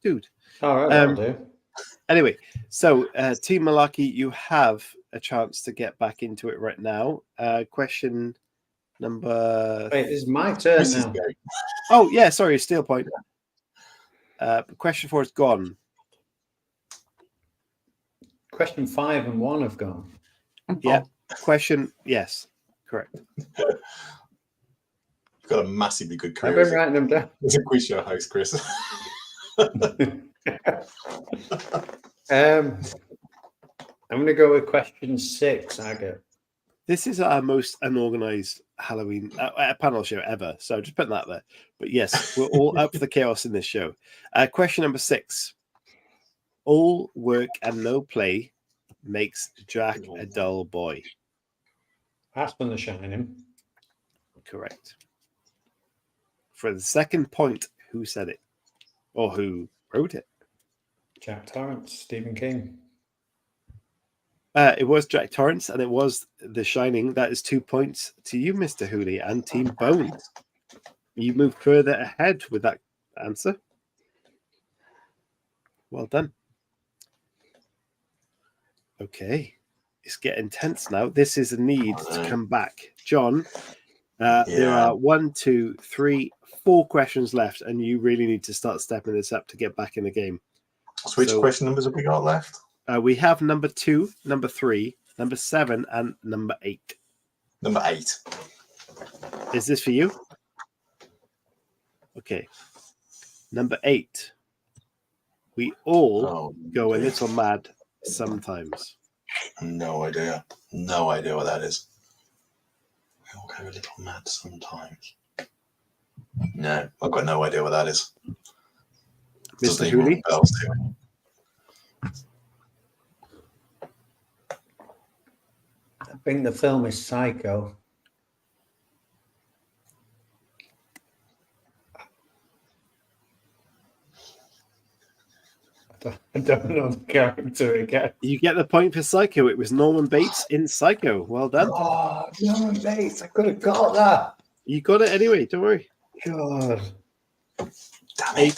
Dude. All right, that'll do. Anyway, so Team Malarkey, you have a chance to get back into it right now. Question number... Wait, it's my turn now. Oh, yeah, sorry, steal point. Question 4 is gone. Question 5 and 1 have gone. Yeah. Question, yes, correct. You've got a massively good I've career been writing them down. as a quiz show host, Chris. I'm going to go with question 6, Agate. This is our most unorganized Halloween panel show ever. So just putting that there. But yes, we're all up for the chaos in this show. Question number 6. All work and no play makes Jack a dull boy. That's from The Shining. Correct. For the second point, who said it? Or who wrote it? Jack Torrance, Stephen King. It was Jack Torrance, and it was The Shining. That is 2 points to you, Mr. Hooley, and Team Bones. You moved further ahead with that answer. Well done. Okay. It's getting tense now. This is a need to come back. John, there are 1, 2, 3, 4 questions left, and you really need to start stepping this up to get back in the game. So which question numbers have we got left? We have number 2, number 3, number 7, and number 8. Number 8. Is this for you? Okay. Number 8. We all go a little mad sometimes. No idea. No idea what that is. We all go a little mad sometimes. No, I've got no idea what that is. Mr. Hooley? Bells to it. I think the film is Psycho. I don't know the character again. You get the point for Psycho. It was Norman Bates in Psycho. Well done. Oh, Norman Bates. I could have got that. You got it anyway. Don't worry. God. Damn it.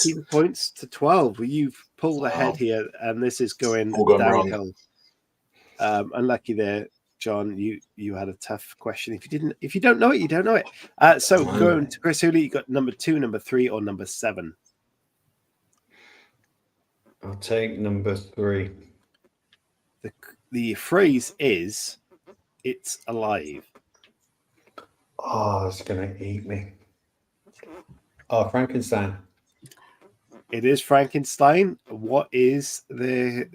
18 points to 12. Well, you've pulled ahead here, and this is going All gone wrong. downhill. Unlucky there, John. You had a tough question. If you don't know it, you don't know it. So going to Chris Hooley, you got number 2, number 3, or number 7. I'll take number 3. The phrase is, "It's alive." Oh, it's gonna eat me. Oh, Frankenstein. It is Frankenstein. What is the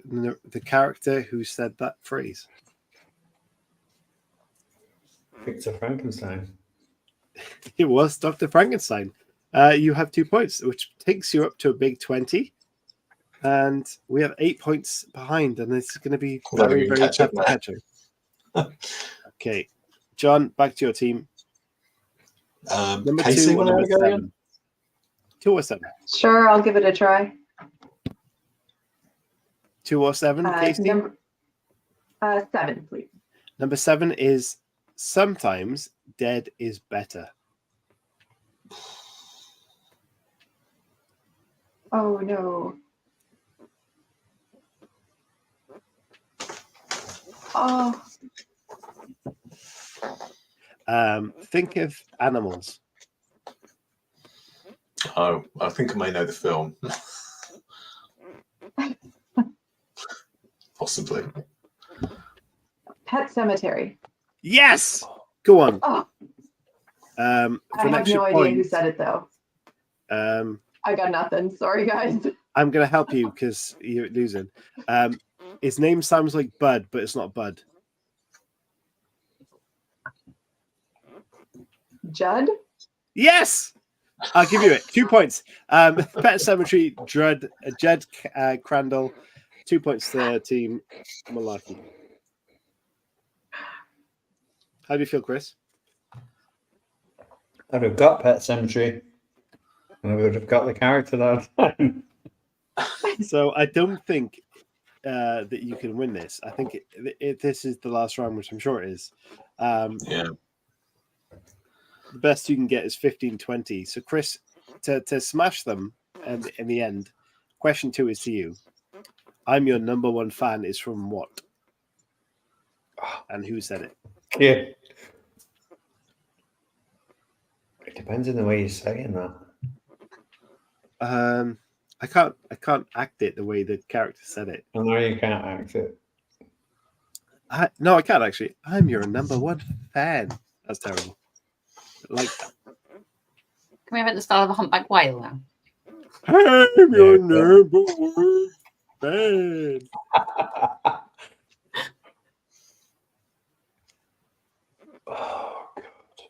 character who said that phrase? Victor Frankenstein. It was Dr. Frankenstein. You have 2 points, which takes you up to a big 20. And we have 8 points behind, and it's going to be very, very tough to catch up. Okay. John, back to your team. Number Casey, 2 or number 7? 2 or 7? Sure, I'll give it a try. 2 or 7, Casey? 7, please. Number 7 is "Sometimes dead is better." Oh, no. Oh, Think of animals. Oh, I think I may know the film. Possibly. Pet Cemetery. Yes! Go on. Oh, For I an have extra no idea point, who said it, though. I got nothing. Sorry, guys. I'm going to help you because you're losing. His name sounds like Bud, but it's not Bud. Judd? Yes! I'll give you it. 2 points. Pet Cemetery, Judd Crandall. 2 points to Team Malarkey. How do you feel, Chris? I'd have got Pet Cemetery. And I would have got the character that time. So I don't think that you can win this. I think this is the last round, which I'm sure it is. Yeah. The best you can get is 15-20. So Chris, to smash them and in the end, question 2 is to you. "I'm your number 1 fan" is from what? And who said it? Yeah. It depends on the way you're saying that. I can't act it the way the character said it. I know you can't act it. No, I can't actually. "I'm your number 1 fan." That's terrible. Like that. Can we have it the style of a humpback whale now? "I'm your number 1 fan." Oh, God.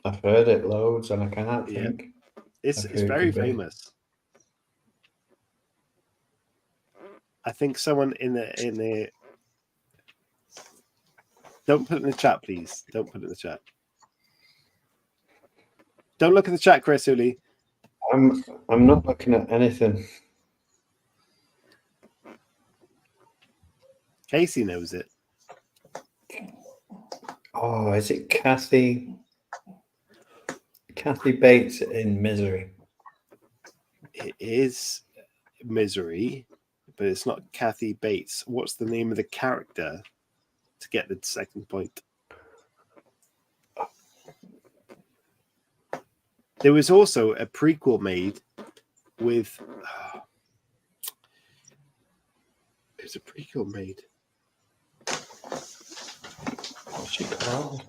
I've heard it loads and I can't Yeah. think. It's Okay, very could be. famous. I think someone in the don't put it in the chat, please. Don't put it in the chat. Don't look at the chat, Chris Hooley. I'm not looking at anything. Casey knows it. Oh, is it Kathy Bates in Misery? It is Misery, but it's not Kathy Bates. What's the name of the character to get the second point? There was also a prequel made with. There's a prequel made What's she called?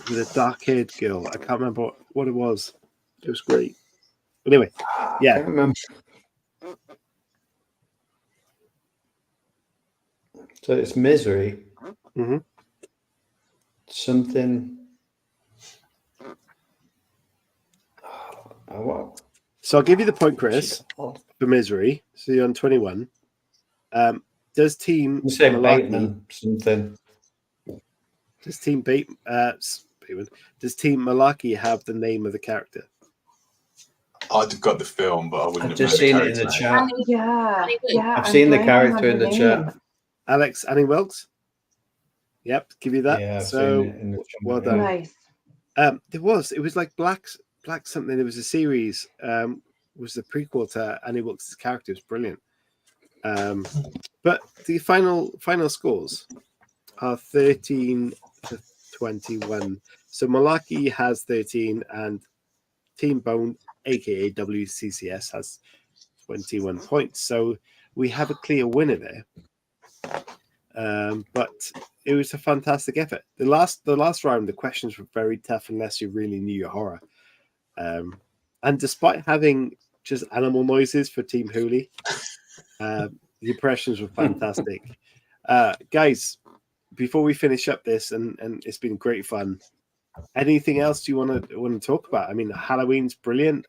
with a dark-haired girl. I can't remember what it was. It was great. But anyway, I yeah. can't remember. So it's Misery. Mhm. Something What? So I'll give you the point, Chris, for misery. So you're on 21. Does Team You say Malarkey, Bateman something? does Team Malarkey have the name of the character? I'd have got the film, but I wouldn't I've have just known seen it in the character chat. Yeah. I've I'm seen the blanking character on in the her chat. name. Alex Annie Wilkes? Yep, give you that. Yeah, I've so seen it in the chat. well done. Nice. It was like Black something. There was a series, was the prequel to Annie Wilkes' character. It was brilliant. But the final scores are 13 to 21. So Malarkey has 13 and Team Bone, aka WCCS, has 21 points. So we have a clear winner there. But it was a fantastic effort. The last round, the questions were very tough unless you really knew your horror. And despite having just animal noises for Team Hooli, the impressions were fantastic. Guys, before we finish up this, and it's been great fun. Anything else you want to talk about? I mean, Halloween's brilliant.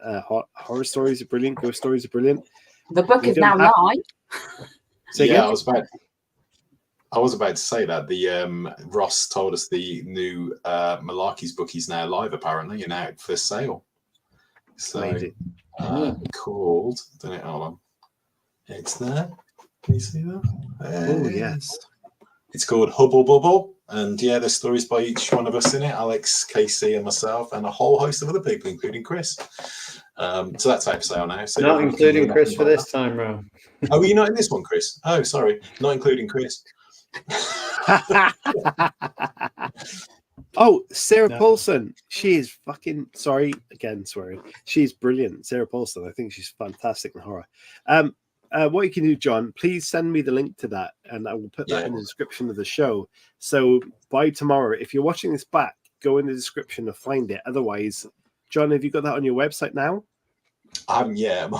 Horror stories are brilliant. Ghost stories are brilliant. The book We is don't now have- live. Yeah, I was about to say that the Ross told us the new Malarkey's book is now live apparently and out for sale. So called, don't it? Hold on, it's there. Can you see that? Oh yes, it's called Hubble Bubble, and yeah, there's stories by each one of us in it: Alex, Casey, and myself, and a whole host of other people, including Chris. So that's out for sale now. So Not including Chris for this time round. Oh, were you not in this one, Chris? Oh, sorry, not including Chris. Oh, Sarah Paulson. She is fucking sorry. She's brilliant. Sarah Paulson. I think she's fantastic in horror. What you can do, John, please send me the link to that and I will put that in the description of the show. So by tomorrow, if you're watching this back, go in the description to find it. Otherwise, John, have you got that on your website now? Yeah, my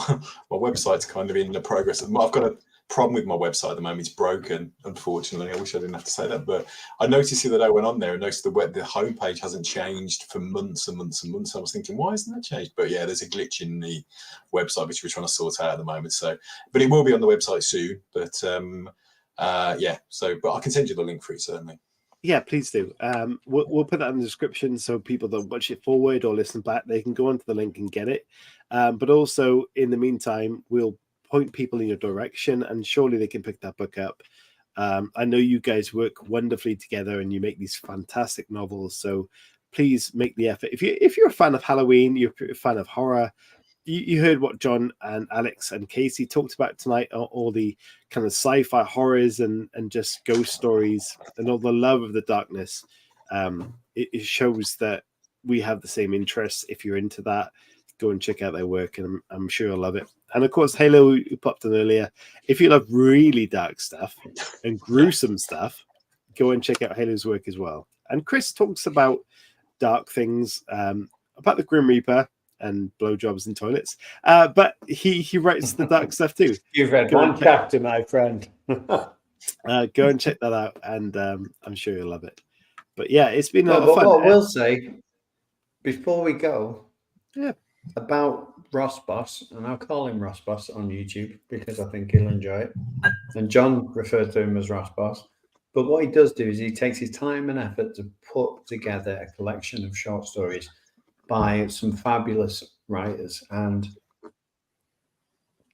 website's kind of in the progress. I've got a problem with my website at the moment. It's broken, unfortunately. I wish I didn't have to say that, but I noticed the other day I went on there and noticed the homepage hasn't changed for months and months and months. I was thinking, why hasn't that changed? But yeah, there's a glitch in the website which we're trying to sort out at the moment. So, but it will be on the website soon. But yeah, so but I can send you the link for it certainly. Yeah, please do. We'll put that in the description so people that watch it forward or listen back, they can go onto the link and get it. But also, in the meantime, we'll point people in your direction and surely they can pick that book up. I know you guys work wonderfully together and you make these fantastic novels. So please make the effort. If you're a fan of Halloween, you're a fan of horror, you heard what John and Alex and Casey talked about tonight, all the kind of sci-fi horrors and just ghost stories and all the love of the darkness. It shows that we have the same interests. If you're into that, go and check out their work and I'm sure you'll love it. And of course, Halo, who popped in earlier, if you love really dark stuff and gruesome stuff, go and check out Halo's work as well. And Chris talks about dark things, about the Grim Reaper and blowjobs in toilets, but he writes the dark stuff too. You've read one chapter, my friend. Go and check that out, and I'm sure you'll love it. But yeah, it's been a lot of fun. What I will say before we go, yeah, about Ross Boss, and I'll call him Ross Boss on YouTube because I think he'll enjoy it. And John referred to him as Ross Boss. But what he does do is he takes his time and effort to put together a collection of short stories by some fabulous writers. And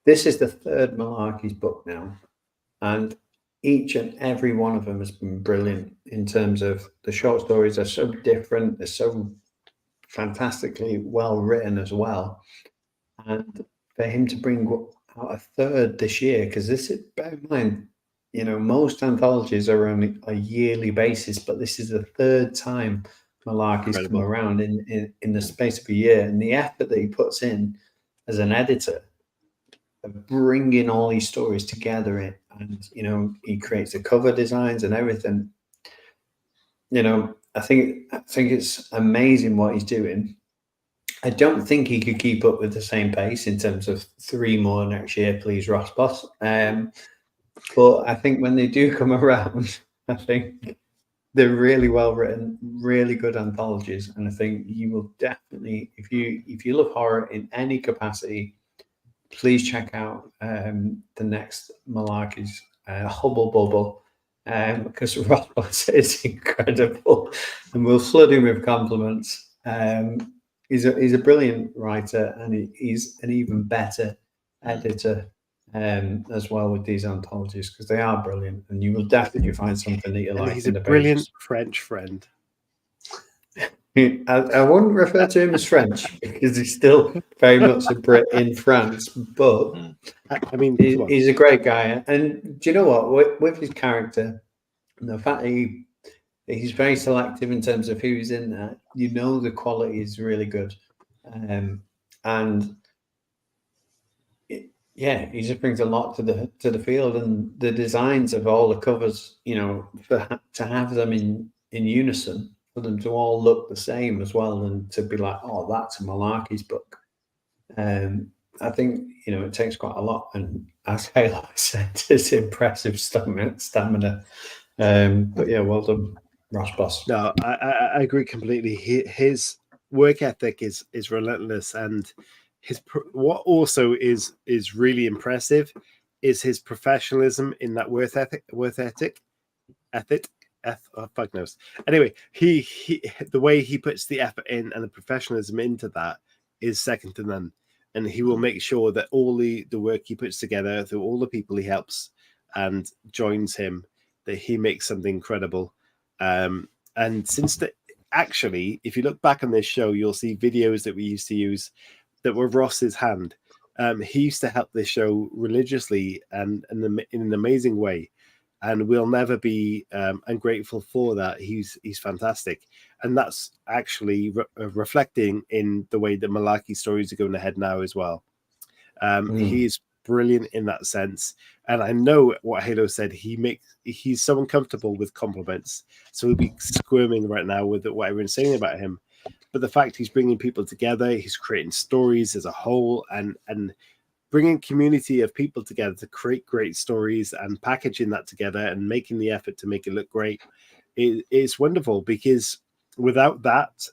this is the third Malarkey's book now. And each and every one of them has been brilliant in terms of the short stories are so different. They're so fantastically well written as well. And for him to bring out a third this year, because this is, bear in mind, you know, most anthologies are on a yearly basis, but this is the third time Malarkey's come around in the space of a year, and the effort that he puts in as an editor of bringing all these stories together, and you know, he creates the cover designs and everything. You know, I think it's amazing what he's doing. I don't think he could keep up with the same pace in terms of 3 more next year, please, Ross Boss. But I think when they do come around, I think they're really well written, really good anthologies, and I think you will definitely, if you love horror in any capacity, please check out the next Malarkey's Hubble Bubble, because Ross is incredible, and we'll flood him with compliments. He's a brilliant writer, and he's an even better editor as well with these anthologies, because they are brilliant, and you will definitely find something that you like. He's a brilliant French friend. I wouldn't refer to him as French because he's still very much a Brit in France, but I mean, he's a great guy. And do you know what? With his character, the fact that he's very selective in terms of who's in there, you know, the quality is really good. And yeah, he just brings a lot to the field, and the designs of all the covers, you know, to have them in unison, for them to all look the same as well, and to be like, oh, that's a Malarkey's book. I think, you know, it takes quite a lot, and as Halo said, it's impressive stamina. But yeah, well done, Ross Boss. No, I agree completely. His work ethic is relentless, and what also is really impressive is his professionalism in that work ethic. Oh, fuck knows. Anyway, he the way he puts the effort in and the professionalism into that is second to none. And he will make sure that all the work he puts together through all the people he helps and joins him, that he makes something incredible. And since actually, if you look back on this show, you'll see videos that we used to use that were Ross's hand. He used to help this show religiously and in an amazing way. And we'll never be ungrateful for that. He's fantastic. And that's actually reflecting in the way that Malarkey stories are going ahead now as well. He's brilliant in that sense. And I know what Halo said, he's so uncomfortable with compliments. So he'll be squirming right now with what everyone's saying about him. But the fact he's bringing people together, he's creating stories as a whole, and bringing community of people together to create great stories and packaging that together and making the effort to make it look great, it's wonderful, because without that,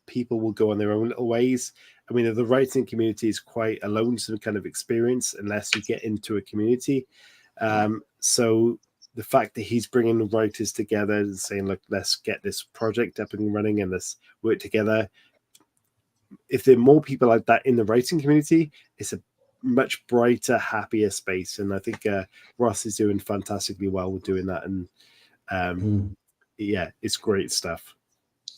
people will go on their own little ways. I mean, the writing community is quite a lonesome kind of experience unless you get into a community. So the fact that he's bringing writers together and saying, look, let's get this project up and running and let's work together. If there are more people like that in the writing community, it's a much brighter, happier space. And I think Ross is doing fantastically well with doing that. And yeah, it's great stuff.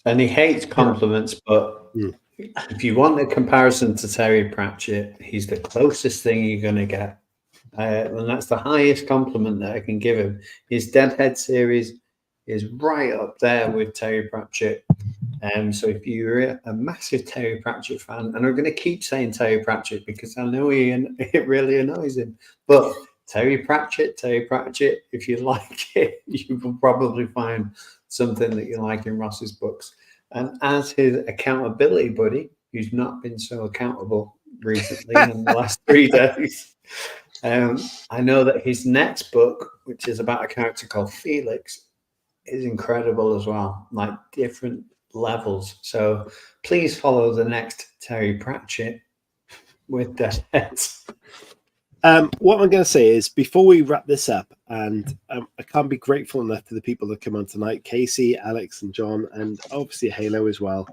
And he hates compliments, but if you want a comparison to Terry Pratchett, he's the closest thing you're going to get. And that's the highest compliment that I can give him. His Deadhead series is right up there with Terry Pratchett. So if you're a massive Terry Pratchett fan, and I'm going to keep saying Terry Pratchett because I know it really annoys him, but Terry Pratchett, if you like it, you will probably find something that you like in Ross's books. And as his accountability buddy, who's not been so accountable recently in the last 3 days, I know that his next book, which is about a character called Felix, is incredible as well, like different levels. So please follow the next Terry Pratchett with Deadheads. What I'm going to say is, before we wrap this up, and I can't be grateful enough to the people that come on tonight, Casey, Alex, and John, and obviously Halo as well.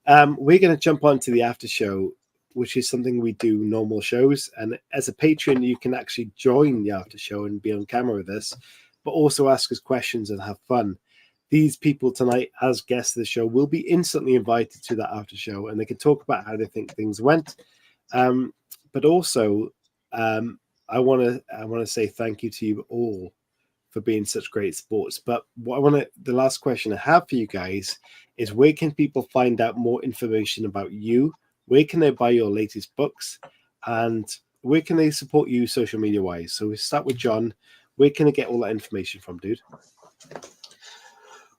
We're going to jump on to the after show, which is something we do normal shows. And as a patron, you can actually join the after show and be on camera with us, but also ask us questions and have fun. These people tonight, as guests of the show, will be instantly invited to that after show, and they can talk about how they think things went. But also, I want to say thank you to you all for being such great sports. But the last question I have for you guys is, where can people find out more information about you? Where can they buy your latest books? And where can they support you social media wise? So we start with John. Where can they get all that information from, dude?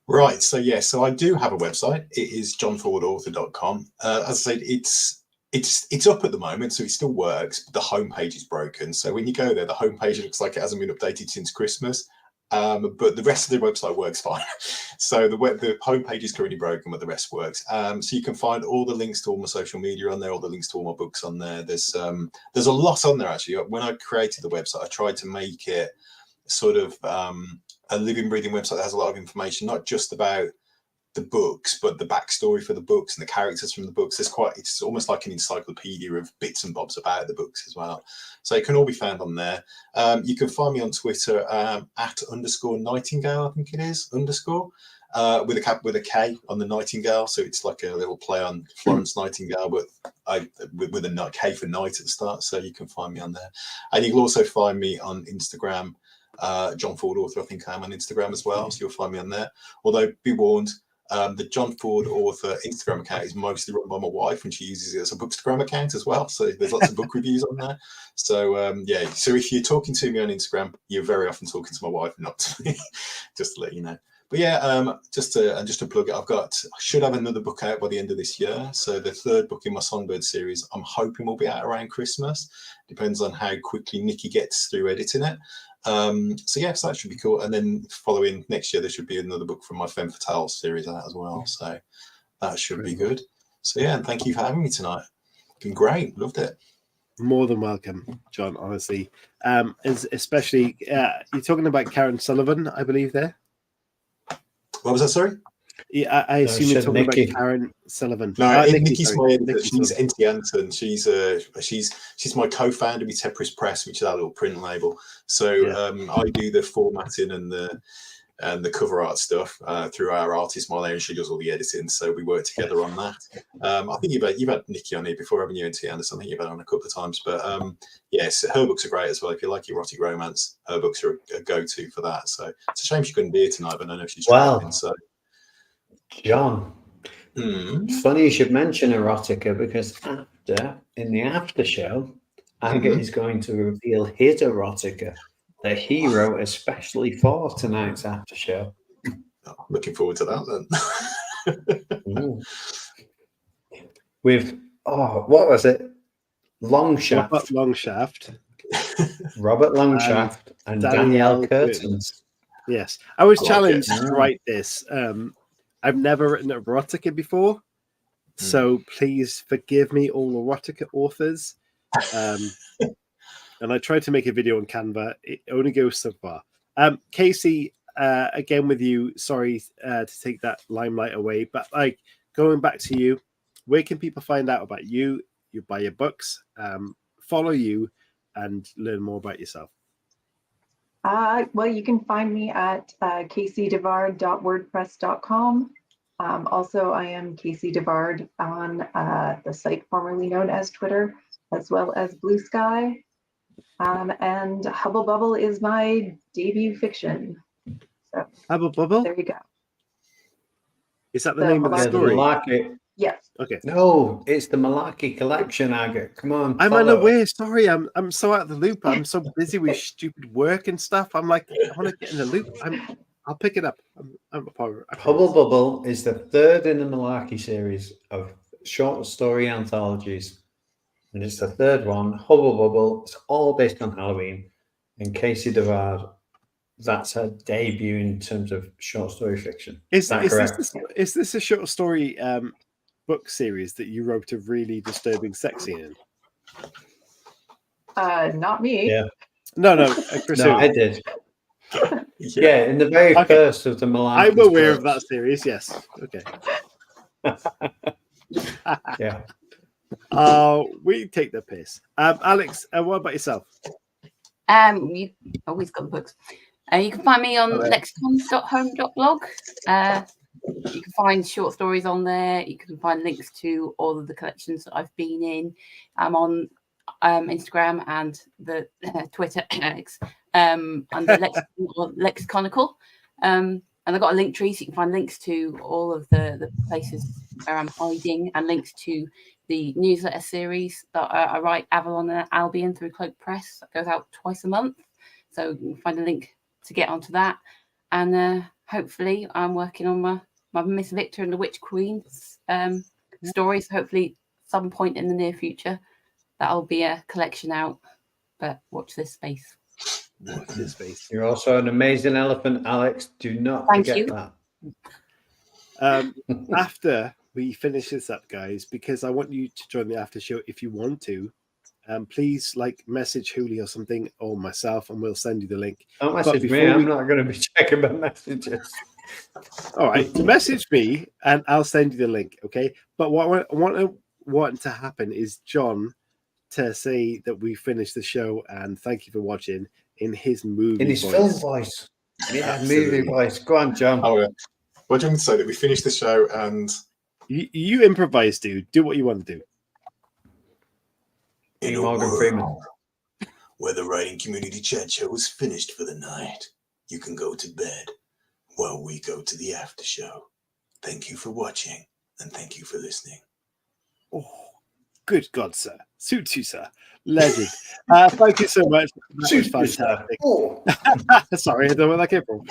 Right. So I do have a website. It is johnfordauthor.com. As I said, it's up at the moment, so it still works, but the homepage is broken. So when you go there, the homepage looks like it hasn't been updated since Christmas. but the rest of the website works fine. So the homepage is currently broken, but the rest works. So you can find all the links to all my social media on there, all the links to all my books on there. There's a lot on there actually. When I created the website, I tried to make it sort of a living, breathing website that has a lot of information, not just about the books, but the backstory for the books and the characters from the books. It's almost like an encyclopedia of bits and bobs about the books as well. So it can all be found on there. You can find me on Twitter at _Nightingale, I think it is, with a K on the Nightingale. So it's like a little play on Florence Nightingale, but with a K for night at the start. So you can find me on there. And you can also find me on Instagram, John Ford Author. I think I am on Instagram as well. So you'll find me on there. Although be warned, the John Ford Author Instagram account is mostly run by my wife, and she uses it as a Bookstagram account as well. So there's lots of book reviews on there. So yeah, so if you're talking to me on Instagram, you're very often talking to my wife, not to me, just to let you know. But yeah, just to plug it, I should have another book out by the end of this year. So the third book in my Songbird series, I'm hoping will be out around Christmas. Depends on how quickly Nikki gets through editing it. So yes, that should be cool. And then following next year, there should be another book from my Femme Fatale series out as well. So that should be good. So yeah, and thank you for having me tonight. It's been great. Loved it. More than welcome, John, honestly. Especially, you're talking about Karen Sullivan, I believe there. What was that, sorry? Yeah, I assume you're talking Nikki. about Karen Sullivan. No, Nikki, Nikki's my editor. Nikki She's Sullivan. NT Anton. She's my co-founder with Tepris Press, which is our little print label. So I do the formatting and the cover art stuff through our artist Marlene, and she does all the editing. So we work together on that. I think you've had Nikki on here before, haven't you, NT Anderson? I think you've had on a couple of times. But yes, her books are great as well. If you like erotic romance, her books are a go-to for that. So it's a shame she couldn't be here tonight, but I know she's traveling. So John, funny you should mention erotica, because in the after show, Agate is going to reveal his erotica that he wrote especially for tonight's after show. Looking forward to that then. With what was it? Longshaft. Robert Longshaft and Danielle Curtins. Yes, I was challenged to write this. I've never written erotica before, so please forgive me, all erotica authors. And I tried to make a video on Canva. It only goes so far. Casey, again with you. Sorry to take that limelight away, but like going back to you, where can people find out about you? You buy your books, follow you, and learn more about yourself. Well, you can find me at caseydevard.wordpress.com. Also, I am Casey Devard on the site formerly known as Twitter, as well as Blue Sky. And Hubble Bubble is my debut fiction. So Hubble Bubble? there you go. Is that the name of the story? Malarkey. Yes. Okay. No, it's the Malarkey collection, Agate. Come on. I'm unaware. Sorry, I'm so out of the loop. I'm so busy with stupid work and stuff. I'm like, I want to get in the loop. I'll pick it up. Hubble Bubble is the third in the Malarkey series of short story anthologies. And it's the third one. Hubble Bubble. It's all based on Halloween. And Casey Devard, that's her debut in terms of short story fiction. Is this a short story book series that you wrote a really disturbing sex scene in? Not me. Yeah. No, Chris. No, I did. Yeah, in the very first of the Malarkey. I'm aware of that series. Yes. Okay. Yeah. We take the piss. Alex, what about yourself? You always got the books. You can find me on lexicon.home.blog. You can find short stories on there. You can find links to all of the collections that I've been in. I'm on Instagram and the Twitter under Lexiconical. And I've got a link tree, so you can find links to all of the places where I'm hiding, and links to the newsletter series that I write, Avalon and Albion, through Cloak Press. That goes out twice a month. So you can find a link to get onto that. And hopefully I'm working on my Miss Victor and the Witch Queen stories. Hopefully some point in the near future that'll be a collection out. But watch this space. Watch this space. You're also an amazing elephant, Alex. Do not Thank forget you. that. After we finish this up, guys, because I want you to join the after show if you want to. Please message Hooli or something or myself, and we'll send you the link. Don't message me. I'm not going to be checking my messages. All right, message me and I'll send you the link. Okay, but what I want to happen is John to say that we finished the show and thank you for watching in his movie in his voice. film voice. Yeah, movie voice. Go on, John. Oh, yeah. What do you want me to say? That we finished the show and you improvise, dude. Do what you want to do. in a Morgan world Freeman. where the writing community chat show is finished for the night, you can go to bed while we go to the after show. Thank you for watching and thank you for listening. Oh, good God, sir. Suits you, sir. Legend. Thank you so much. That was fantastic. Oh. Sorry, I don't know where that came from.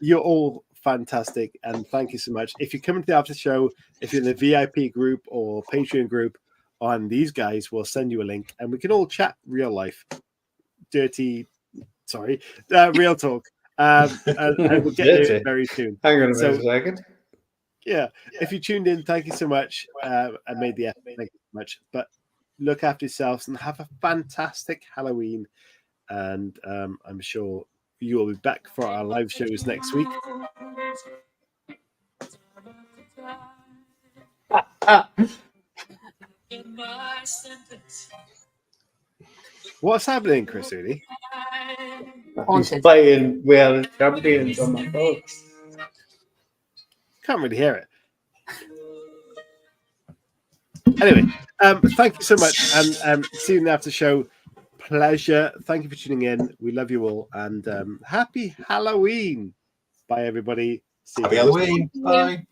You're all fantastic, and thank you so much. If you come to the after show, if you're in the VIP group or Patreon group, on these guys will send you a link, and we can all chat real life, real talk. And we'll get you very soon. Hang on a second. Yeah, if you tuned in, thank you so much. I made the effort. Thank you so much. But look after yourselves and have a fantastic Halloween. And I'm sure you will be back for our live shows next week. What's happening, Chris Udi? He's playing We Are the Champions on my phone. Can't really hear it. Anyway, thank you so much, and see you in the after show. Pleasure. Thank you for tuning in. We love you all, and happy Halloween. Bye, everybody. See you Happy Halloween. Bye.